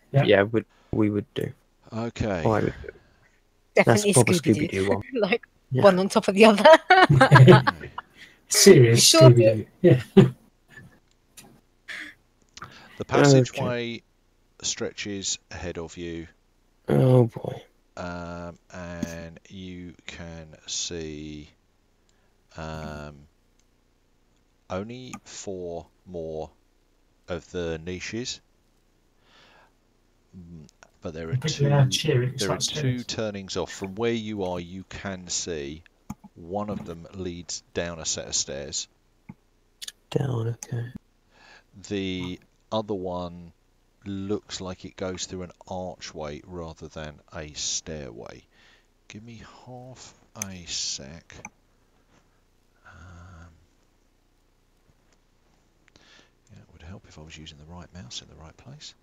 we would do. Okay. Oh, I would do. Definitely That's proper Scooby-Doo. one. Like Yeah. one on top of the other. Serious Sure Scooby-Doo. Yeah. The passageway stretches ahead of you. Oh boy. And you can see only 4 more of the niches, but there are two turnings off. From where you are, you can see one of them leads down a set of stairs. Down, okay. The other one looks like it goes through an archway rather than a stairway. Give me half a sec. Yeah, it would help if I was using the right mouse in the right place.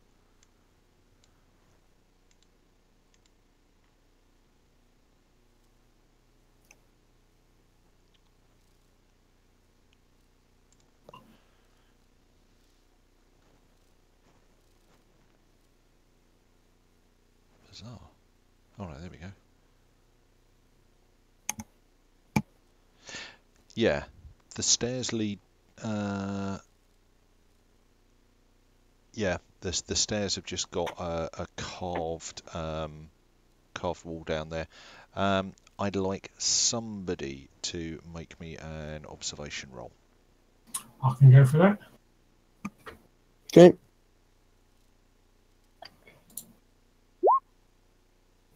Bizarre. Alright, there we go. Yeah, the stairs lead... yeah, the stairs have just got a carved wall down there. I'd like somebody to make me an observation roll. I can go for that. Okay.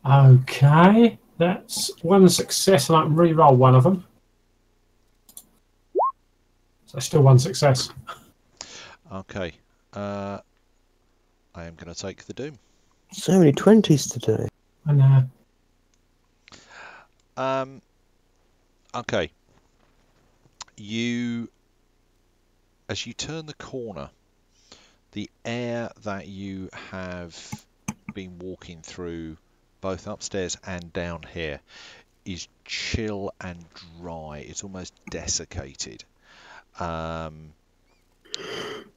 Okay, that's 1 success, and I can re-roll one of them. So still 1 success. Okay, I am going to take the doom. So many 20s today. I know. Okay. As you turn the corner, the air that you have been walking through, both upstairs and down here, is chill and dry. It's almost desiccated.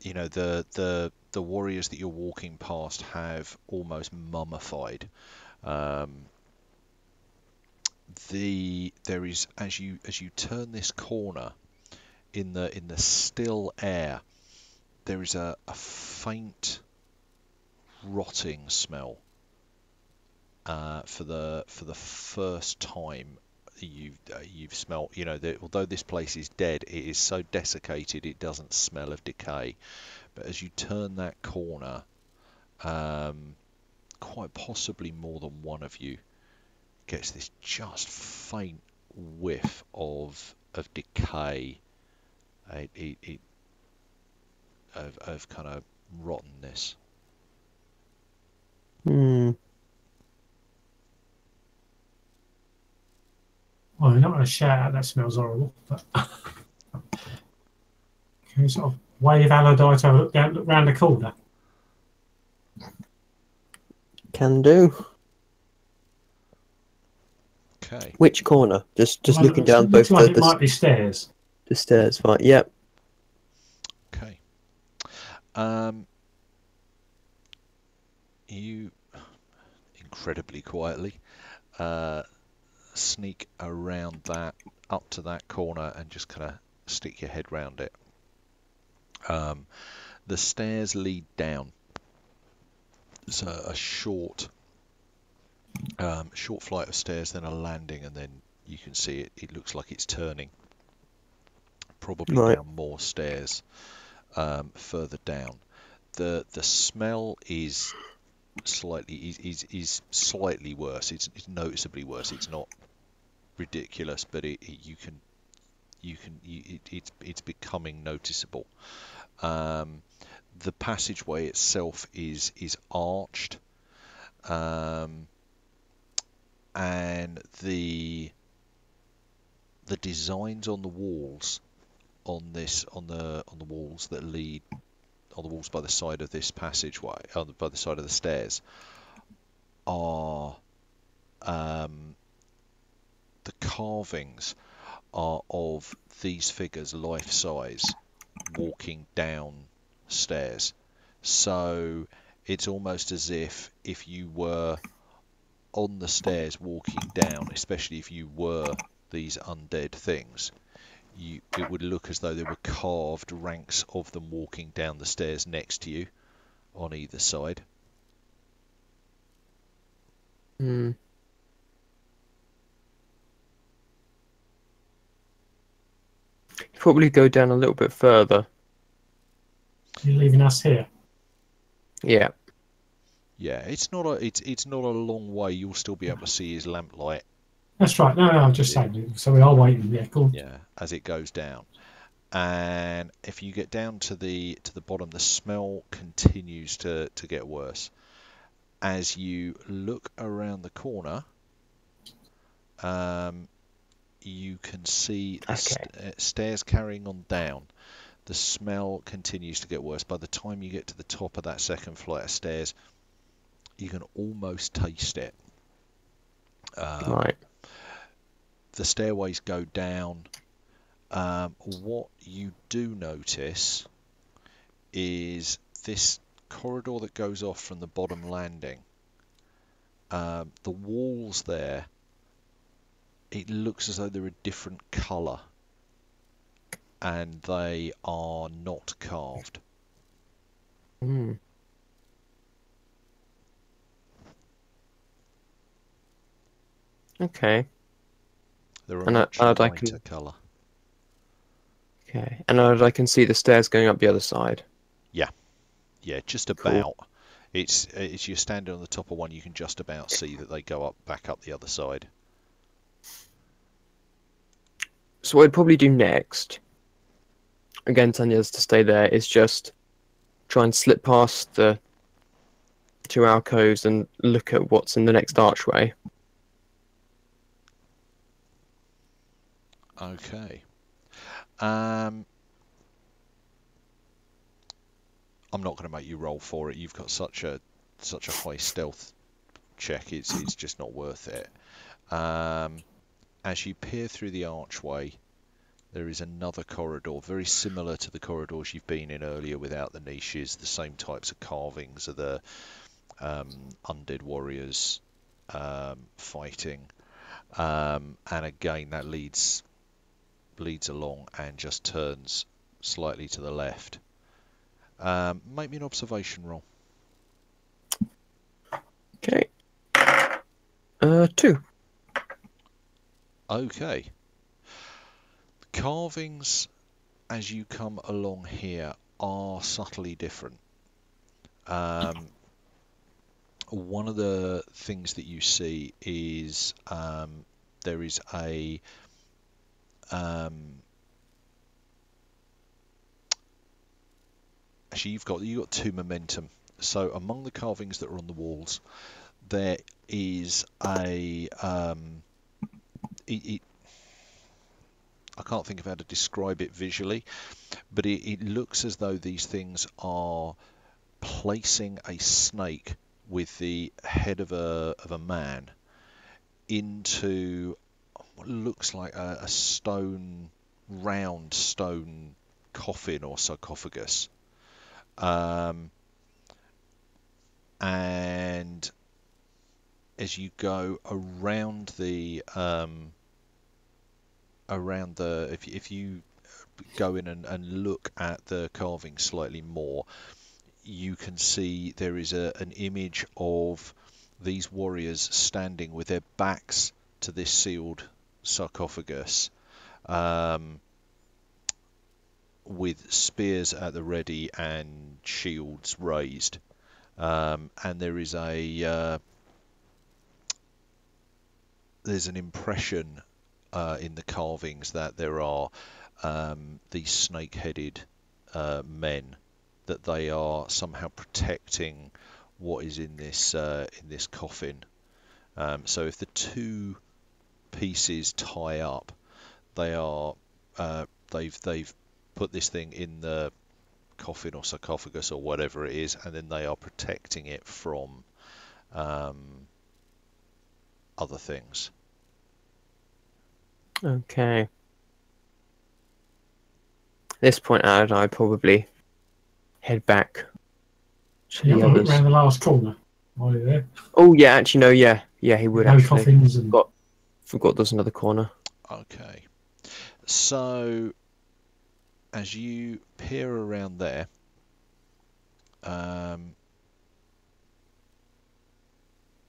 You know, the warriors that you're walking past have almost mummified. There is, as you turn this corner, in the still air, there is a faint rotting smell. For the first time you've smelt, you know, that although this place is dead, it is so desiccated it doesn't smell of decay. But as you turn that corner, quite possibly more than one of you gets this just faint whiff of decay, of kind of rottenness. Hmm. Well, I'm not going to shout out that smells horrible, but can we sort of wave Aladar to have a look round the corner? Can do. Okay. Which corner? Just Well, looking down looks both like it might be stairs. The stairs, right? Yep. Okay. You incredibly quietly sneak around that, up to that corner, and just kind of stick your head round it. The stairs lead down. It's a short flight of stairs, then a landing, and then you can see it looks like it's turning. Probably down more stairs further down. the smell is slightly worse. It's noticeably worse. It's not ridiculous, but it's becoming noticeable. The passageway itself is arched, and the designs on the walls on the walls that lead on the walls by the side of this passageway, by the side of the stairs, are the carvings are of these figures life size walking down stairs. So it's almost as if you were on the stairs walking down, especially if you were these undead things, it would look as though there were carved ranks of them walking down the stairs next to you on either side. Hmm. Probably go down a little bit further. You're leaving us here. Yeah. Yeah, it's not a long way. You'll still be able to see his lamplight. That's right. No, I'm just saying. So we are waiting. Yeah, cool. Yeah, as it goes down. And if you get down to the bottom, the smell continues to get worse. As you look around the corner, you can see the stairs carrying on down. The smell continues to get worse. By the time you get to the top of that second flight of stairs, you can almost taste it. Right. The stairways go down. What you do notice is this corridor that goes off from the bottom landing. The walls there, it looks as though they're a different colour, and they are not carved. Hmm. Okay. They're a And much I lighter can- colour. Okay. And I can see the stairs going up the other side. Yeah, just Cool. about. It's you're standing on the top of one, you can just about see that they go back up the other side. So what I'd probably do next, again telling the others to stay there, is just try and slip past the two alcoves and look at what's in the next archway. Okay. I'm not going to make you roll for it. You've got such a high stealth check. It's just not worth it. As you peer through the archway, there is another corridor, very similar to the corridors you've been in earlier, without the niches. The same types of carvings of the undead warriors fighting, and again that leads along and just turns slightly to the left. Make me an observation roll. Okay. 2. Okay. The carvings as you come along here are subtly different. One of the things that you see is there is a actually you've got two momentum. So among the carvings that are on the walls, there is a I can't think of how to describe it visually, but it looks as though these things are placing a snake with the head of a man into what looks like a round stone coffin or sarcophagus. And as you go around if you go in and look at the carving slightly more, you can see there is an image of these warriors standing with their backs to this sealed sarcophagus, with spears at the ready and shields raised. And there is there's an impression in the carvings that there are these snake-headed men, that they are somehow protecting what is in this coffin. So if the two pieces tie up, they are they've put this thing in the coffin or sarcophagus or whatever it is, and then they are protecting it from other things. Okay. At this point, Ad, I'd probably head back to the others. Around the last corner. While you're there. Oh yeah, actually no, yeah, he would No actually. coffins and... Forgot there's another corner. Okay. So as you peer around there,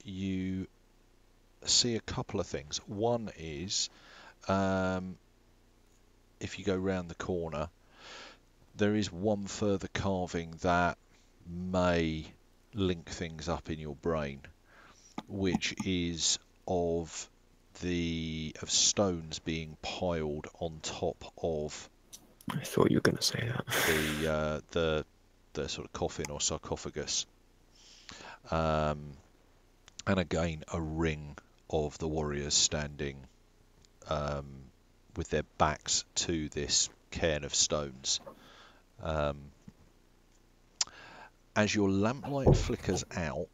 you see a couple of things. One is, if you go round the corner, there is one further carving that may link things up in your brain, which is of stones being piled on top of. I thought you were going to say that. The sort of coffin or sarcophagus, and again a ring of the warriors standing with their backs to this cairn of stones. As your lamplight flickers out,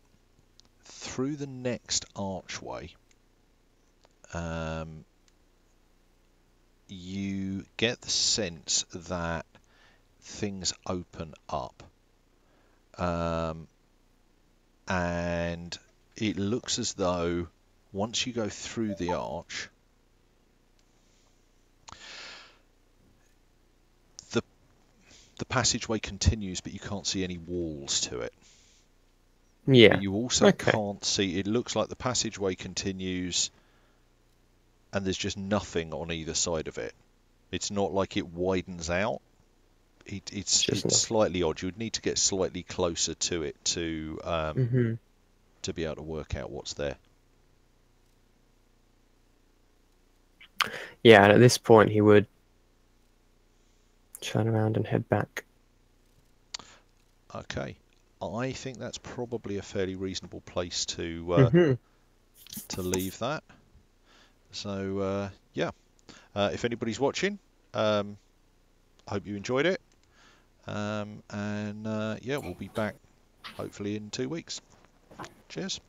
through the next archway, you get the sense that things open up, and it looks as though once you go through the arch, the passageway continues, but you can't see any walls to it. Yeah. But you also can't see, it looks like the passageway continues and there's just nothing on either side of it. It's not like it widens out. It's slightly odd. You would need to get slightly closer to it to be able to work out what's there. Yeah, and at this point he would turn around and head back. Okay, I think that's probably a fairly reasonable place to leave that. So yeah, if anybody's watching, I hope you enjoyed it, and yeah, we'll be back hopefully in 2 weeks. Cheers.